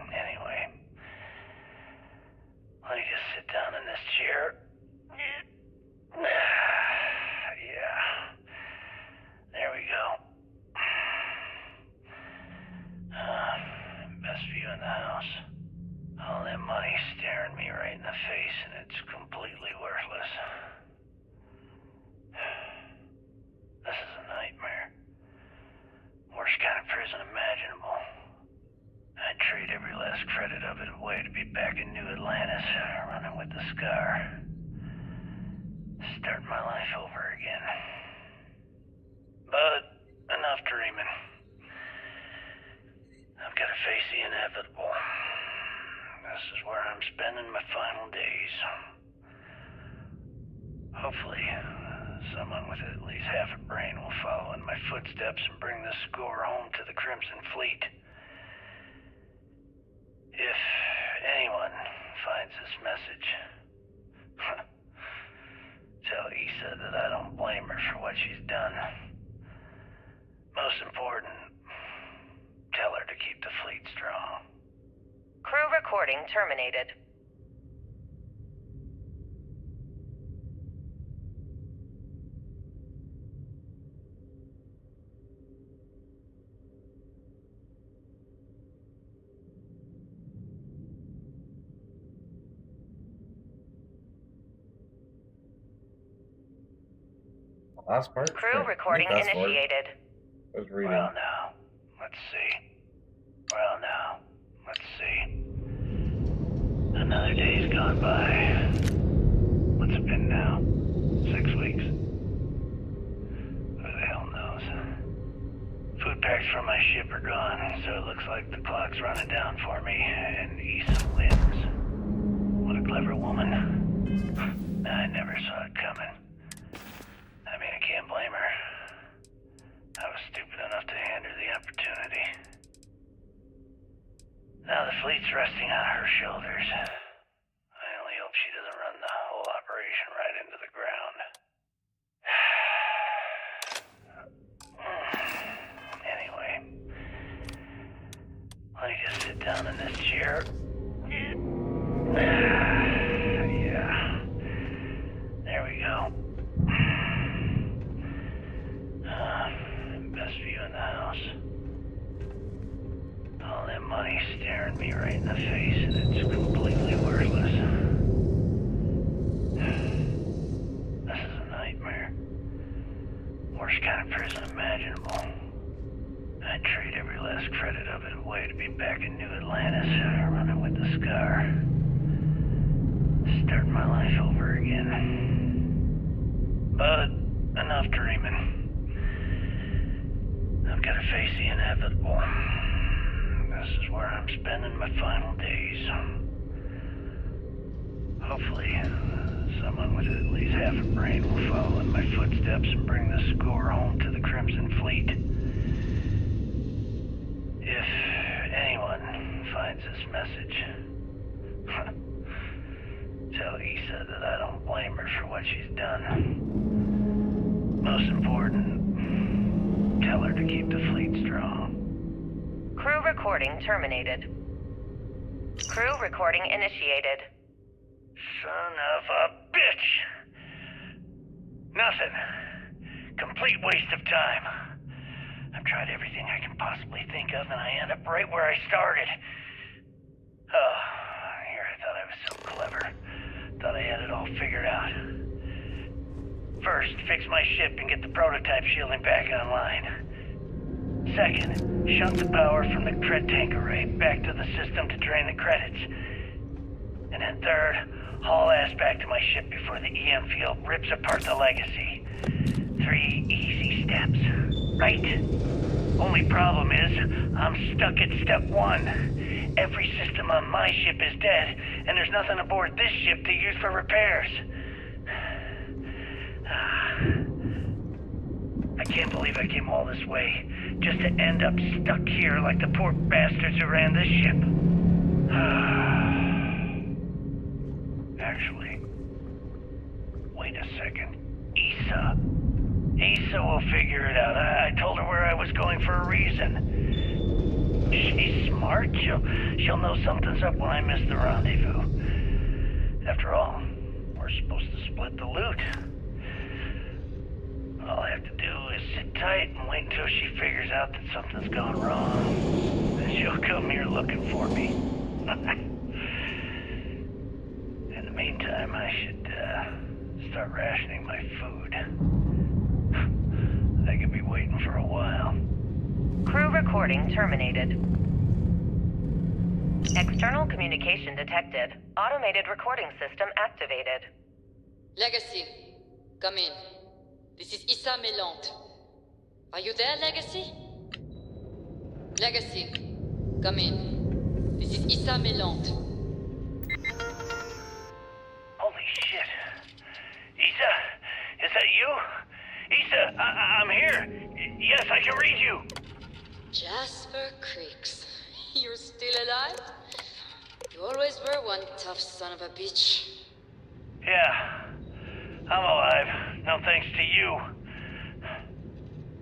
Anyway, let me just sit down in this chair. Yeah. There we go. Best view in the house. All that money staring me right in the face, and it's completely worthless. This is a nightmare. Worst kind of prison imaginable. I'd trade every last credit of it away to be back in New Atlantis, running with the scar. Start my life over again. But enough dreaming. I've got to face the inevitable. This is where I'm spending my final days. Hopefully, someone with at least half a brain will follow in my footsteps and bring the score home to the Crimson Fleet. If anyone finds this message, tell Issa that I don't blame her for what she's done. Most important, tell her to keep the fleet strong. Crew recording terminated. Last part. Crew recording initiated. Was reading. Well now, let's see. Another day's gone by. What's it been now? 6 weeks? Who the hell knows? Food packs from my ship are gone, so it looks like the clock's running down for me, and Issa wins. What a clever woman. I never saw it coming. I mean, I can't blame her. I was stupid enough to hand her the opportunity. Now the fleet's resting on her shoulders. I only hope she doesn't run the whole operation right into the ground. Anyway, let me just sit down in this chair. Yeah. There we go. Best view in the house. All that money staring me right in the face, and it's completely worthless. This is a nightmare. Worst kind of prison imaginable. I'd trade every last credit of it away to be back in New Atlantis, running with the scar. Start my life over again. But enough dreaming. I've got to face the inevitable. This is where I'm spending my final days. Hopefully, someone with at least half a brain will follow in my footsteps and bring the score home to the Crimson Fleet. If anyone finds this message, tell Issa that I don't blame her for what she's done. Most important, tell her to keep the fleet strong. Crew recording terminated. Crew recording initiated. Son of a bitch! Nothing. Complete waste of time. I've tried everything I can possibly think of, and I end up right where I started. Oh, here I thought I was so clever. Thought I had it all figured out. First, fix my ship and get the prototype shielding back online. Second, shunt the power from the cred tank array back to the system to drain the credits. And then third, haul ass back to my ship before the EM field rips apart the legacy. 3 easy steps, right? Only problem is, I'm stuck at step 1. Every system on my ship is dead, and there's nothing aboard this ship to use for repairs. I can't believe I came all this way, just to end up stuck here like the poor bastards who ran this ship. Actually, wait a second. Issa will figure it out. I told her where I was going for a reason. She's smart. She'll know something's up when I miss the rendezvous. After all, we're supposed to split the loot. All I have to do is sit tight and wait until she figures out that something's gone wrong. Then she'll come here looking for me. In the meantime, I should start rationing my food. I could be waiting for a while. Crew recording terminated. External communication detected. Automated recording system activated. Legacy, come in. This is Issa Melant. Are you there, Legacy? Legacy, come in. This is Issa Melant. Holy shit. Issa, is that you? Issa, I'm here. Yes, I can read you. Jasper Creeks. You're still alive? You always were one tough son of a bitch. Yeah, I'm alive. No thanks to you.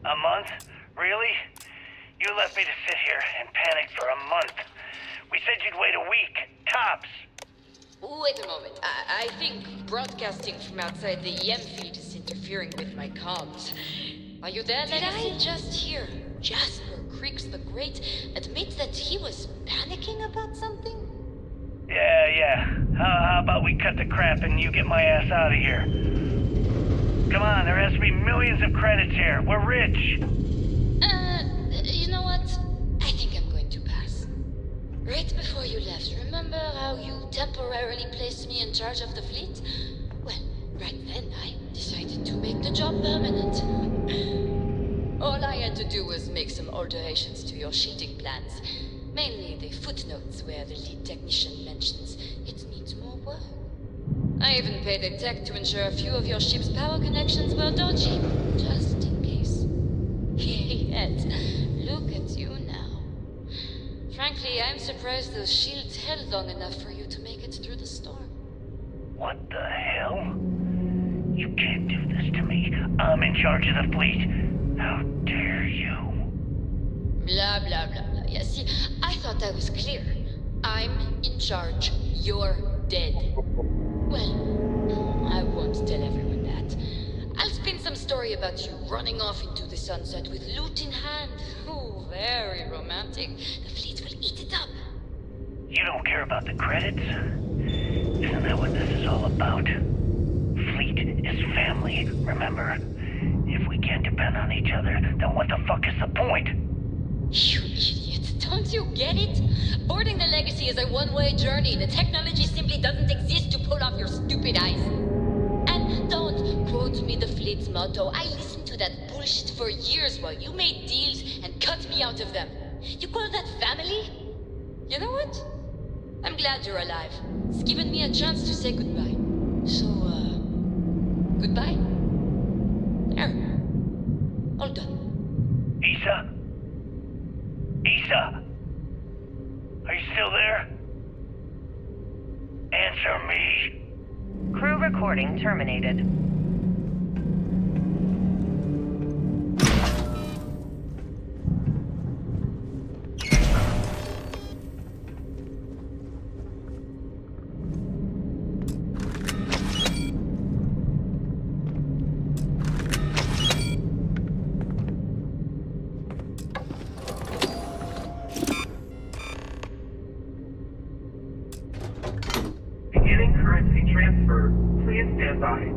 A month? Really? You left me to sit here and panic for a month. We said you'd wait a week, tops. Wait a moment. I think broadcasting from outside the EM field is interfering with my comms. Are you there, Legacy? Did I just hear Jasper Creeks the Great admit that he was panicking about something? Yeah. How about we cut the crap and you get my ass out of here? Come on, there has to be millions of credits here. We're rich. You know what? I think I'm going to pass. Right before you left, remember how you temporarily placed me in charge of the fleet? Well, right then I decided to make the job permanent. All I had to do was make some alterations to your shielding plans. Mainly the footnotes where the lead technician mentions it needs more work. I even paid a tech to ensure a few of your ship's power connections were dodgy, just in case. Yet, look at you now. Frankly, I'm surprised those shields held long enough for you to make it through the storm. What the hell? You can't do this to me. I'm in charge of the fleet. How dare you? Blah, blah, blah, blah. Yeah, see, I thought I was clear. I'm in charge. You're dead. Well, I won't tell everyone that. I'll spin some story about you running off into the sunset with loot in hand. Oh, very romantic. The fleet will eat it up. You don't care about the credits? Isn't that what this is all about? Fleet is family, remember? If we can't depend on each other, then what the fuck is the point? You idiot. Don't you get it? Boarding the Legacy is a one-way journey. The technology simply doesn't exist to pull off your stupid eyes. And don't quote me the fleet's motto. I listened to that bullshit for years while you made deals and cut me out of them. You call that family? You know what? I'm glad you're alive. It's given me a chance to say goodbye. So, goodbye? There. All done. Issa? Issa? Are you still there? Answer me. Crew recording terminated. transfer. Please stand by.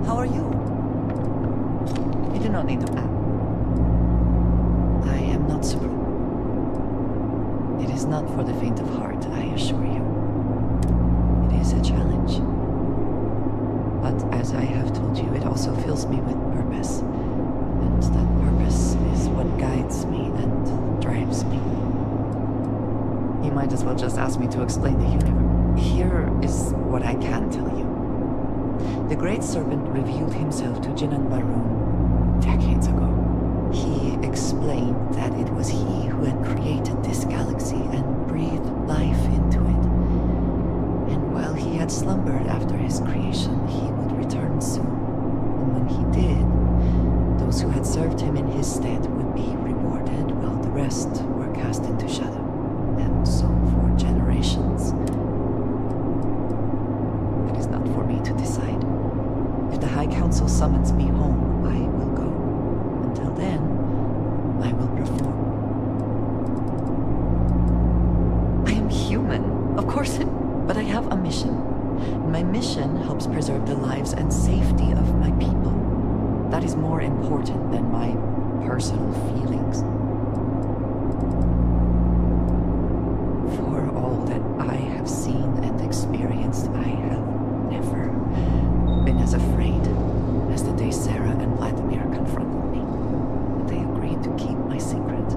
How are you? You do not need to ask. I am not Suprim. It is not for the faint of heart, I assure you. It is a challenge. But as I have told you, it also fills me with purpose. And that purpose is what guides me and drives me. You might as well just ask me to explain the universe. Here is what I can tell you. The Great Serpent revealed himself to Jinan Barun decades ago. He explained that it was he who had created this galaxy and breathed life into it. And while he had slumbered after his creation, he would return soon. And when he did, those who had served him in his stead would be rewarded, while the rest were cast into shadow. And so for generations. It is not for me to decide. If the High Council summons me home, I will go. Until then, I will perform. I am human, of course, but I have a mission. My mission helps preserve the lives and safety of my people. That is more important than my personal feelings. For all that I have seen and experienced, I have never been as afraid as the day Sarah and Vladimir confronted me. But they agreed to keep my secret,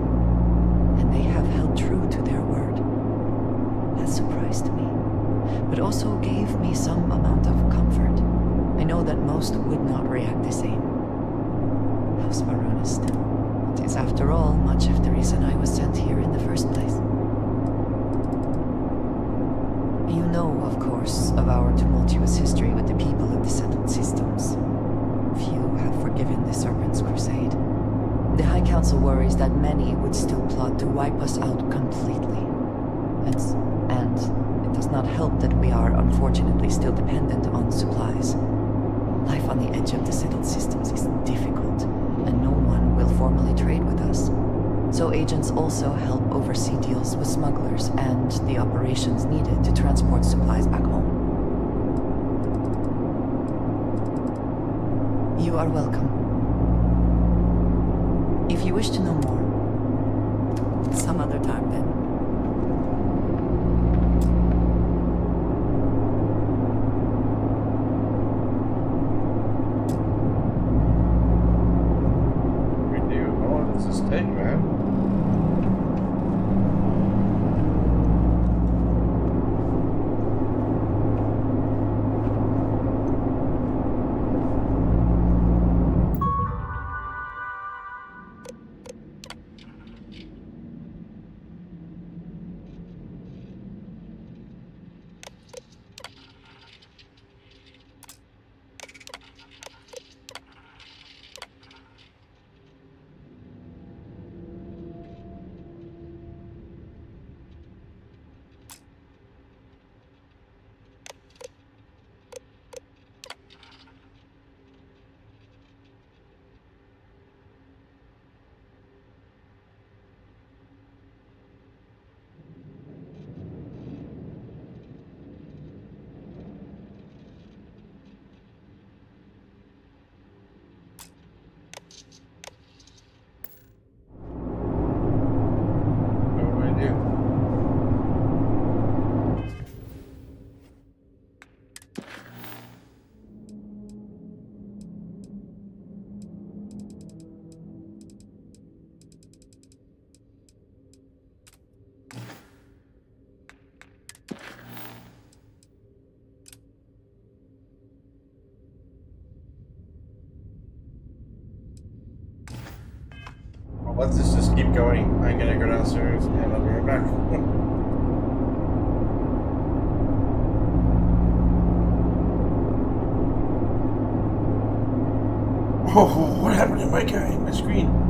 and they have held true to their word. That surprised me, but also gave me some amount of comfort. I know that most would not react the same. House Varun is still. It is, after all, much of the reason I was sent here in the first place. You know, of course, of our tumultuous history with the people of the settled systems. Few have forgiven the Serpent's crusade. The High Council worries that many would still plot to wipe us out completely. And it does not help that we are unfortunately still dependent on supplies. Life on the edge of the settled systems is difficult, and no one will formally trade with us. So agents also help oversee deals with smugglers and the operations needed to transport supplies back home. You are welcome. If you wish to know more, some other time then. We do. How long does this take, man? Let's just keep going. I'm gonna go downstairs and I'll be right back. Oh, what happened to my guy? My screen.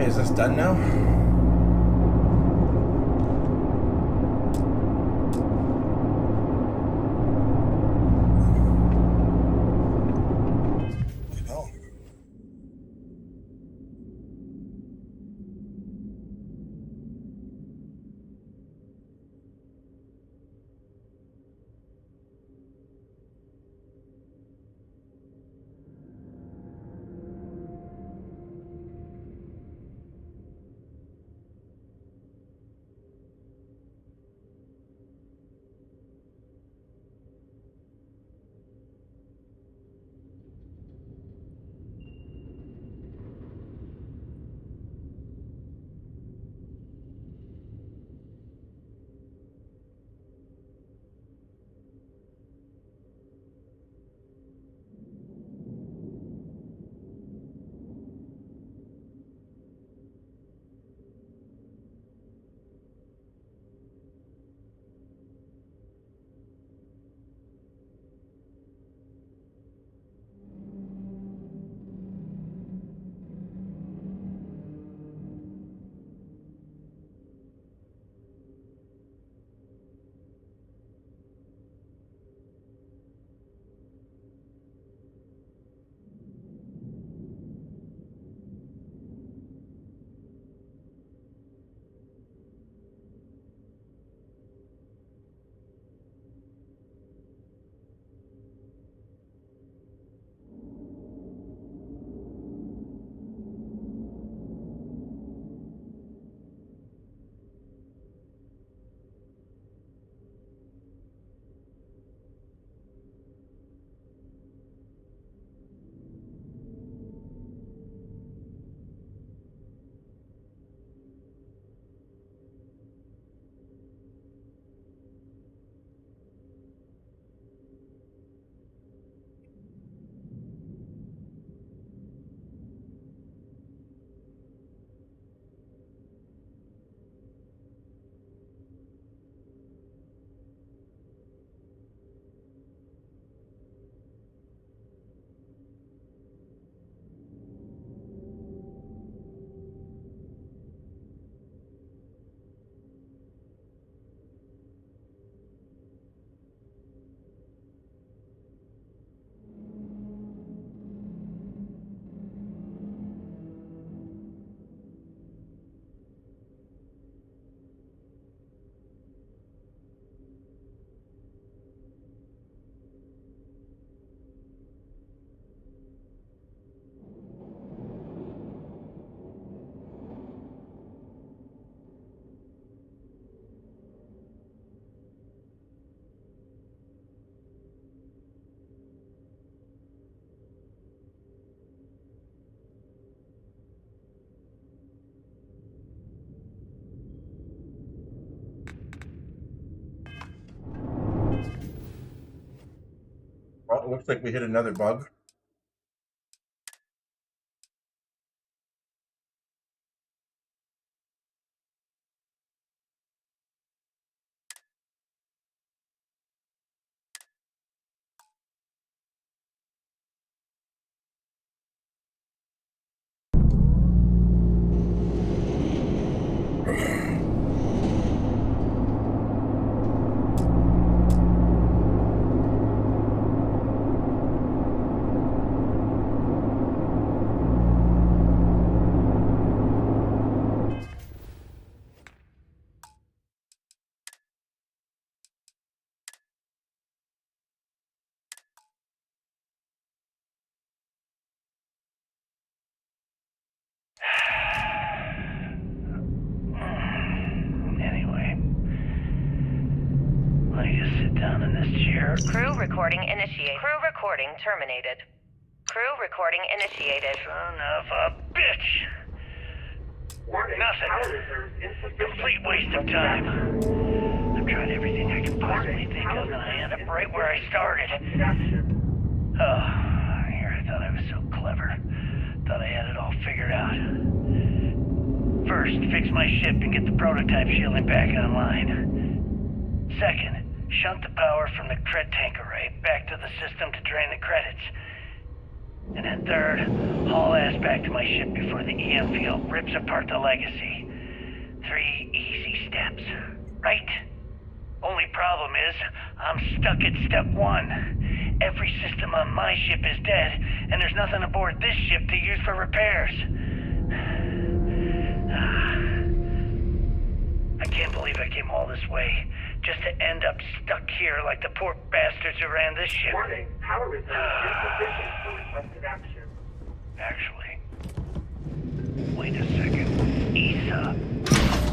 Okay, is this done now? Well, it looks like we hit another bug. Crew recording initiated. Crew recording terminated. Crew recording initiated. Son of a bitch! Nothing. Complete waste of time. I've tried everything I can possibly think of, and I end up right where I started. Oh, here I thought I was so clever. Thought I had it all figured out. First, fix my ship and get the prototype shielding back online. Second, shunt the power from the cred tank array back to the system to drain the credits. And then third, haul ass back to my ship before the EM field rips apart the legacy. 3 easy steps, right? Only problem is, I'm stuck at step 1. Every system on my ship is dead, and there's nothing aboard this ship to use for repairs. I can't believe I came all this way, just to end up stuck here like the poor bastards who ran this ship. Warning, power reserve insufficient for requested action. Actually, wait a second.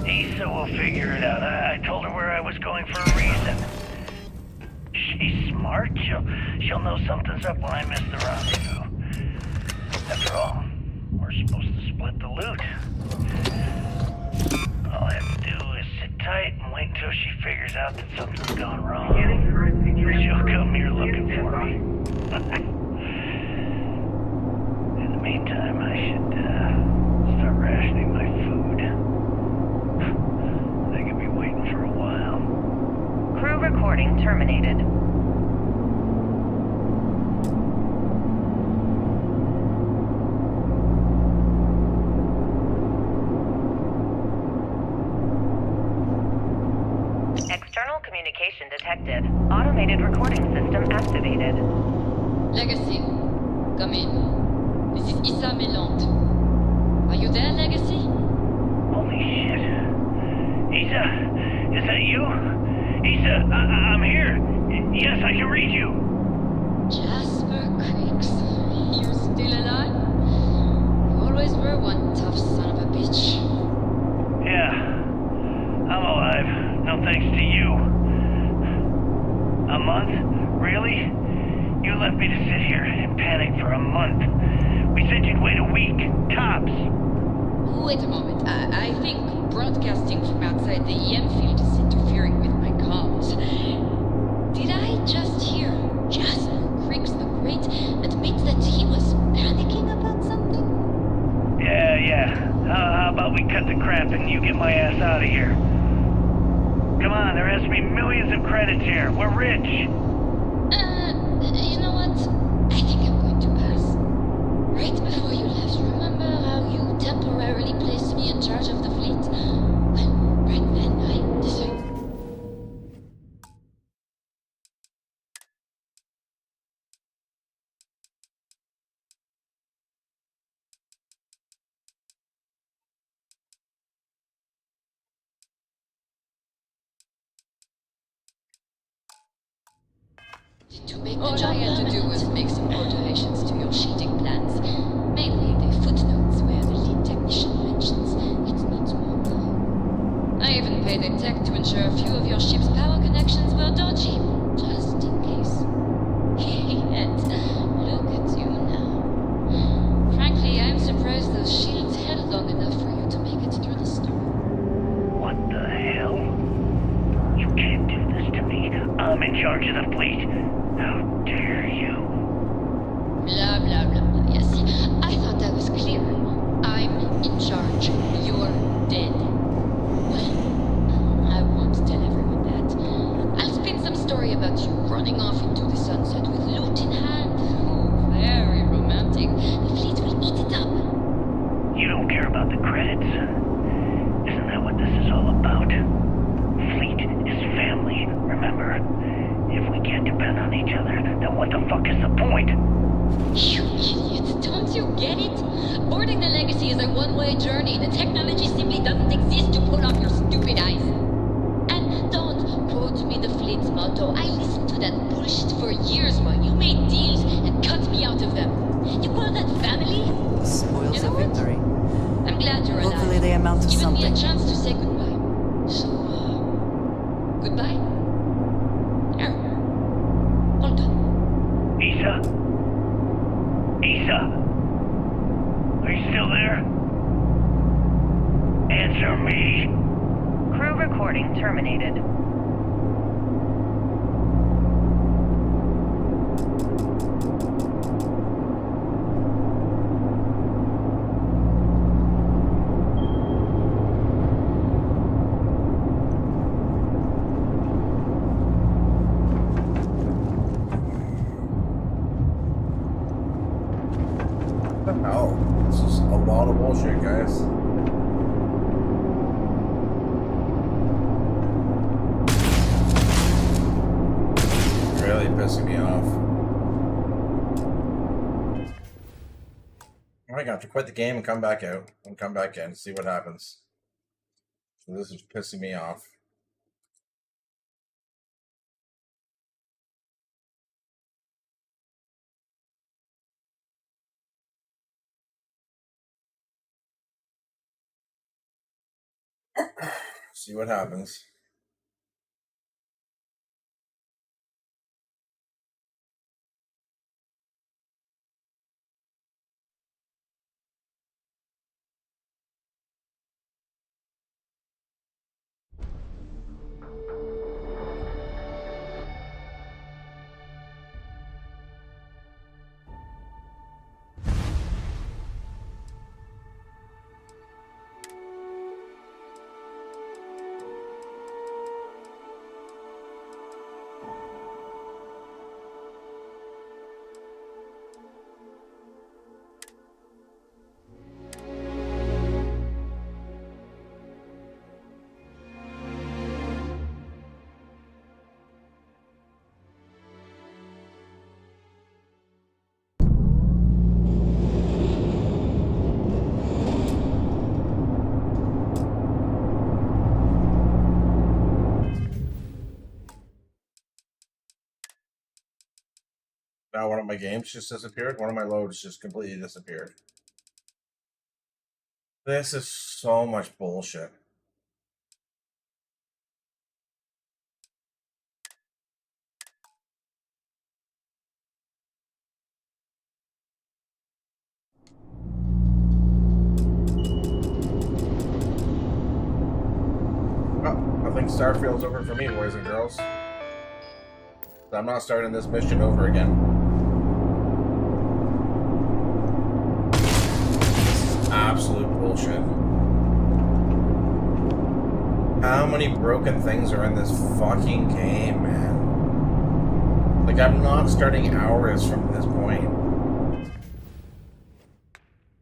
Issa will figure it out. I told her where I was going for a reason. She's smart. She'll know something's up when I miss the rendezvous. After all, we're supposed to split the loot. All I have to do is sit tight and wait until she figures out that something's gone wrong. She'll come here looking for me. In the meantime, I should start rationing my food. They could be waiting for a while. Crew recording terminated. External communication detected. Automated recording system activated. Legacy, come in. This is Issa Melant. Are you there, Legacy? Holy shit. Issa, is that you? Issa, I'm here. Yes, I can read you. Jasper Creeks, you're still alive? You always were one tough son of a bitch. Yeah, I'm alive. No thanks to you. A month? Really? You left me to sit here in panic for a month. We said you'd wait a week, tops. Wait a moment. I think broadcasting from outside the EM field is interfering with my comms. Did I just hear Jasper Creeks the Great admit that he was panicking about something? Yeah. How about we cut the crap and you get my ass out of here? Come on, there has to be millions of credits here. We're rich. You know what? I think I'm going to pass. Right before you left, remember how you temporarily placed me in charge of the fleet? Well, right then I decided... To make the job I had to do was make some alterations to your sheeting plans. Mainly the footnotes where the lead technician mentions it needs work. I even paid a tech to ensure a few of your ship's power connections were dodgy, just in case. Yet, look at you now. Frankly, I'm surprised those shields held long enough for you to make it through the storm. What the hell? You can't do this to me. I'm in charge of the fleet. How dare you? Blah, blah, blah, blah. Yes, see, I thought that was clear. I'm in charge. You're dead. Well, I won't tell everyone that. I'll spin some story about you running off into the sunset with loot in hand. Oh, very romantic. The fleet will eat it up. You don't care about the credits. Isn't that what this is all about? Fleet is family, remember? If we can't depend on each other, then what the fuck is the point? You idiots, don't you get it? Boarding the Legacy is a one-way journey. The technology simply doesn't exist to pull off your stupid eyes. And don't quote me the fleet's motto. I listened to that bullshit for years while you made deals and cut me out of them. You call that family? Spoils of victory. I'm glad you're alive. Hopefully they amount to Given something. me a chance to say goodbye. So, goodbye. There. Hold on. Issa? Are you still there? Answer me. Crew recording terminated. I'm gonna have to quit the game and come back out and come back in and see what happens. So this is pissing me off. See what happens. Now one of my games just disappeared. One of my loads just completely disappeared. This is so much bullshit. Oh, I think Starfield's over for me, boys and girls. I'm not starting this mission over again. Absolute bullshit. How many broken things are in this fucking game, man? Like, I'm not starting hours from this point.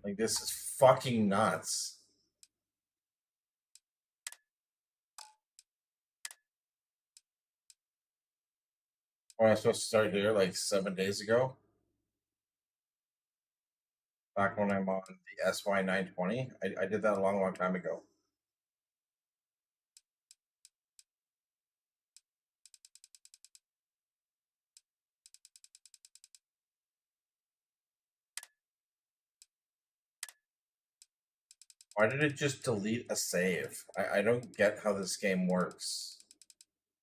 Like, this is fucking nuts. When I was supposed to start here like 7 days ago. Back when I'm on the SY920. I did that a long, long time ago. Why did it just delete a save? I don't get how this game works.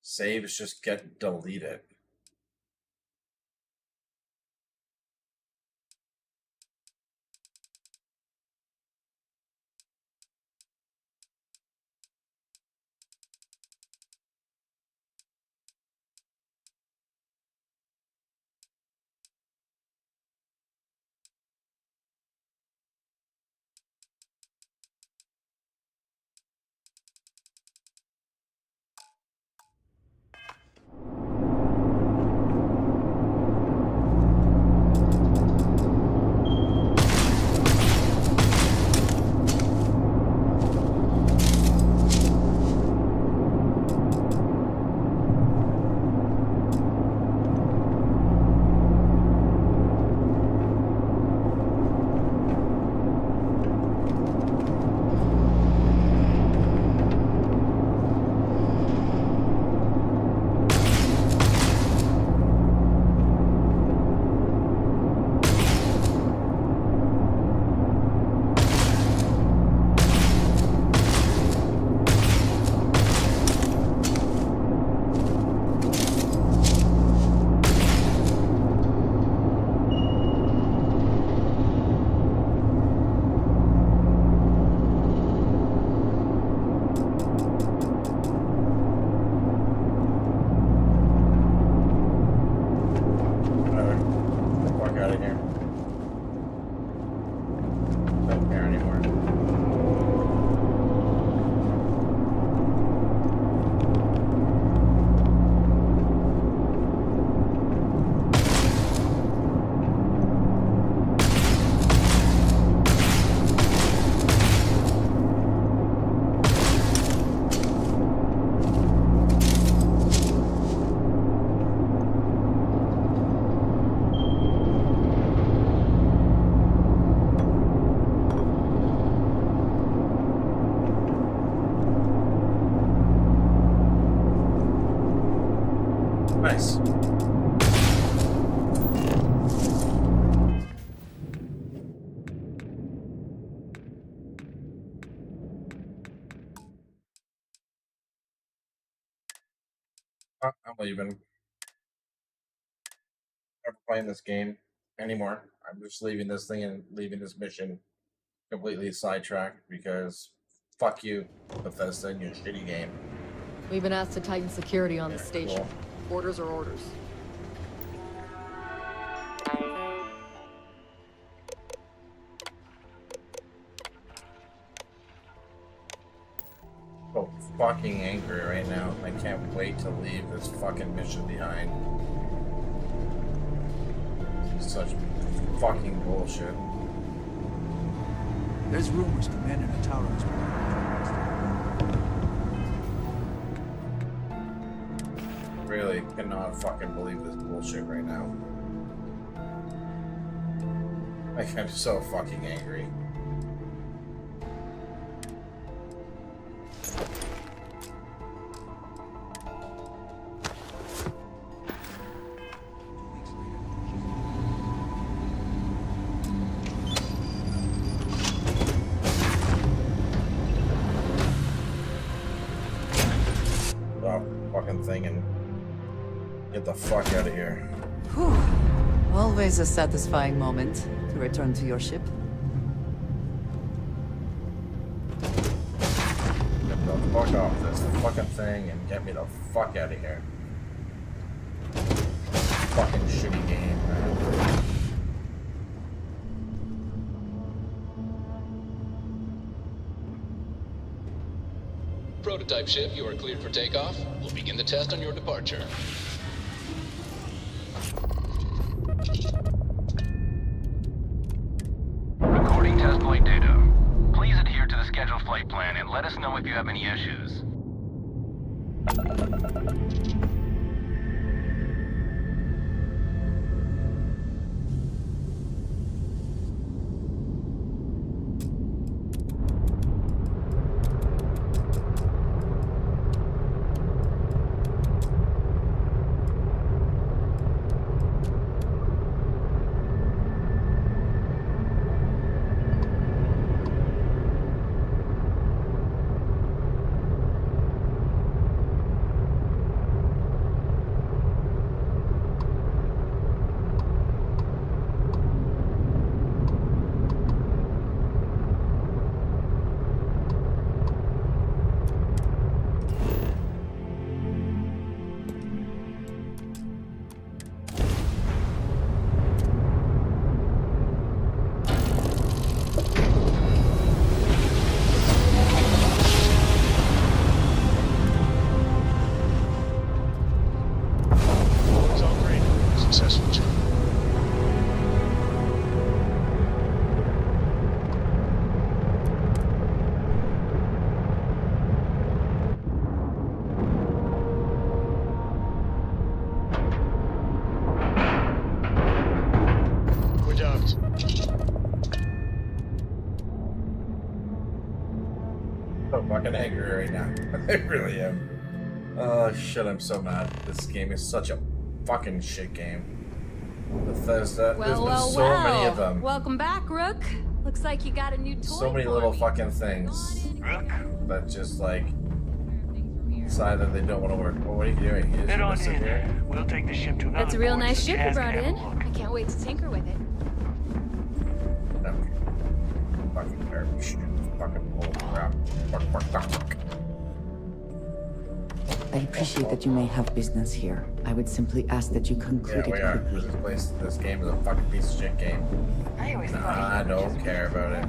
Saves just get deleted. Nice. I'm leaving. Never playing this game anymore. I'm just leaving this thing and leaving this mission completely sidetracked because fuck you, Bethesda, and your shitty game. We've been asked to tighten security on the station. Cool. Orders are orders. So fucking angry right now. I can't wait to leave this fucking mission behind. Such fucking bullshit. There's rumors the men in the tower has been Really cannot fucking believe this bullshit right now. Like, I'm so fucking angry. Thing and get the fuck out of here. Whew. Always a satisfying moment to return to your ship. Get the fuck off this fucking thing and get me the fuck out of here. Fucking shitty game, man. Prototype ship, you are cleared for takeoff. We'll begin the test on your departure. Recording test flight data. Please adhere to the scheduled flight plan and let us know if you have any issues. Fucking angry right now. I really am. Oh shit, I'm so mad. This game is such a fucking shit game. Bethesda, there's been so many of them. Welcome back, Rook. Looks like you got a new toy. So many little fucking things that just like decide that they don't want to work. Well, what are you doing? You just Head gonna on sit in. here? We'll take the ship to another That's a real port nice so ship you Jazz brought can in. have a look. I can't wait to tinker with it. No. Fucking garbage. Fucking bullcrap. Fuck. I appreciate that you may have business here. I would simply ask that you conclude Yeah, we it are. quickly. This game is a fucking piece of shit game. Nah, I don't care about it.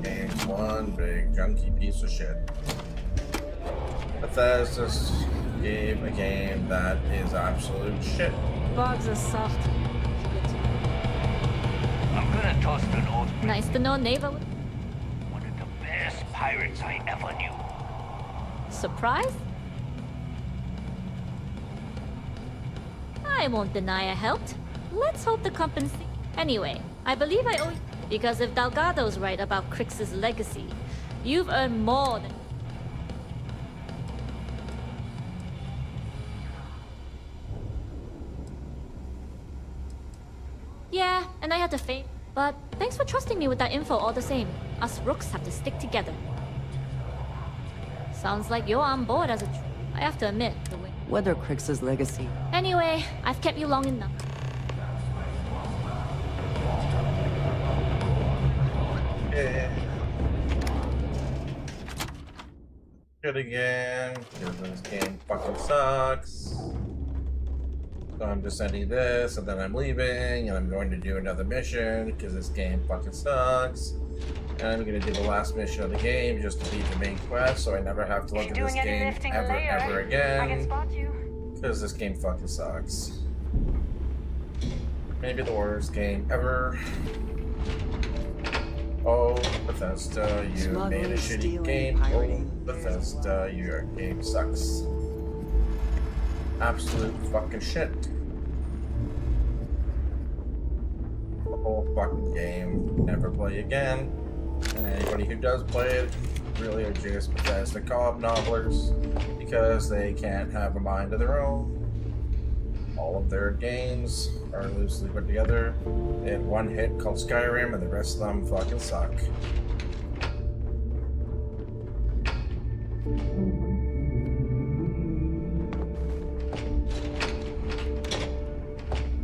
Game's one big junky piece of shit. Bethesda gave a game that is absolute shit. Bugs are soft. I'm gonna toss an old Nice to know naval. best pirates I ever knew. Surprise? I won't deny I helped. Let's hope the compensation. Anyway, I believe I owe you. Because if Delgado's right about Crix's legacy, you've earned more than. and I had to faint. But thanks for trusting me with that info all the same. Us rooks have to stick together. Sounds like you're on board as a I have to admit, the way... Whether Crix's legacy... Anyway, I've kept you long enough. Yeah. Good again, because this game fucking sucks. So I'm just ending this, and then I'm leaving, and I'm going to do another mission, because this game fucking sucks. And I'm going to do the last mission of the game, just to beat the main quest, so I never have to look at this game ever again. Because this game fucking sucks. Maybe the worst game ever. Oh, Bethesda, you made a shitty game. Oh, Bethesda, your game sucks. Absolute fucking shit. The whole fucking game. Never play again. And anybody who does play it really are just Bethesda co-op nobblers because they can't have a mind of their own. All of their games are loosely put together. They had one hit called Skyrim, and the rest of them fucking suck.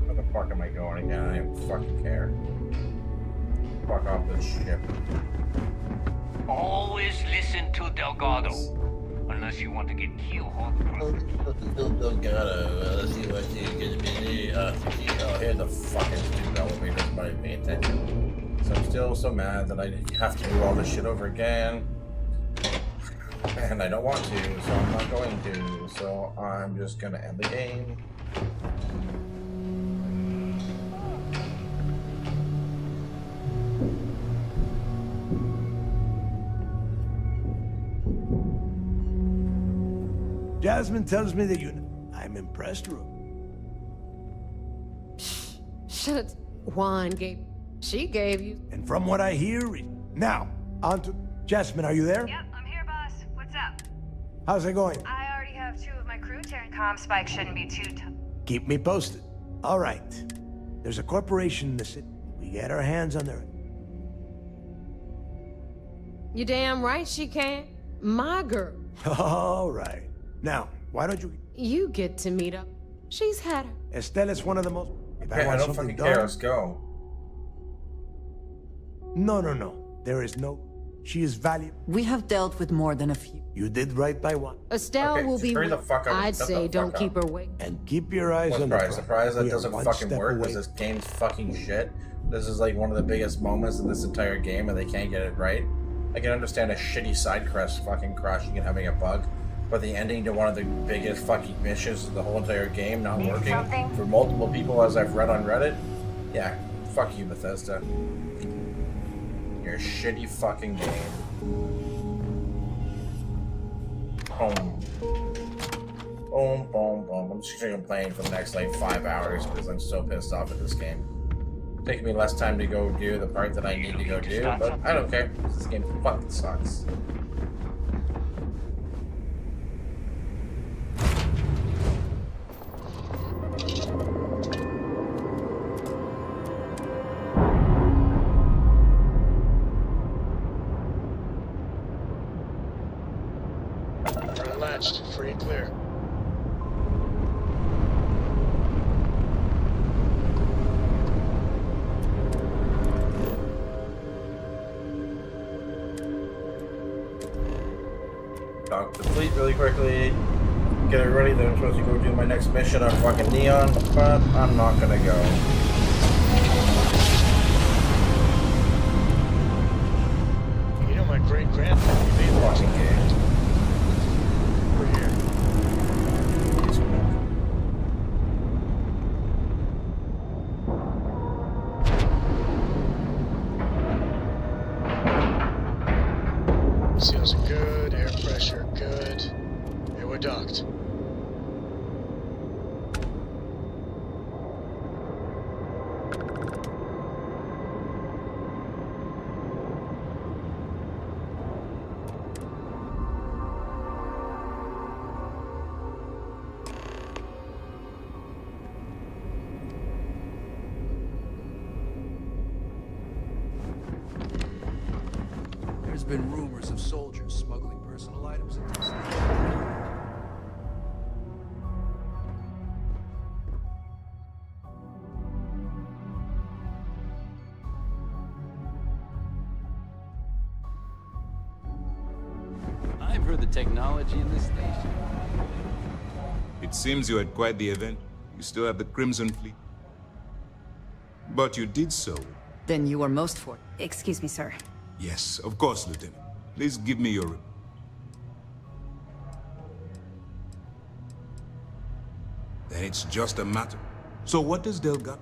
Where the fuck am I going again? I don't fucking care. Fuck off this ship. Always listen to Delgado. Unless you want to get killed. Delgado, let's see what you get me. Oh, here's the fucking stupid elevator. Nobody pay attention. So I'm still so mad that I have to do all this shit over again. And I don't want to, so I'm not going to. So I'm just gonna end the game. Jasmine tells me that I'm impressed, Rook. Shut. Juan gave... She gave you... And from what I hear... Now, on to... Jasmine, are you there? Yep, I'm here, boss. What's up? How's it going? I already have 2 of my crew tearing comm spike shouldn't be too tough. Keep me posted. All right. There's a corporation in the city. We get our hands on their... You damn right she can. My girl. All right. Now, why don't you... You get to meet up. She's had her. Estelle is one of the most... If Okay, I don't fucking care. Let's go. No. There is no... She is valuable. We have dealt with more than a few. You did right by one. Estelle will be... hurry the fuck up. I'd say don't keep her waiting. And keep your eyes on the prize. Surprise that doesn't fucking work because this game's fucking shit. This is like one of the biggest moments in this entire game and they can't get it right. I can understand a shitty side quest fucking crashing and having a bug. But the ending to one of the biggest fucking missions of the whole entire game not working for multiple people, as I've read on Reddit, yeah, fuck you, Bethesda. Your shitty fucking game. Boom. Boom, boom, boom. I'm just gonna complain for the next like 5 hours because I'm so pissed off at this game. It's taking me less time to go do the part that I need to go do, but I don't care. This game fucking sucks. Unlatched, free and clear. Dock the fleet really quickly. Get it ready. Then I'm supposed to go do my next mission on fucking Neon, but I'm not gonna go. You know, my great-grandfather made the watching game. We're here. Seals are good, air pressure good. Yeah, we're docked. been rumors of soldiers smuggling personal items into the station. I've heard the technology in this station. It seems you had quite the event. You still have the Crimson Fleet. But you did so. Then you are most for... Excuse me, sir. Yes, of course, Lieutenant. Please give me your... Then it's just a matter. So what does Delgado?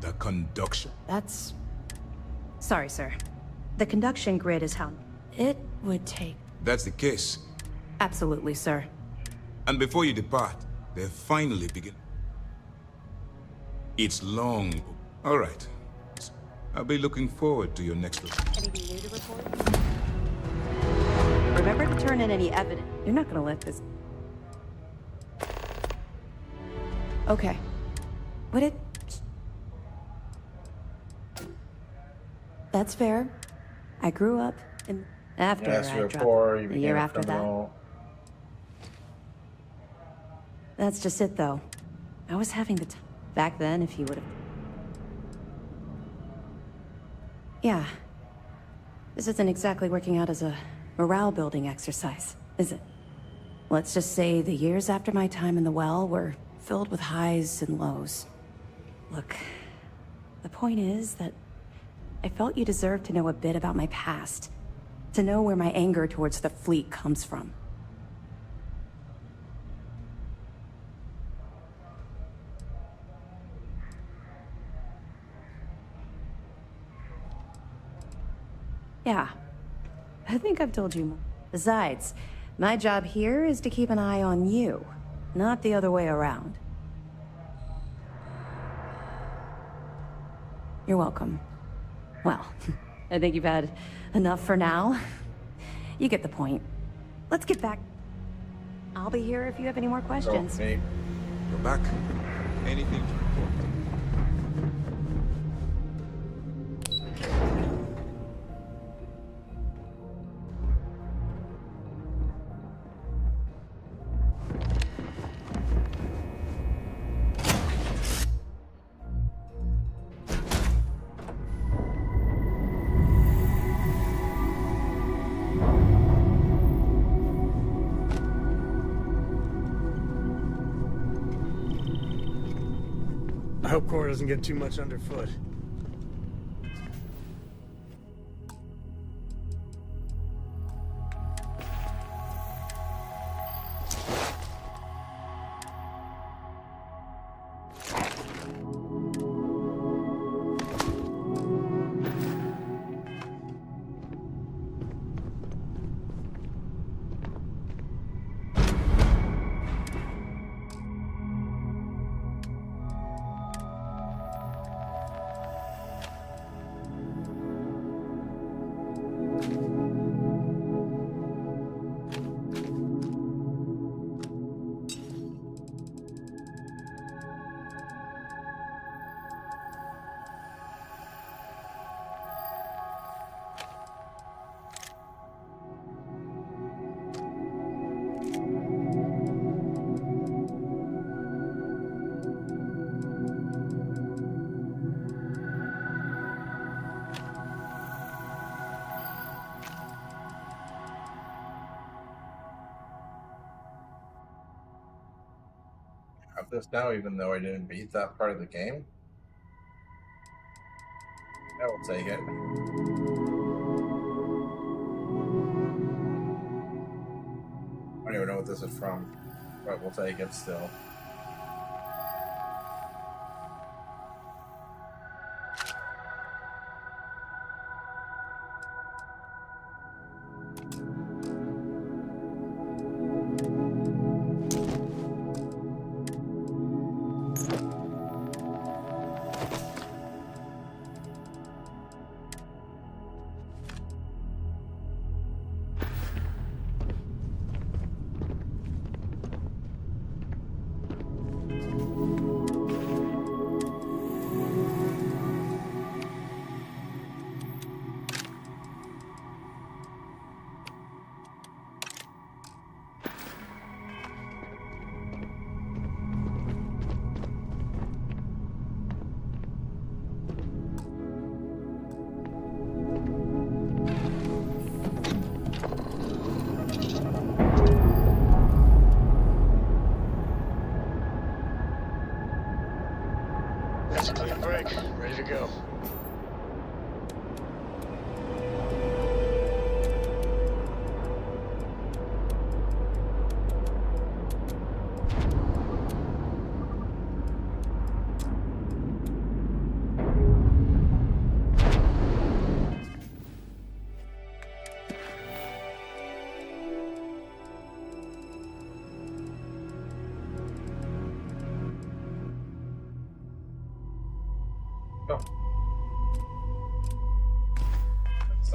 The conduction? That's... Sorry, sir. The conduction grid is how... It would take... That's the case. Absolutely, sir. And before you depart, they finally begin. It's long. All right. I'll be looking forward to your next look. Anything new to report? Remember to turn in any evidence. You're not gonna let this... Okay. Would it... That's fair. I grew up in... After I dropped... A year after that. That's just it, though. I was having the time. Back then, if you would have... Yeah. This isn't exactly working out as a morale-building exercise, is it? Let's just say the years after my time in the well were filled with highs and lows. Look, the point is that I felt you deserved to know a bit about my past. To know where my anger towards the fleet comes from. Yeah. I think I've told you more. Besides, my job here is to keep an eye on you, not the other way around. You're welcome. Well, I think you've had enough for now. You get the point. Let's get back. I'll be here if you have any more questions. Okay. Go back. Anything to report? I hope Cora doesn't get too much underfoot. Have this now, even though I didn't beat that part of the game. I will take it. I don't even know what this is from, but we'll take it still.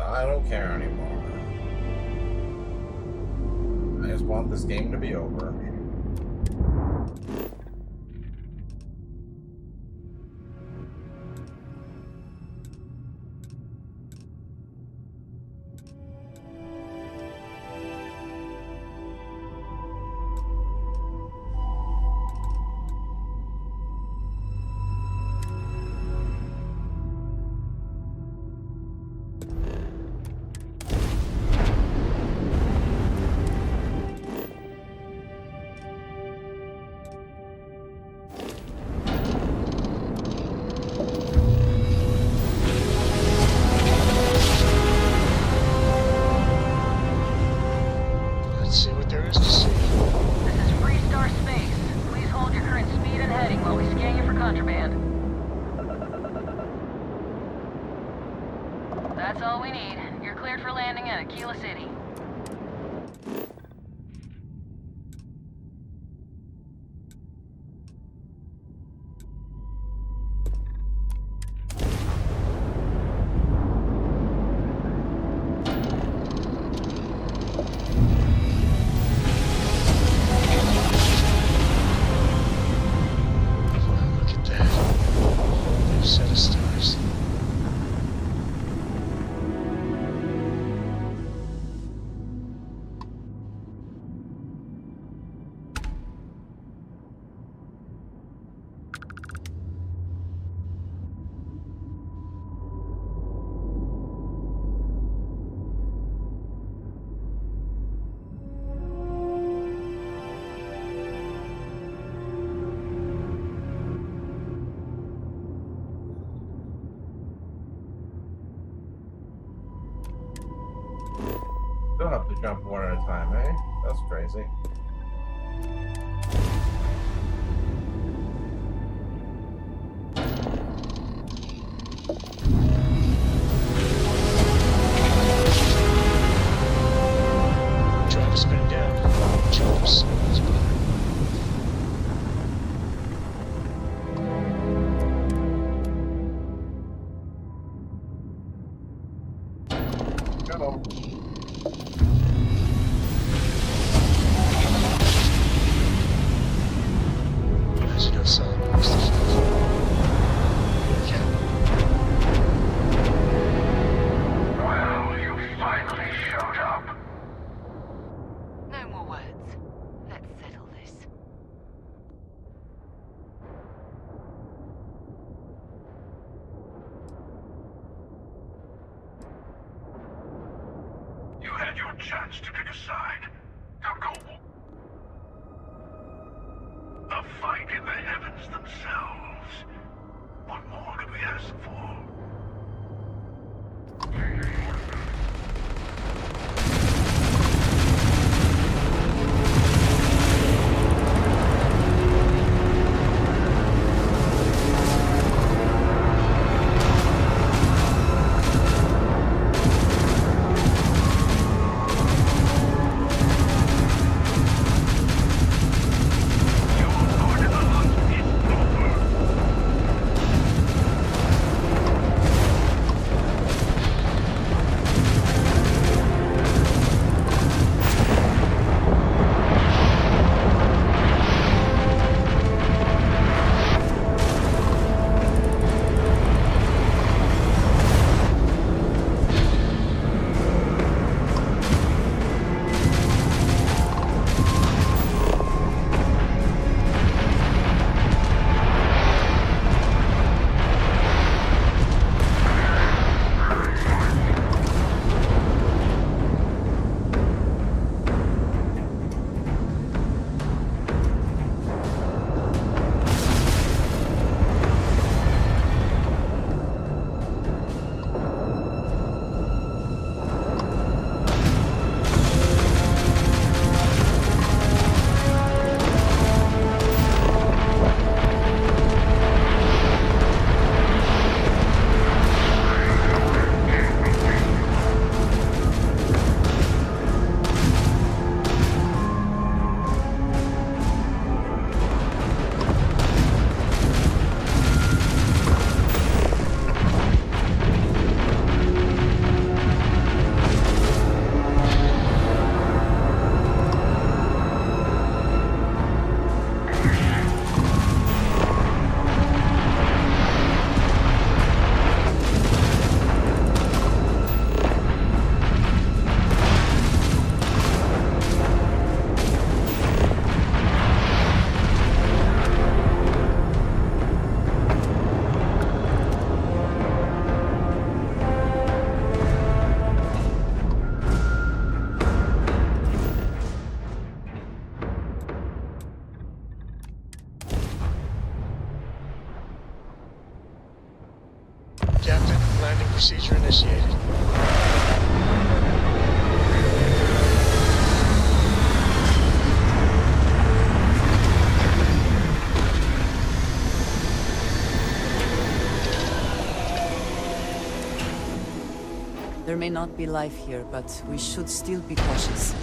I don't care anymore. I just want this game to be over. That's all we need. You're cleared for landing at Aquila City. Still have to jump one at a time, eh? That's crazy. Try to spin down. Jumps. That's better. Go. Well, you finally showed up. No more words. Let's settle this. You had your chance to pick a side. Now go. A fight in the heavens themselves. What more could we ask for? Procedure initiated. There may not be life here, but we should still be cautious.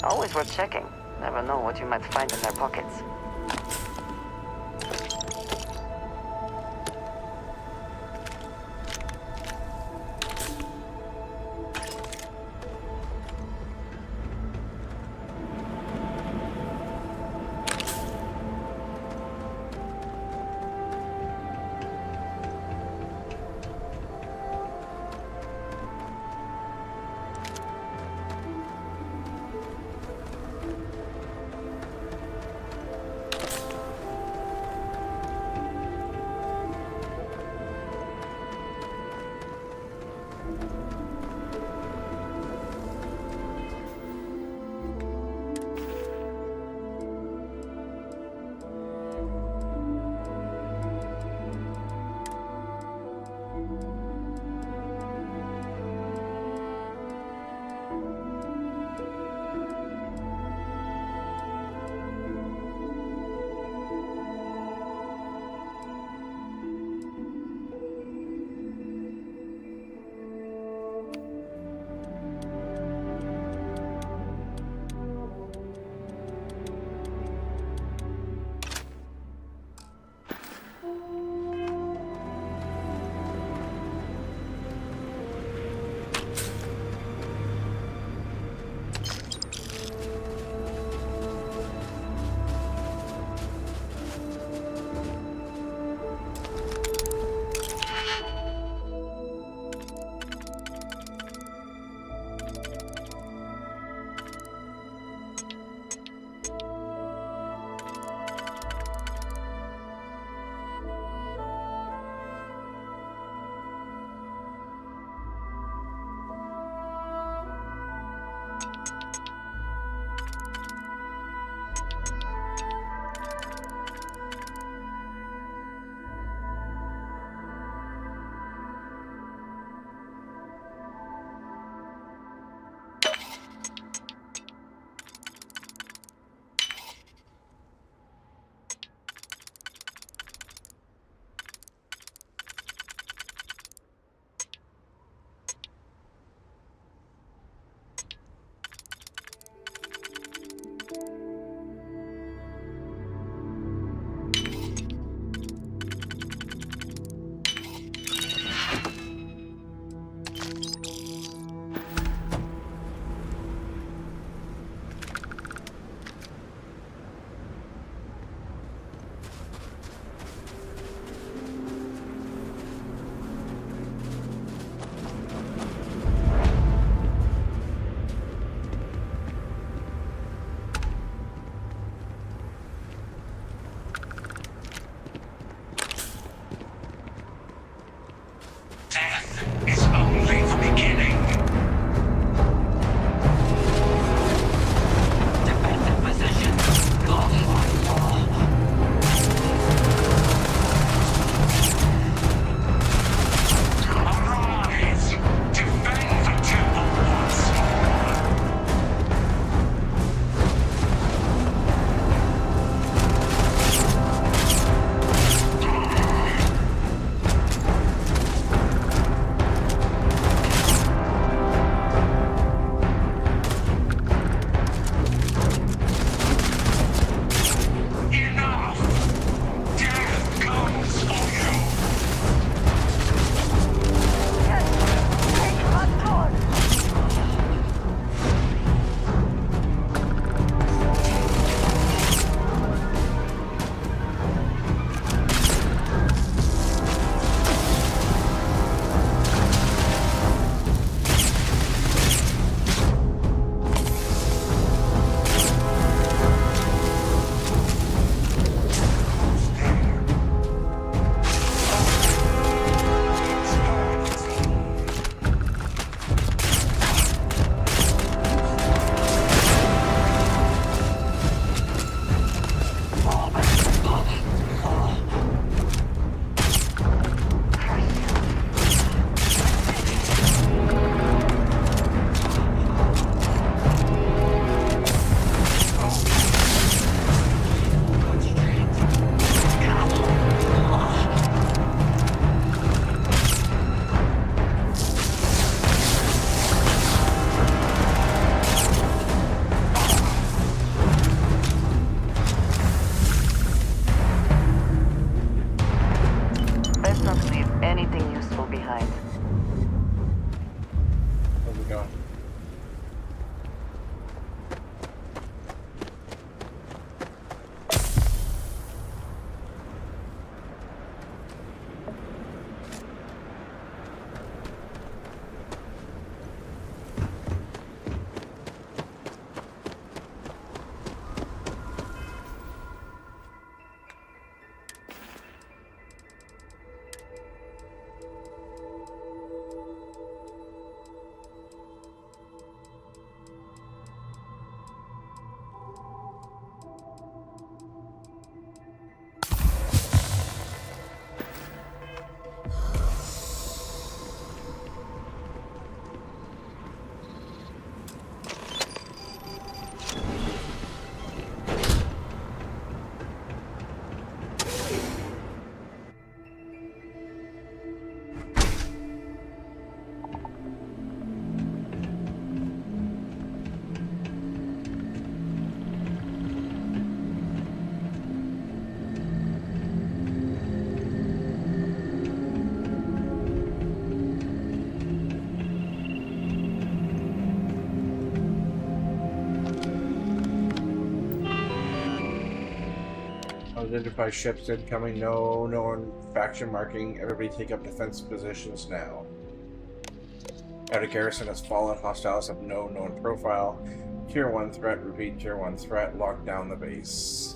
Always worth checking. Never know what you might find in their pockets. going. Identify ships incoming. No known faction marking. Everybody take up defensive positions now. Outer garrison has fallen. Hostiles have no known profile. Tier 1 threat. Repeat, Tier 1 threat. Lock down the base.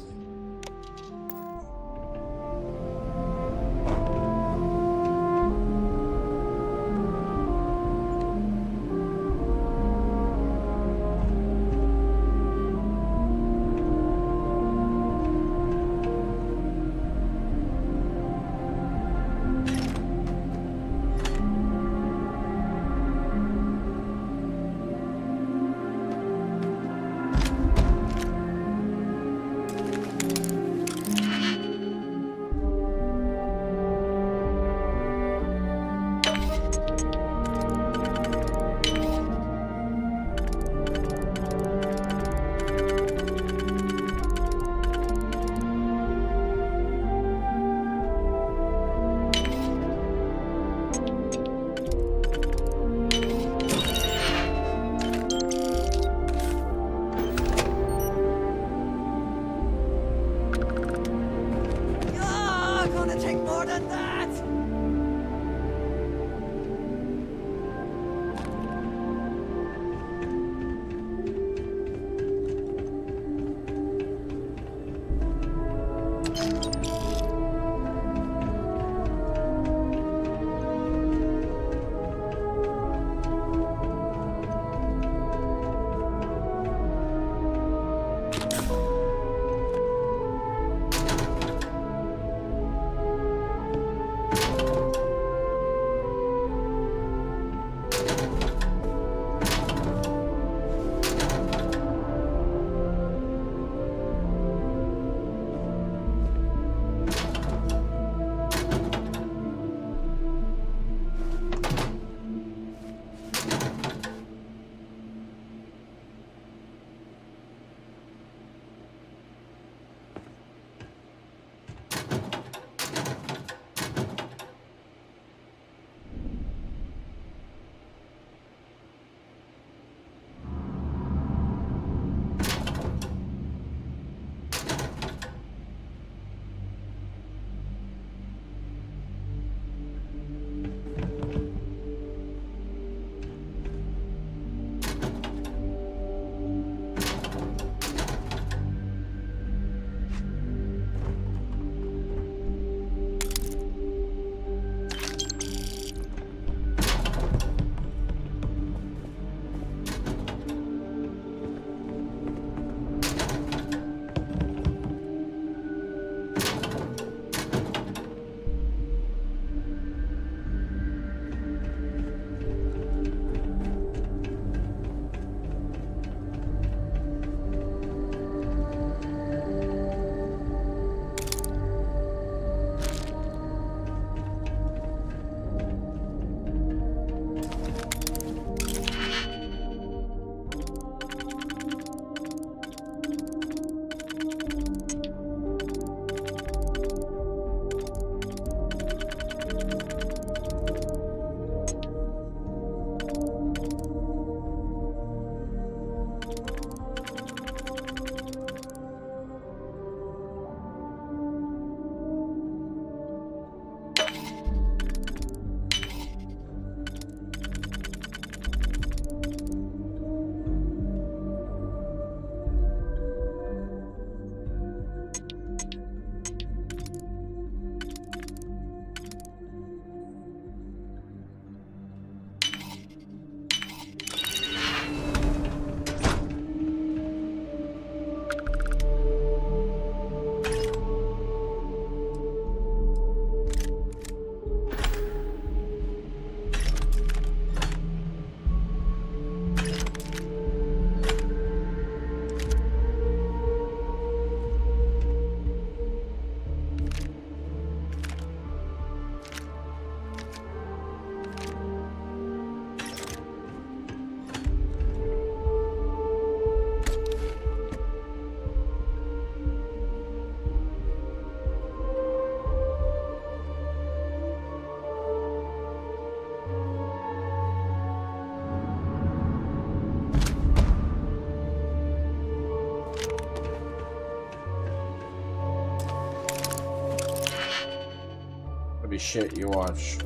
shit you watch.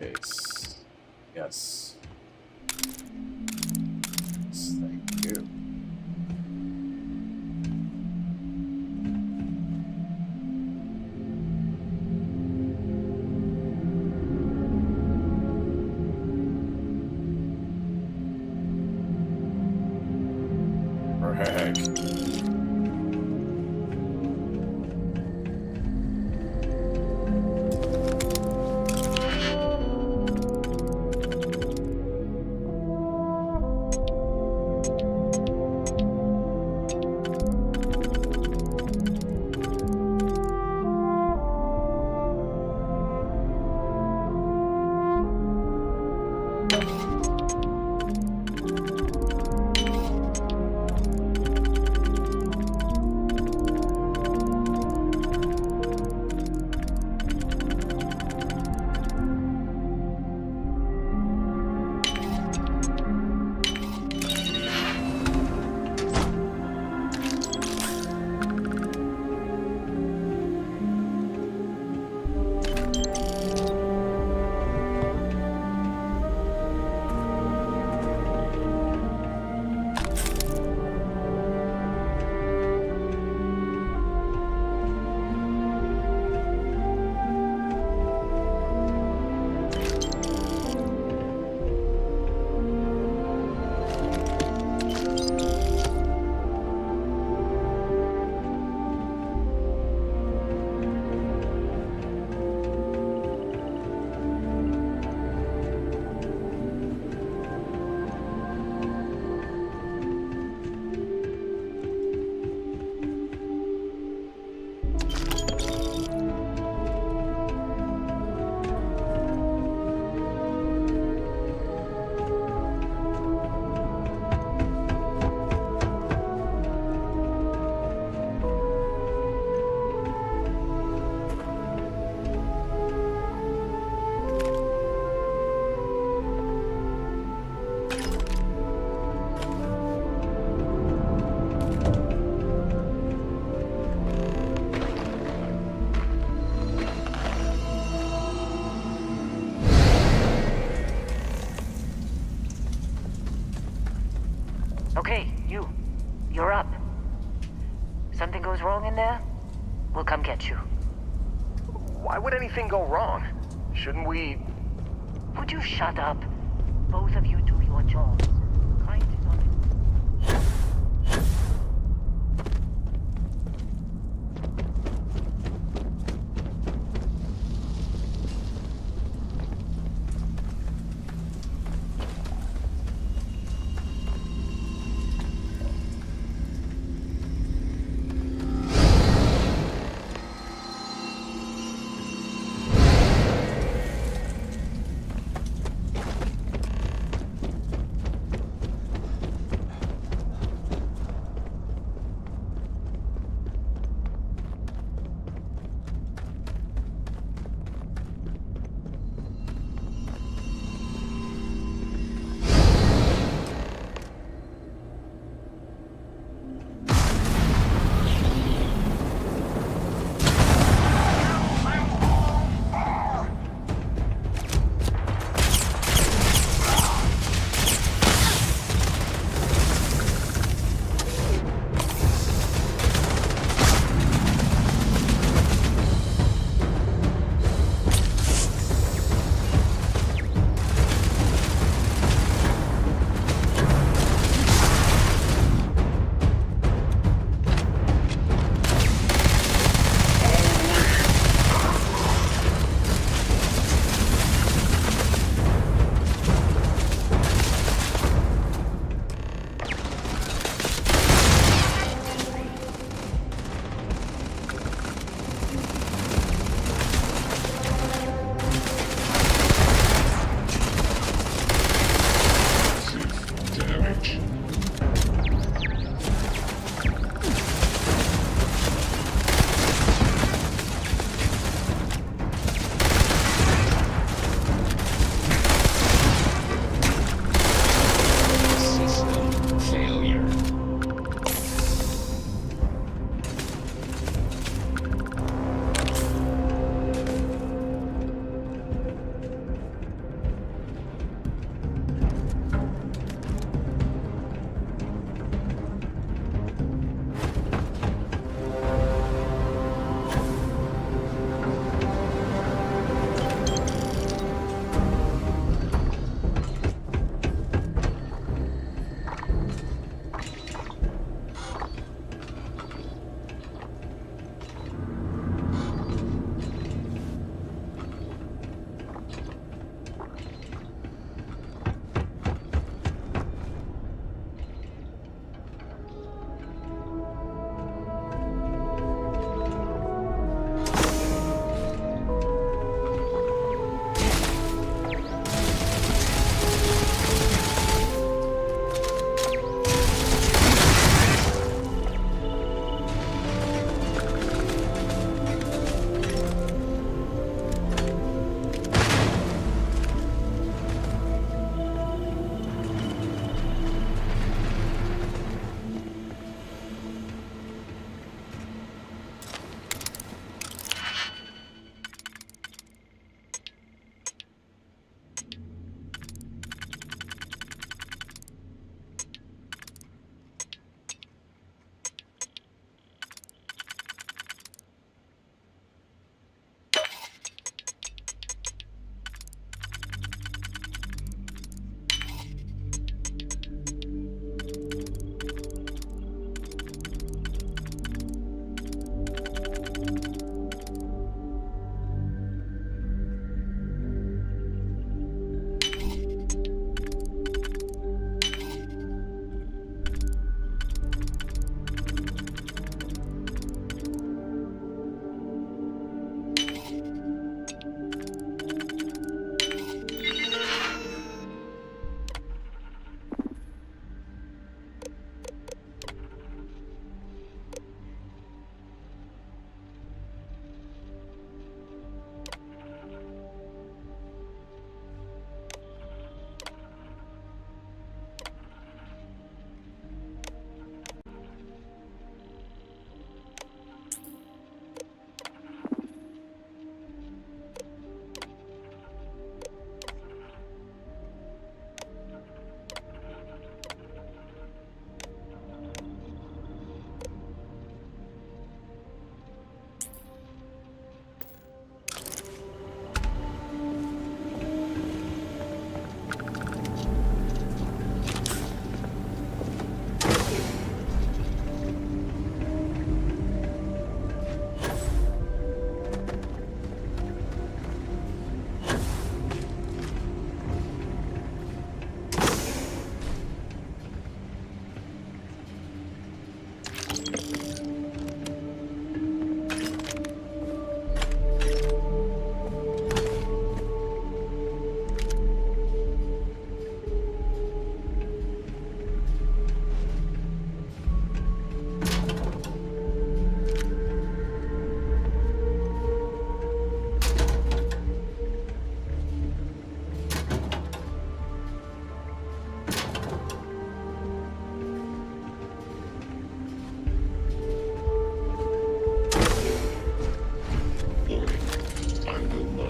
Yes. Yes. Yes, thank you. For heck. Okay, you're up. Something goes wrong in there, we'll come get you. Why would anything go wrong? Shouldn't we... Would you shut up? Both of you do your jobs. Kind of.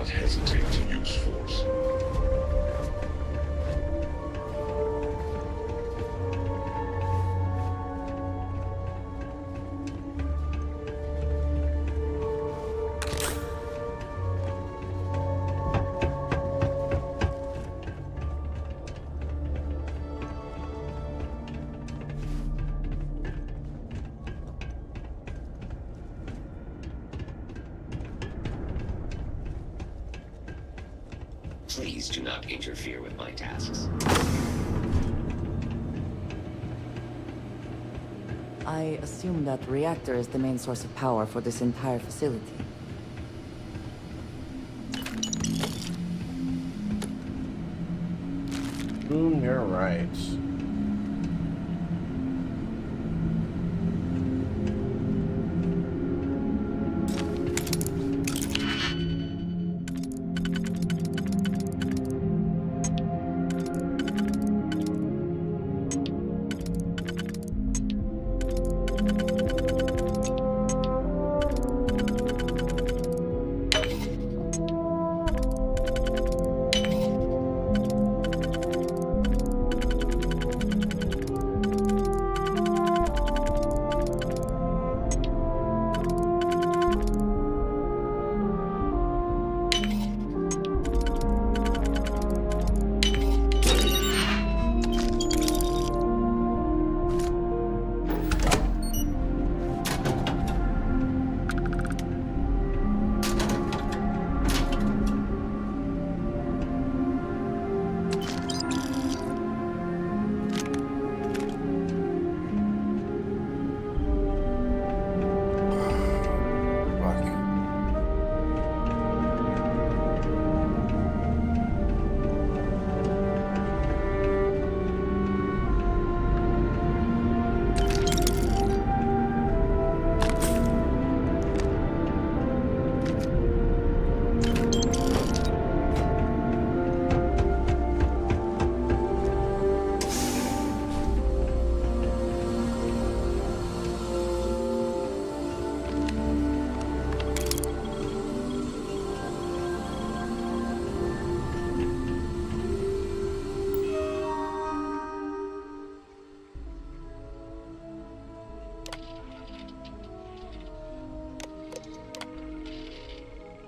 not hesitate to use force. Please do not interfere with my tasks. I assume that reactor is the main source of power for this entire facility. You're right.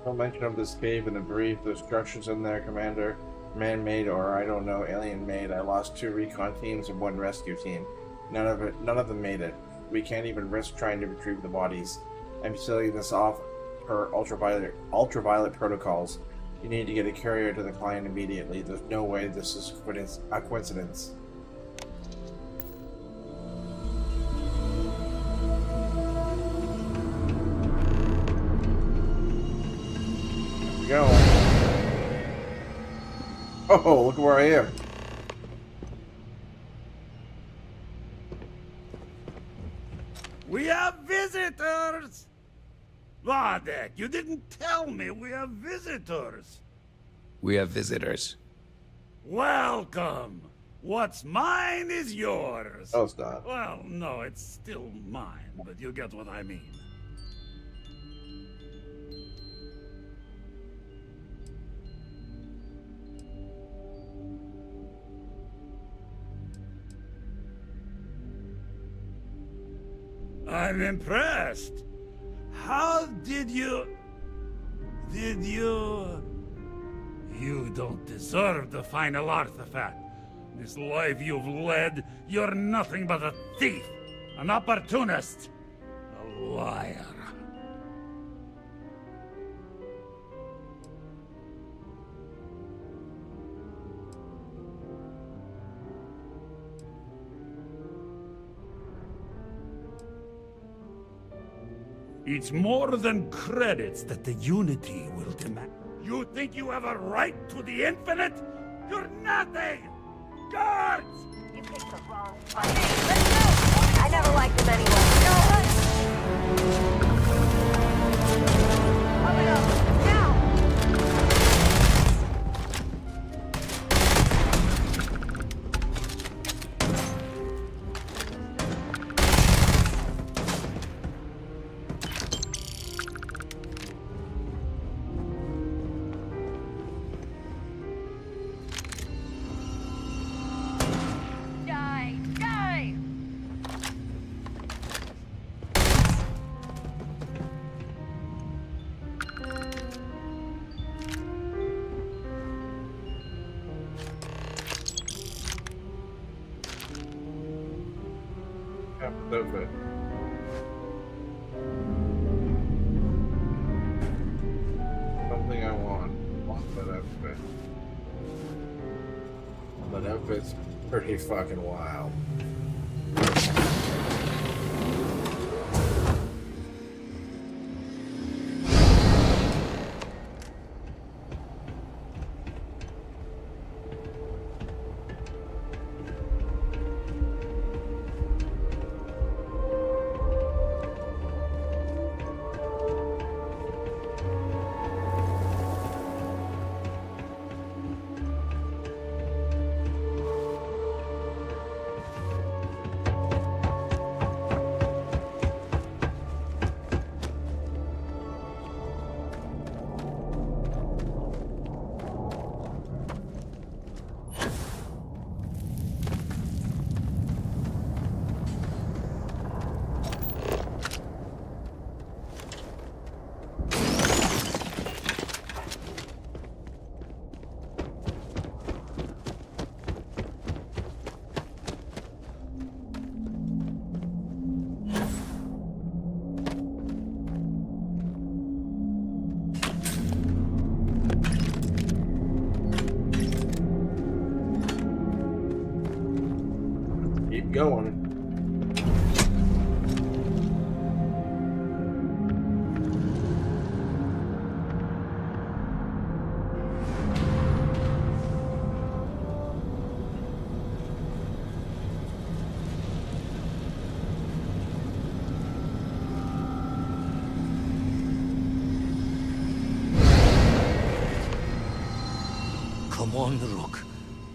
No mention of this cave in the brief. The structures in there, Commander, man-made or I don't know, alien-made. I lost 2 recon teams and 1 rescue team. None of them made it. We can't even risk trying to retrieve the bodies. I'm sealing this off per ultraviolet protocols. You need to get a carrier to the client immediately. There's no way this is a coincidence. Go. Oh, look where I am. We have visitors! Vardek, you didn't tell me we have visitors. We have visitors. Welcome. What's mine is yours. Oh, it's not. Well, no, it's still mine, but you get what I mean. I'm impressed. How did you... You don't deserve the final artifact. This life you've led, you're nothing but a thief, an opportunist, a liar. It's more than credits that the Unity will demand. You think you have a right to the infinite? You're nothing! Guards! You picked the wrong fight. Let's go! I never liked them anyway. Coming up, now! Outfit. Something I want that outfit. That outfit's pretty fucking wild. Going. Come on, Rook.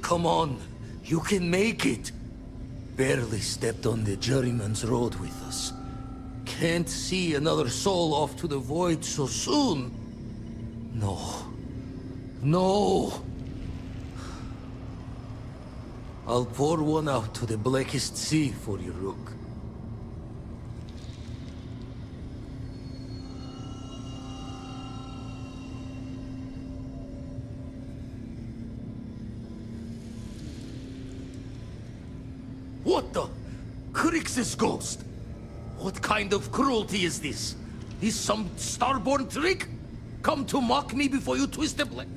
Come on. You can make it. Barely stepped on the juryman's road with us. Can't see another soul off to the void so soon. No. No! I'll pour one out to the blackest sea for you, Rook. What the? Crix's ghost? What kind of cruelty is this? Is some starborn trick? Come to mock me before you twist the blade?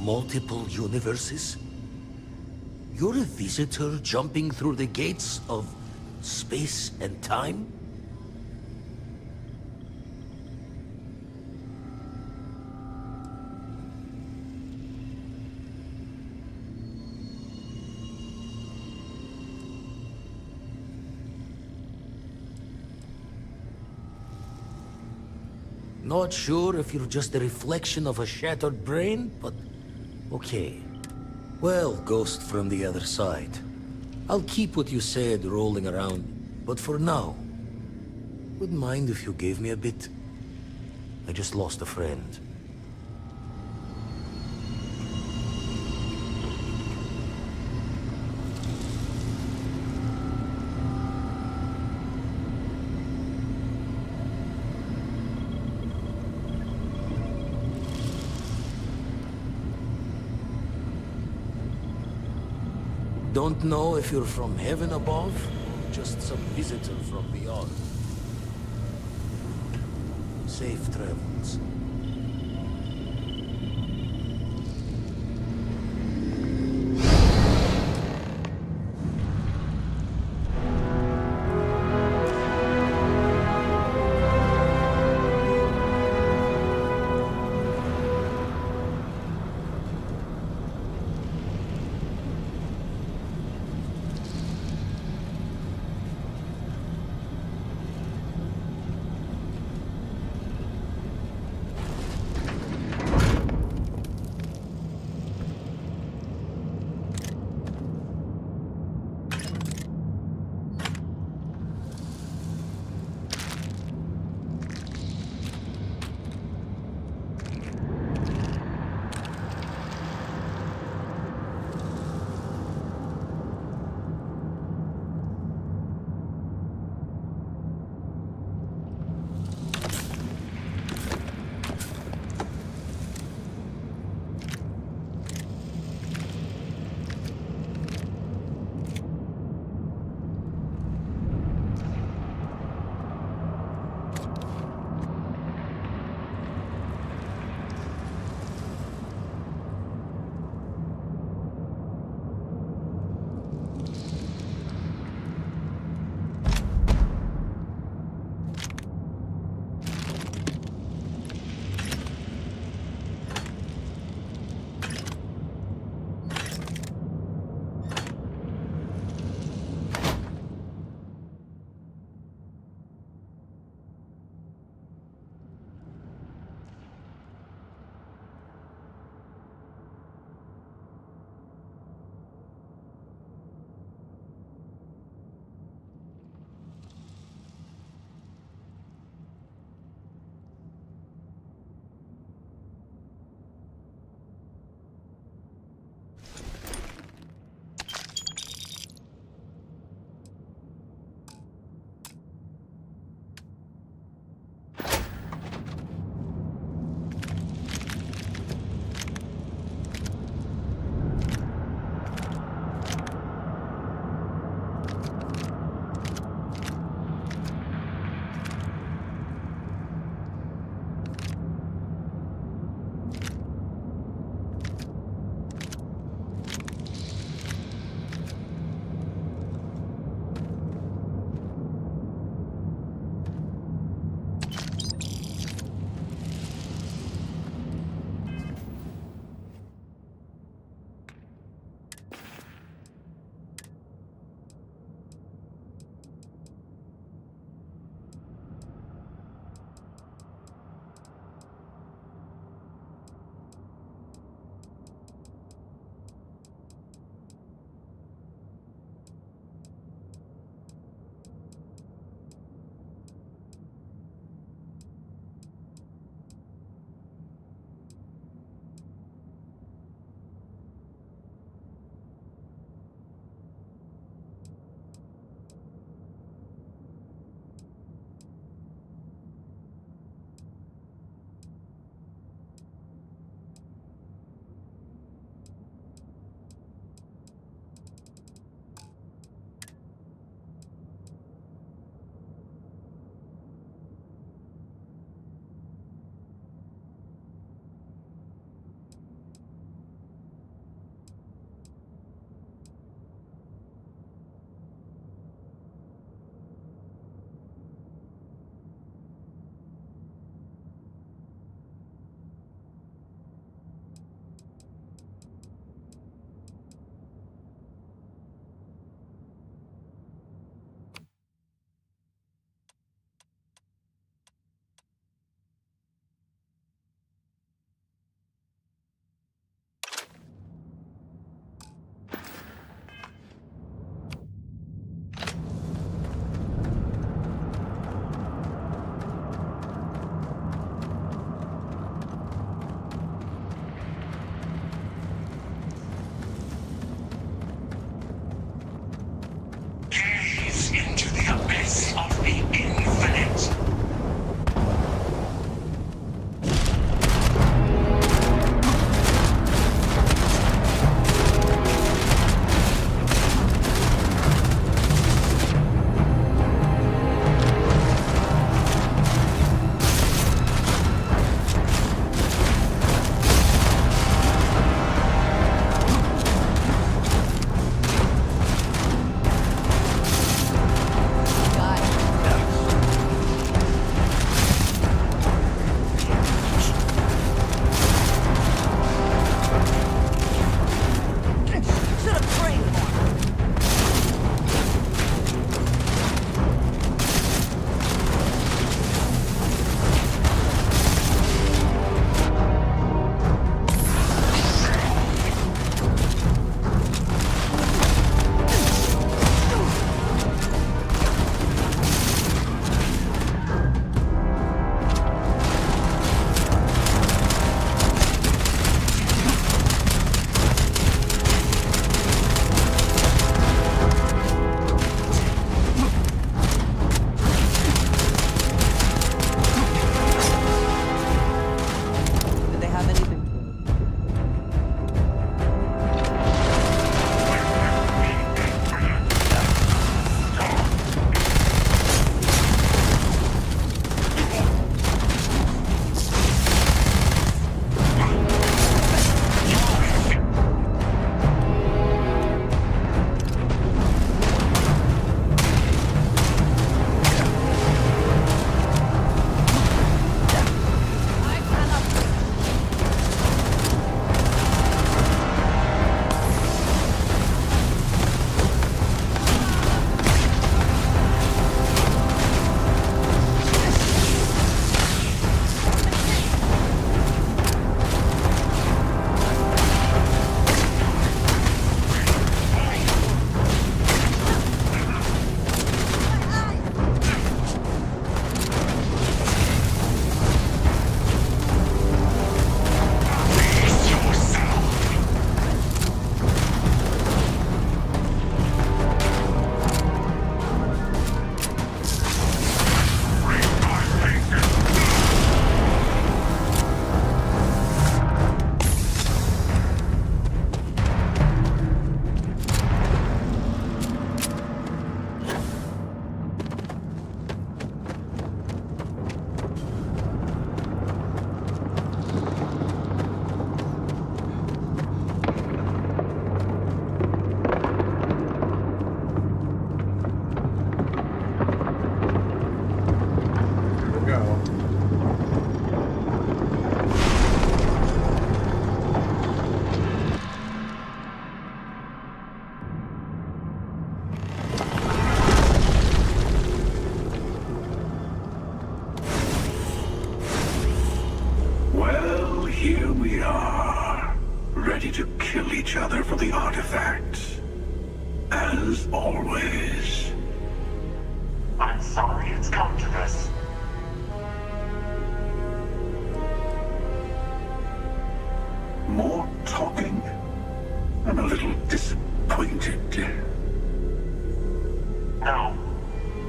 Multiple universes? You're a visitor jumping through the gates of space and time? Not sure if you're just a reflection of a shattered brain, but okay. Well, ghost from the other side. I'll keep what you said rolling around, but for now, wouldn't mind if you gave me a bit. I just lost a friend. Don't know if you're from heaven above, or just some visitor from beyond. Safe travels.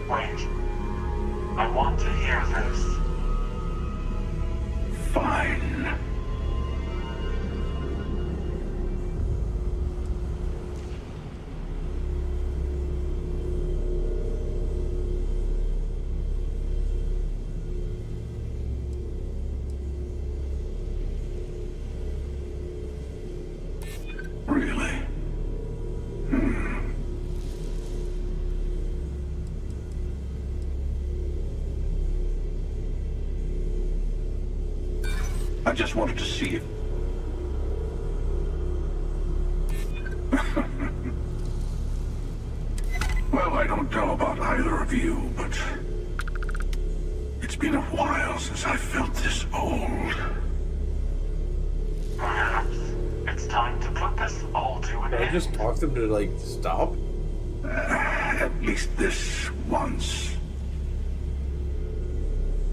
Wait. I want to hear this. Fine. Really? I just wanted to see it. Well, I don't know about either of you, but it's been a while since I felt this old. Perhaps it's time to put this all to an end. I just talked them to, like, stop? At least this once.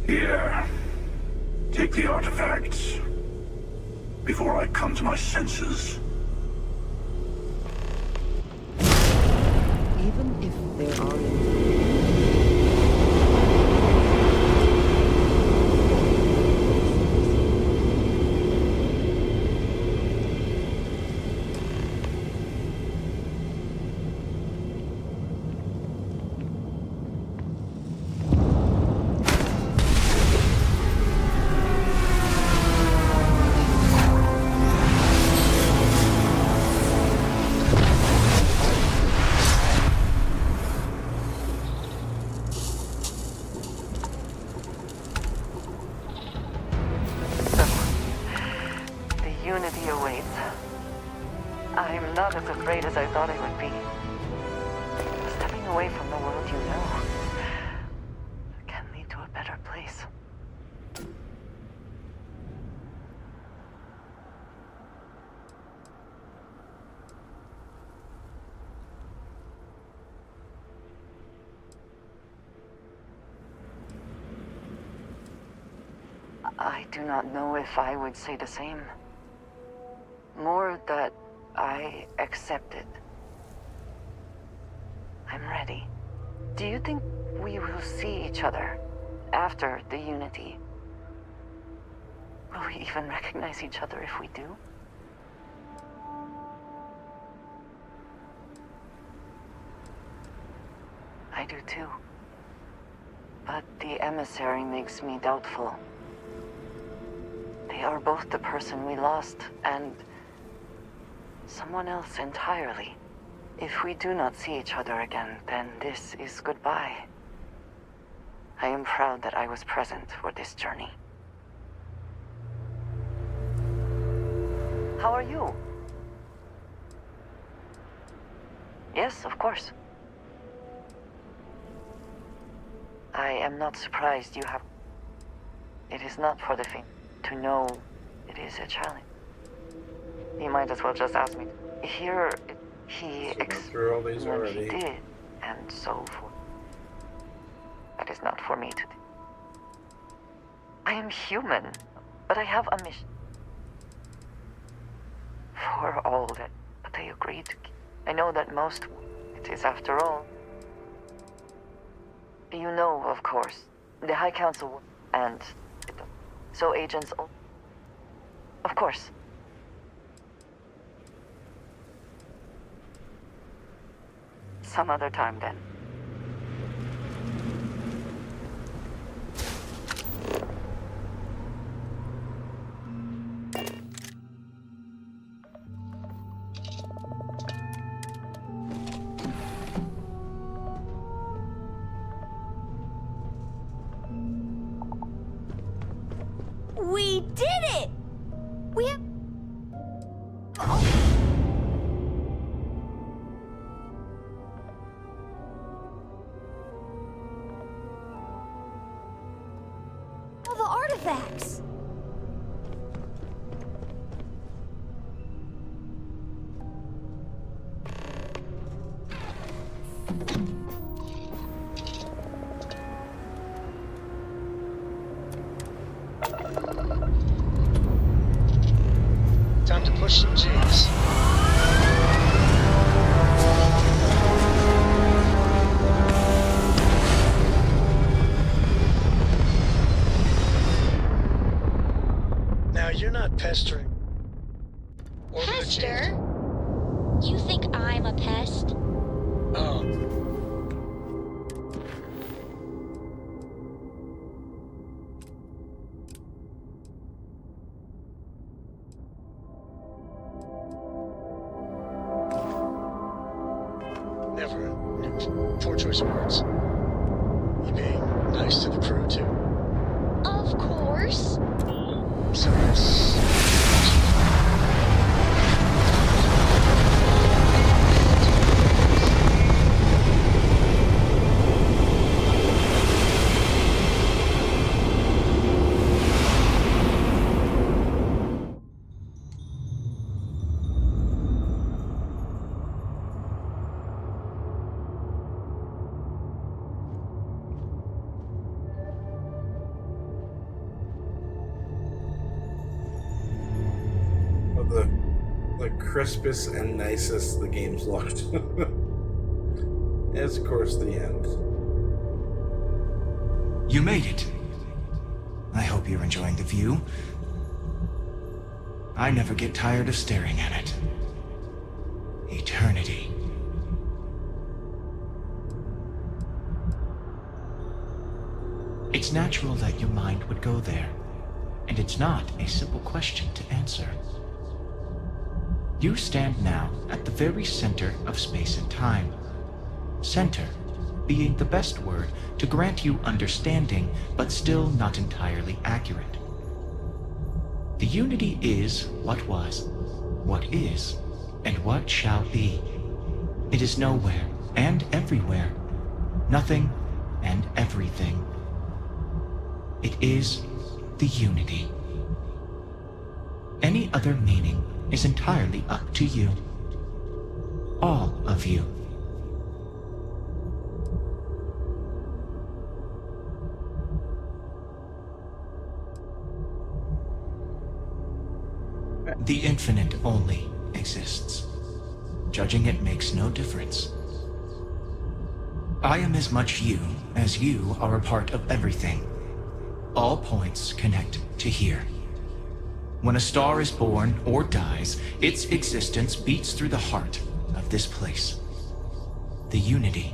Here. Take the artifacts. Before I come to my senses. Even if there are Unity awaits. I'm not as afraid as I thought I would be. Stepping away from the world you know can lead to a better place. I do not know if I would say the same. More that I accept it. I'm ready. Do you think we will see each other after the Unity? Will we even recognize each other if we do? I do too. But the emissary makes me doubtful. They are both the person we lost and someone else entirely. If we do not see each other again, then this is goodbye. I am proud that I was present for this journey. How are you? Yes, of course. I am not surprised you have... It is not for the faint to know it is a challenge. You might as well just ask me. Here, he through all these what already. he did, and so forth. That is not for me to do. I am human, but I have a mission. For all that, but I agreed to keep. I know that most, it is after all. You know, of course, the High Council and so agents. Of course. Some other time then. We did it! We have... all the artifacts! Time to push some G's. not pestering. Pester? You think I'm a pest? Oh. Never. Poor choice of words. You being nice to the crew, too. Of course. So yes. The crispest and nicest the game's looked. As of course the end. You made it. I hope you're enjoying the view. I never get tired of staring at it. Eternity. It's natural that your mind would go there, and it's not a simple question to answer. You stand now at the very center of space and time. Center being the best word to grant you understanding, but still not entirely accurate. The unity is what was, what is, and what shall be. It is nowhere and everywhere, nothing and everything. It is the unity. Any other meaning is entirely up to you. All of you. The infinite only exists. Judging it makes no difference. I am as much you as you are a part of everything. All points connect to here. When a star is born or dies, its existence beats through the heart of this place. The unity.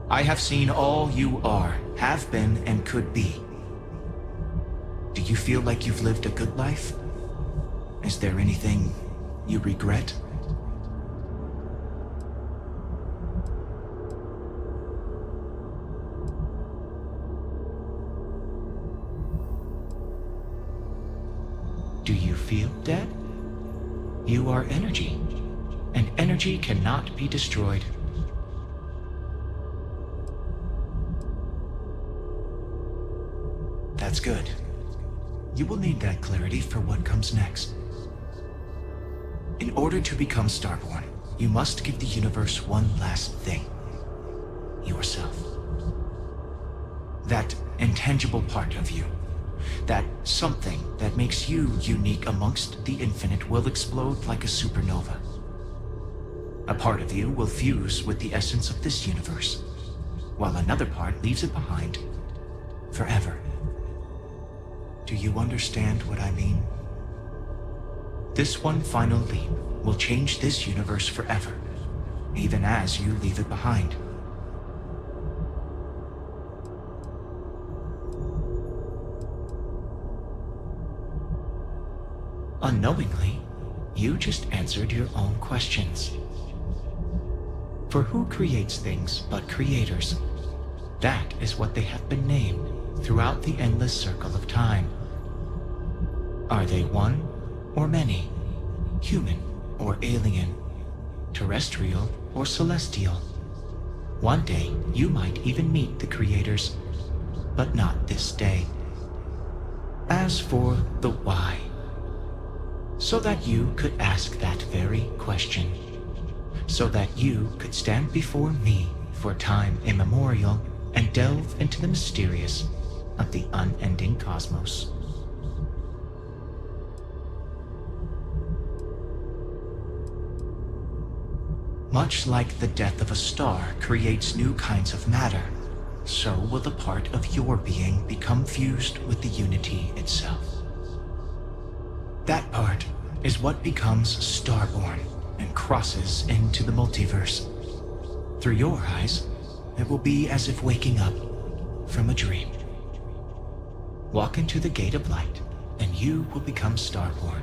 I have seen all you are, have been, and could be. Do you feel like you've lived a good life? Is there anything you regret? Do you feel dead? You are energy, and energy cannot be destroyed. That's good. You will need that clarity for what comes next. In order to become Starborn, you must give the universe one last thing. Yourself. That intangible part of you. That something that makes you unique amongst the infinite will explode like a supernova. A part of you will fuse with the essence of this universe, while another part leaves it behind forever. Do you understand what I mean? This one final leap will change this universe forever, even as you leave it behind. Unknowingly, you just answered your own questions. For who creates things but creators? That is what they have been named throughout the endless circle of time. Are they one or many? Human or alien? Terrestrial or celestial? One day you might even meet the creators, but not this day. As for the why, so that you could ask that very question. So that you could stand before me for time immemorial and delve into the mysterious of the unending cosmos. Much like the death of a star creates new kinds of matter, so will the part of your being become fused with the unity itself. That part is what becomes Starborn and crosses into the multiverse. Through your eyes, it will be as if waking up from a dream. Walk into the gate of light, and you will become Starborn.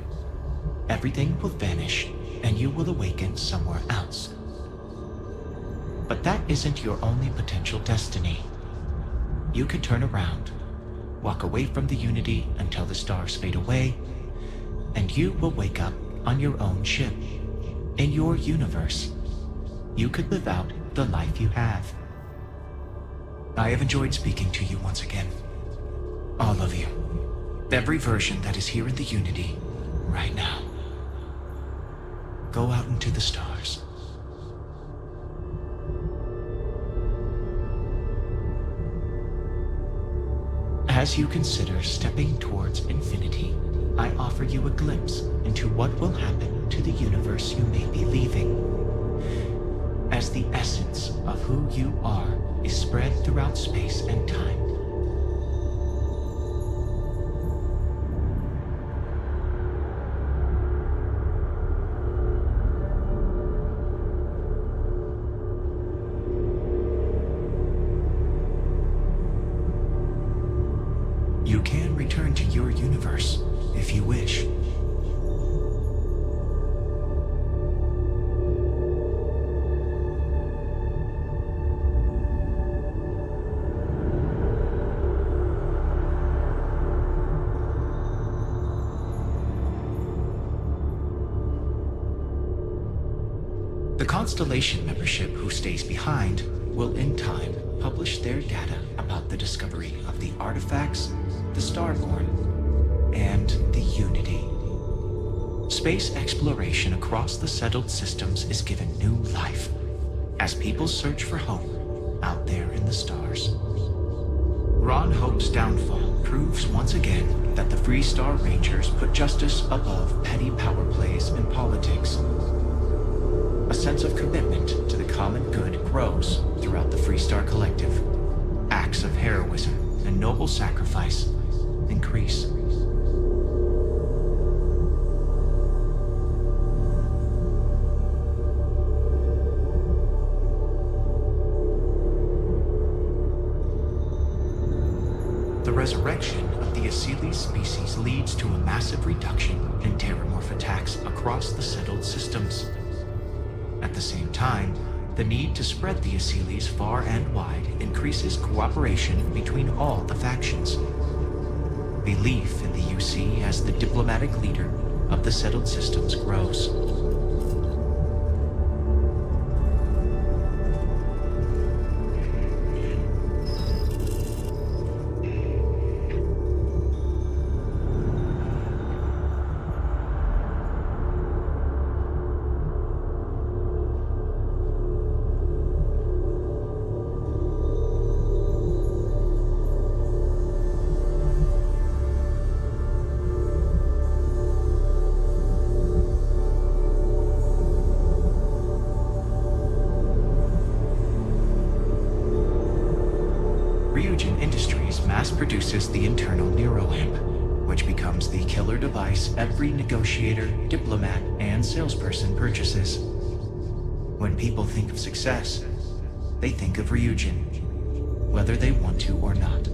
Everything will vanish, and you will awaken somewhere else. But that isn't your only potential destiny. You could turn around, walk away from the Unity until the stars fade away, and you will wake up on your own ship, in your universe. You could live out the life you have. I have enjoyed speaking to you once again. All of you. Every version that is here in the Unity, right now. Go out into the stars. As you consider stepping towards infinity, I offer you a glimpse into what will happen to the universe you may be leaving. As the essence of who you are is spread throughout space and time. You can return to your universe if you wish. The Constellation membership who stays behind will in time publish their data about the discovery of the artifacts, the Starborn, and the Unity. Space exploration across the settled systems is given new life as people search for home out there in the stars. Ron Hope's downfall proves once again that the Freestar Rangers put justice above petty power plays and politics. A sense of commitment to the common good grows throughout the Freestar Collective. Acts of heroism and noble sacrifice increase. The resurrection of the Asili species leads to a massive reduction in terramorph attacks across the settled systems. At the same time, the need to spread the Asilis far and wide increases cooperation between all the factions. Belief in the UC as the diplomatic leader of the settled systems grows. Produces the internal NeuroAmp, which becomes the killer device every negotiator, diplomat, and salesperson purchases. When people think of success, they think of Ryujin, whether they want to or not.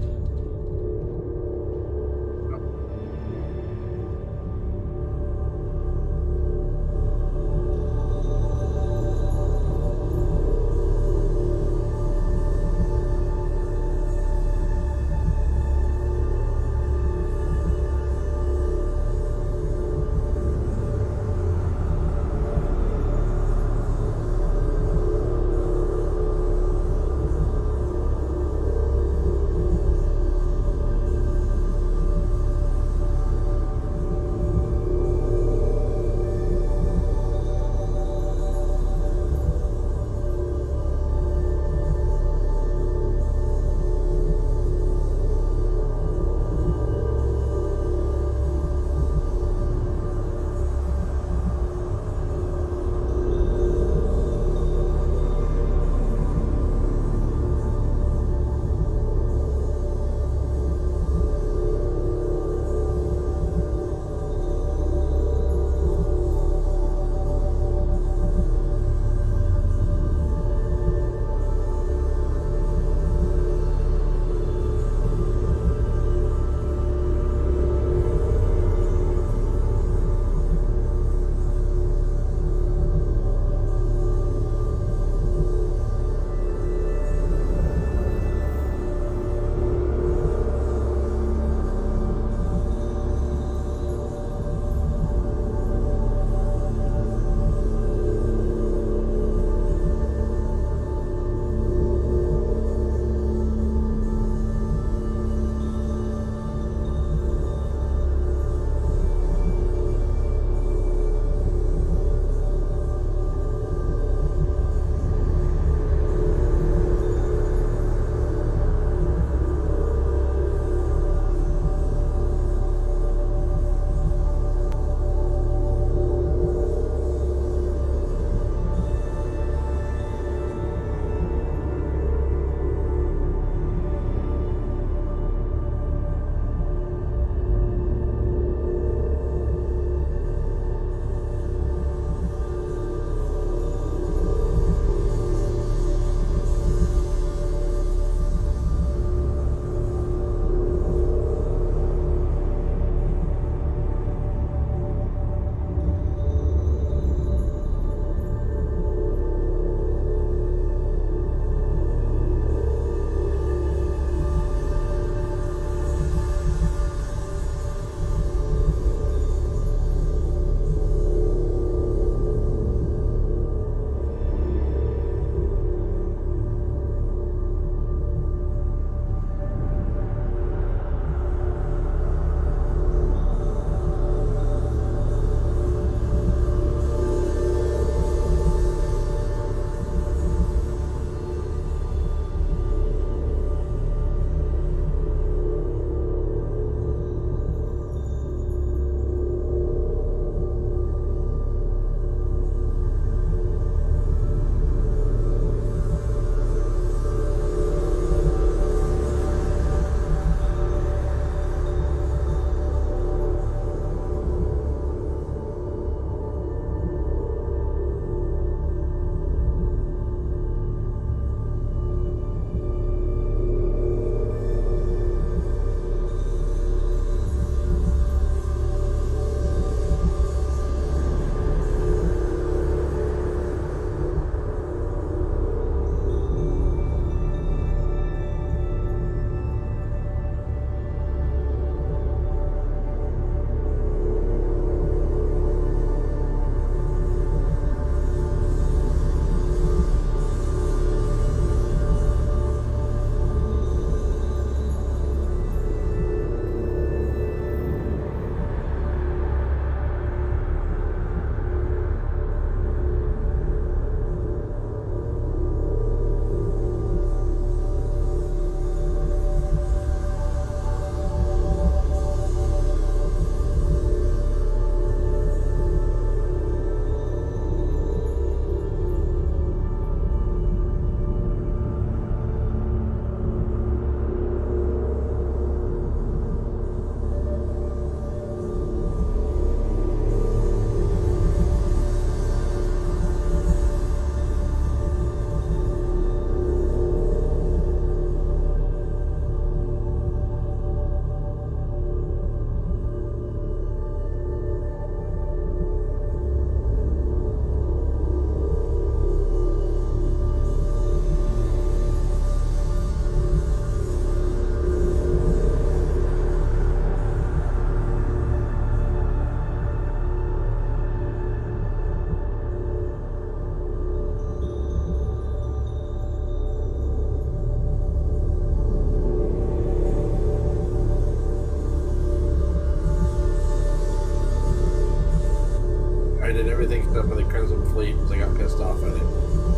fleet because I got pissed off at it.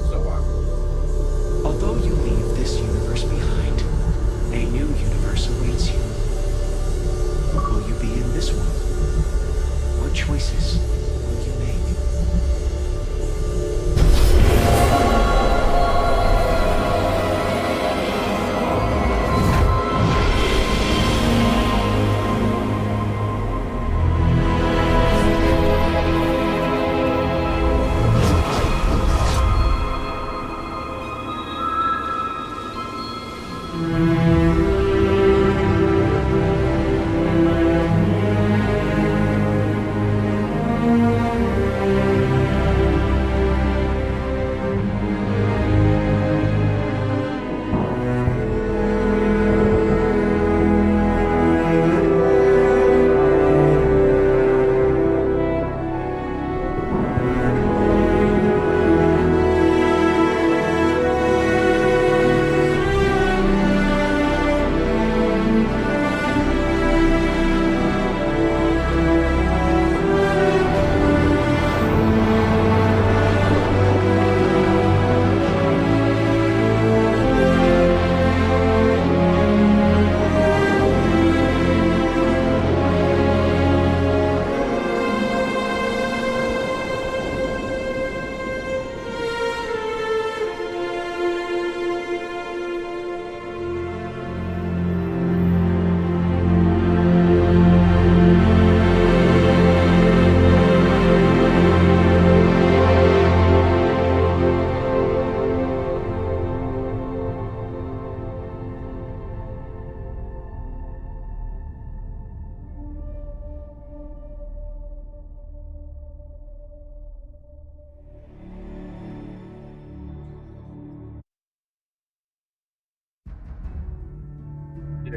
So, Although you leave this universe behind, a new universe awaits you. Will you be in this one? What choices will you make?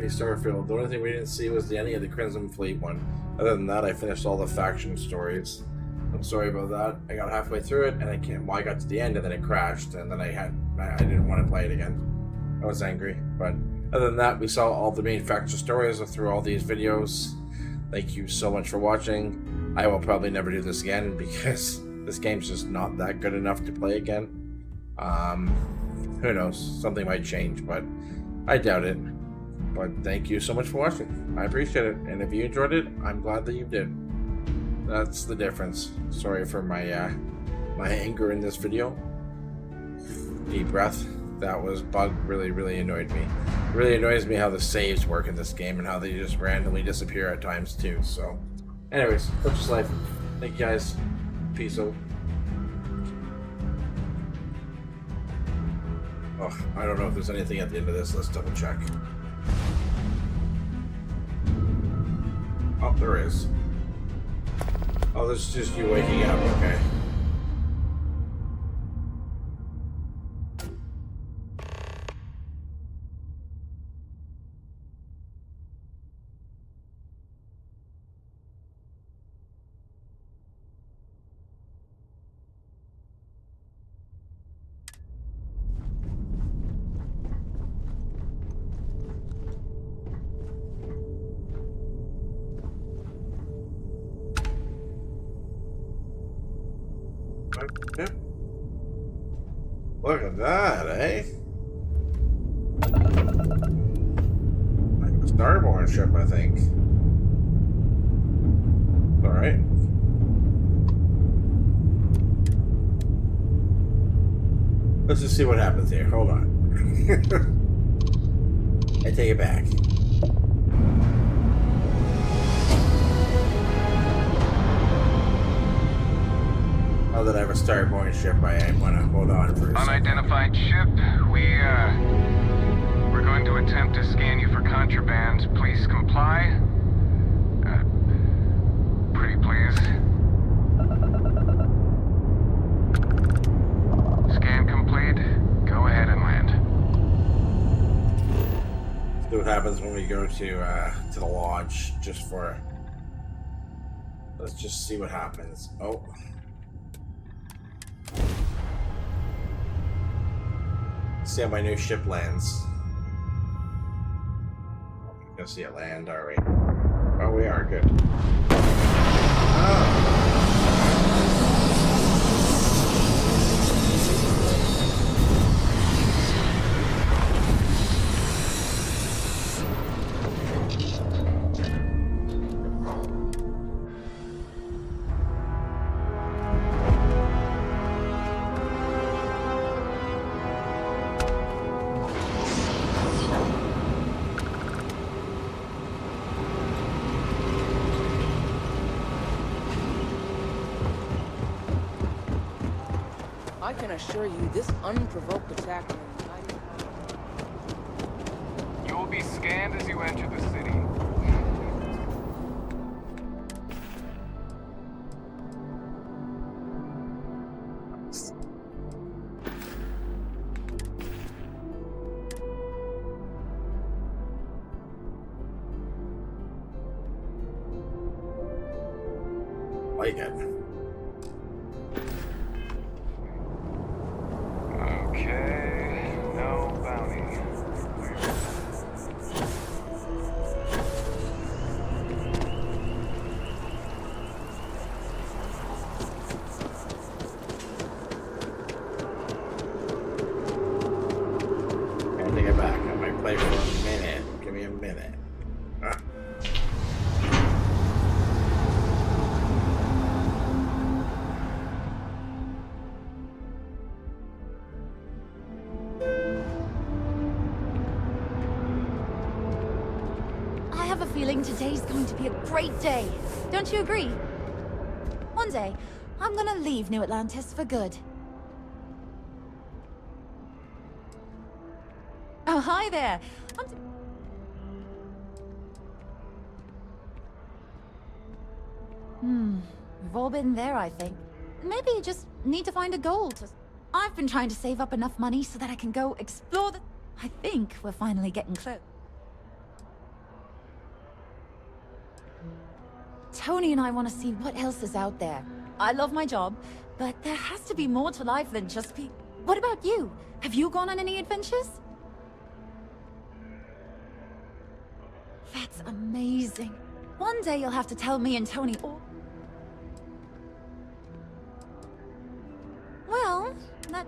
Starfield. The only thing we didn't see was the ending of the Crimson Fleet one. Other than that, I finished all the faction stories. I'm sorry about that. I got halfway through it, and I got to the end, and then it crashed, and then I didn't want to play it again. I was angry, but other than that, we saw all the main faction stories through all these videos. Thank you so much for watching. I will probably never do this again because this game's just not that good enough to play again. Who knows? Something might change, but I doubt it. But thank you so much for watching. I appreciate it. And if you enjoyed it, I'm glad that you did. That's the difference. Sorry for my my anger in this video. Deep breath. That was bug really annoyed me. It really annoys me how the saves work in this game and how they just randomly disappear at times too. So anyways, such is life. Thank you guys. Peace out. Oh, I don't know if there's anything at the end of this. Let's double check. Oh, there is. Oh, this is just you waking up, okay. Yep. Look at that, eh? Like a Starborn ship, I think. Alright. Let's just see what happens here. Hold on. I take it back. Now that I have a Starborn ship, I want to hold on for a second. Unidentified ship, we're going to attempt to scan you for contraband. Please comply. Pretty please. Scan complete. Go ahead and land. See what happens when we go to the lodge, just for... Let's just see what happens. Oh. See how my new ship lands. We're gonna see it land, are we? Oh, we are. Good. Oh. I can assure you, this unprovoked attack will You will be scanned as you enter the city. Like it. Okay, no bounty. I have to get back. I might play for a minute. Give me a minute. Ah. I have a feeling today's going to be a great day. Don't you agree? One day, I'm gonna leave New Atlantis for good. Oh, hi there. We've all been there, I think. Maybe you just need to find a goal to... I've been trying to save up enough money so that I can go explore the... I think we're finally getting close. Tony and I want to see what else is out there. I love my job, but there has to be more to life than just be... What about you? Have you gone on any adventures? That's amazing. One day you'll have to tell me and Tony all... Well, that...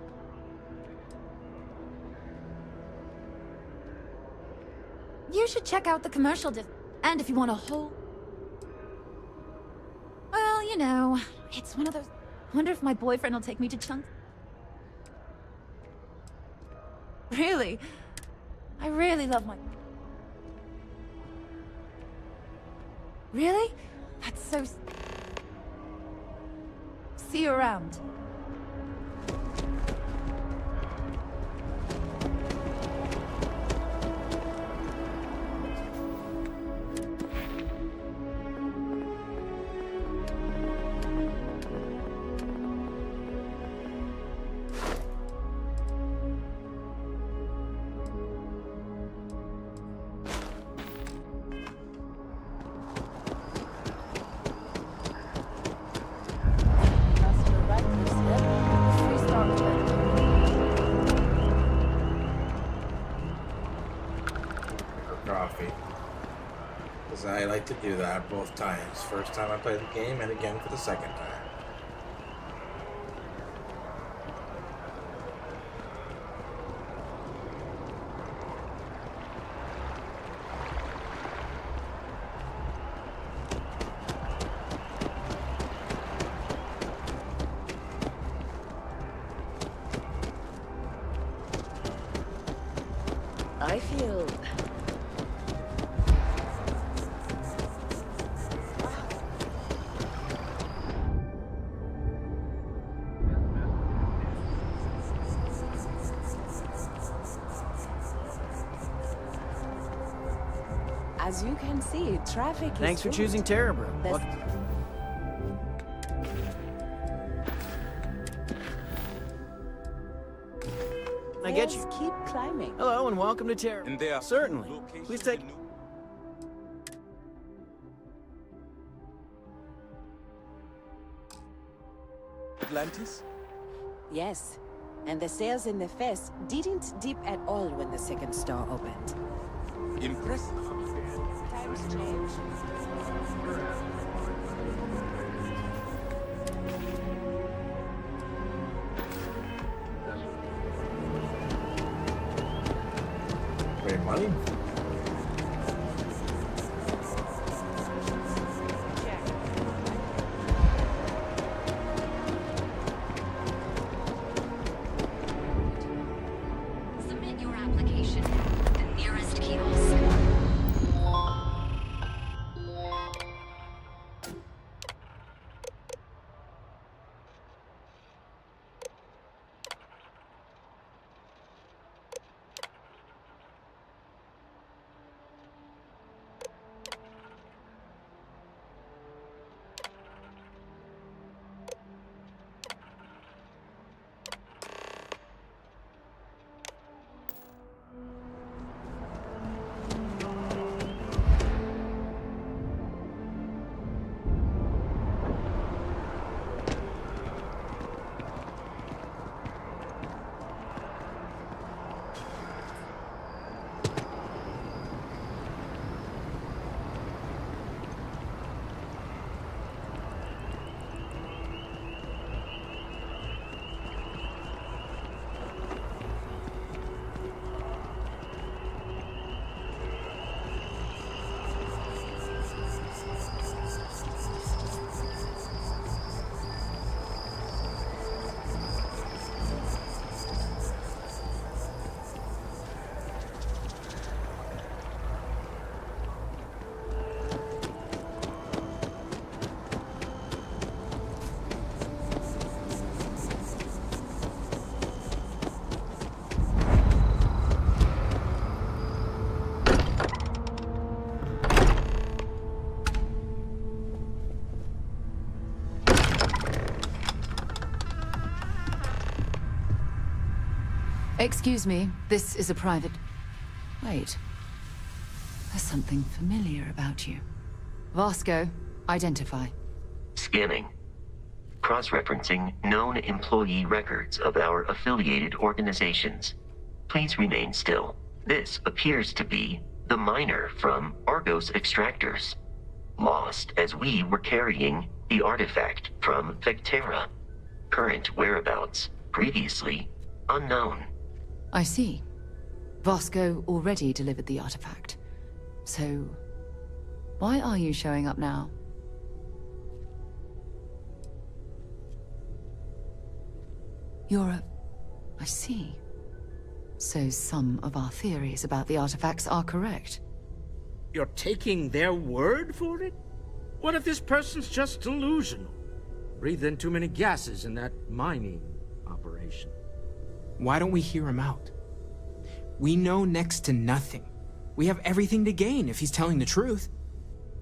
You should check out the commercial and if you want a whole... Well, you know, it's one of those... Wonder if my boyfriend will take me to Chunk... Really? I really love my... Really? That's so... See you around. Coffee. Because I like to do that both times. First time I play the game and again for the second time. I feel... As you can see, traffic is... Thanks for choosing Terrabro. I get you. Keep climbing. Hello and welcome to Terra. And they are certainly. Please take... Atlantis? Yes. And the sales in the fest didn't dip at all when the second store opened. Impressive. Times change. Wait, money? Submit your application at the nearest kiosk. Excuse me, this is a private... Wait. There's something familiar about you. Vasco, identify. Scanning. Cross-referencing known employee records of our affiliated organizations. Please remain still. This appears to be the miner from Argos Extractors. Lost as we were carrying the artifact from Vectera. Current whereabouts, previously unknown. I see. Vasco already delivered the artifact. So, why are you showing up now? I see. So some of our theories about the artifacts are correct. You're taking their word for it? What if this person's just delusional? Breathed in too many gases in that mining operation. Why don't we hear him out? We know next to nothing. We have everything to gain if he's telling the truth.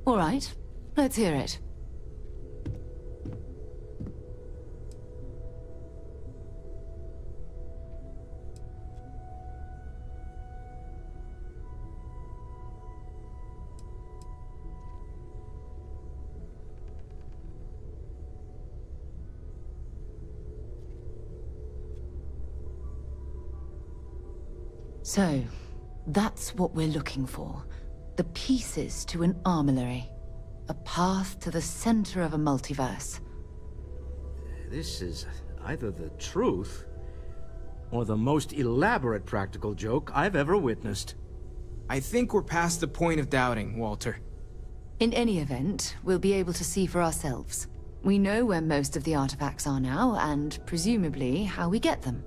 All right, let's hear it. So, that's what we're looking for. The pieces to an armillary. A path to the center of a multiverse. This is either the truth, or the most elaborate practical joke I've ever witnessed. I think we're past the point of doubting, Walter. In any event, we'll be able to see for ourselves. We know where most of the artifacts are now, and presumably how we get them.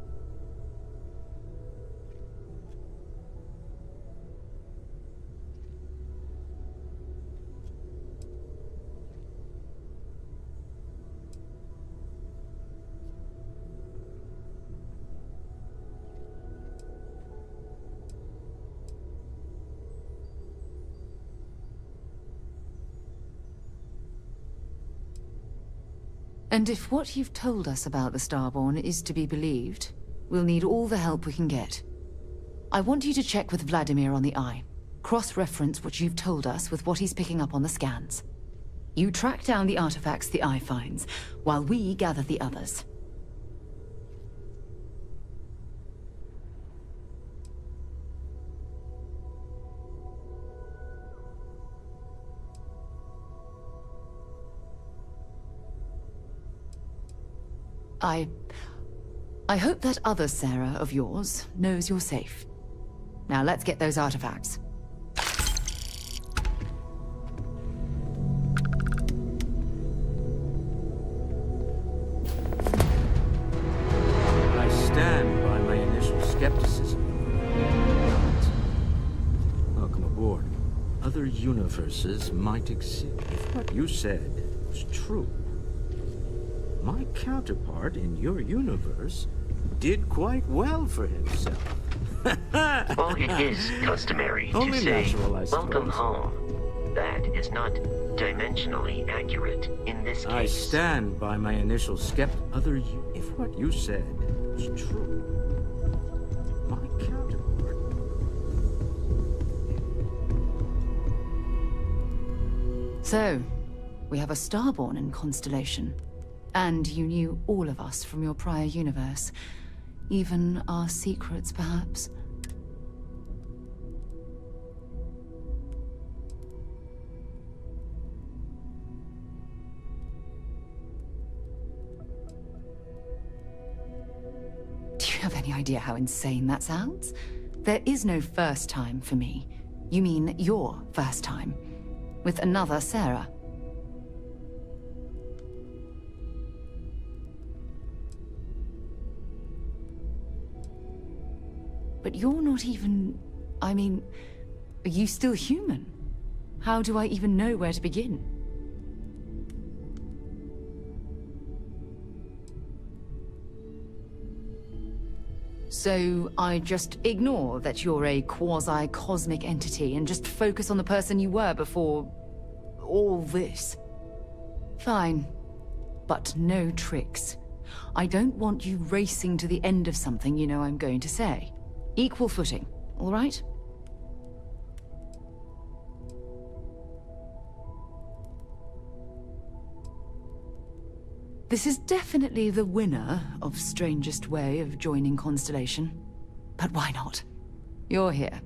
And if what you've told us about the Starborn is to be believed, we'll need all the help we can get. I want you to check with Vladimir on the Eye. Cross-reference what you've told us with what he's picking up on the scans. You track down the artifacts the Eye finds, while we gather the others. I hope that other Sarah of yours knows you're safe. Now let's get those artifacts. I stand by my initial skepticism. Welcome aboard. Other universes might exist. If what you said was true, my counterpart in your universe did quite well for himself. Well, it is customary to Only say, natural, I welcome suppose. home. That is not dimensionally accurate in this case. I stand by my initial If what you said was true, my counterpart... So, we have a Starborn in Constellation. And you knew all of us from your prior universe. Even our secrets, perhaps? Do you have any idea how insane that sounds? There is no first time for me. You mean your first time. With another Sarah. But you're not even... I mean, are you still human? How do I even know where to begin? So I just ignore that you're a quasi-cosmic entity and just focus on the person you were before... all this? Fine. But no tricks. I don't want you racing to the end of something you know I'm going to say. Equal footing, all right? This is definitely the winner of strangest way of joining Constellation. But why not? You're here.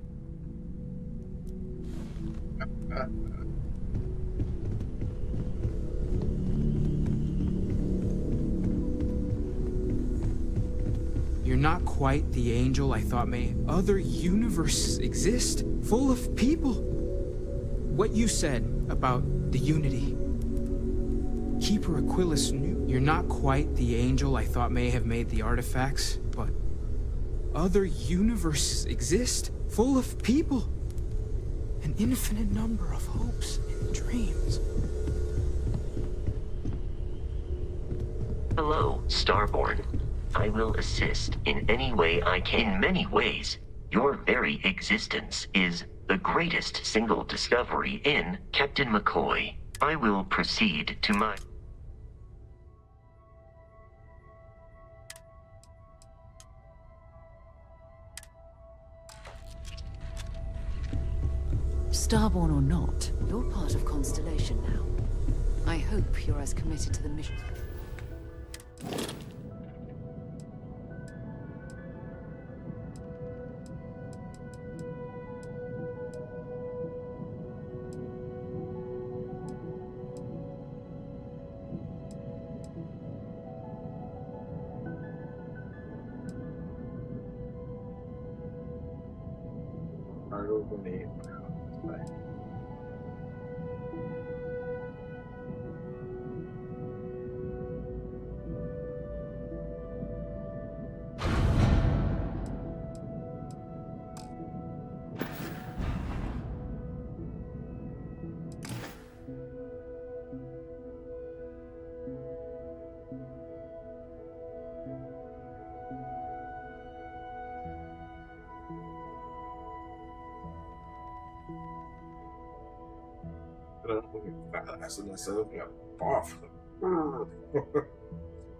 You're not quite the angel I thought may. Other universes exist, full of people. What you said about the Unity. Keeper Aquilus knew. You're not quite the angel I thought may have made the artifacts, but other universes exist, full of people. An infinite number of hopes and dreams. Hello, Starborn. I will assist in any way I can. In many ways, your very existence is the greatest single discovery in Captain McCoy. I will proceed to my... Starborn or not, you're part of Constellation now. I hope you're as committed to the mission.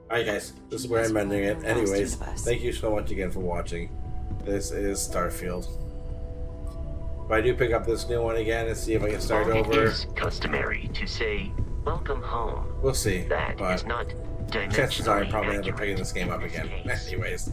Alright guys, this is where I'm ending it. Anyways, thank you so much again for watching. This is Starfield. If I do pick up this new one again and see if I can start over... It is customary to say, welcome home. We'll see. That but is not chances are I'm dimensionally probably never accurate picking this game up in this again. case. Anyways,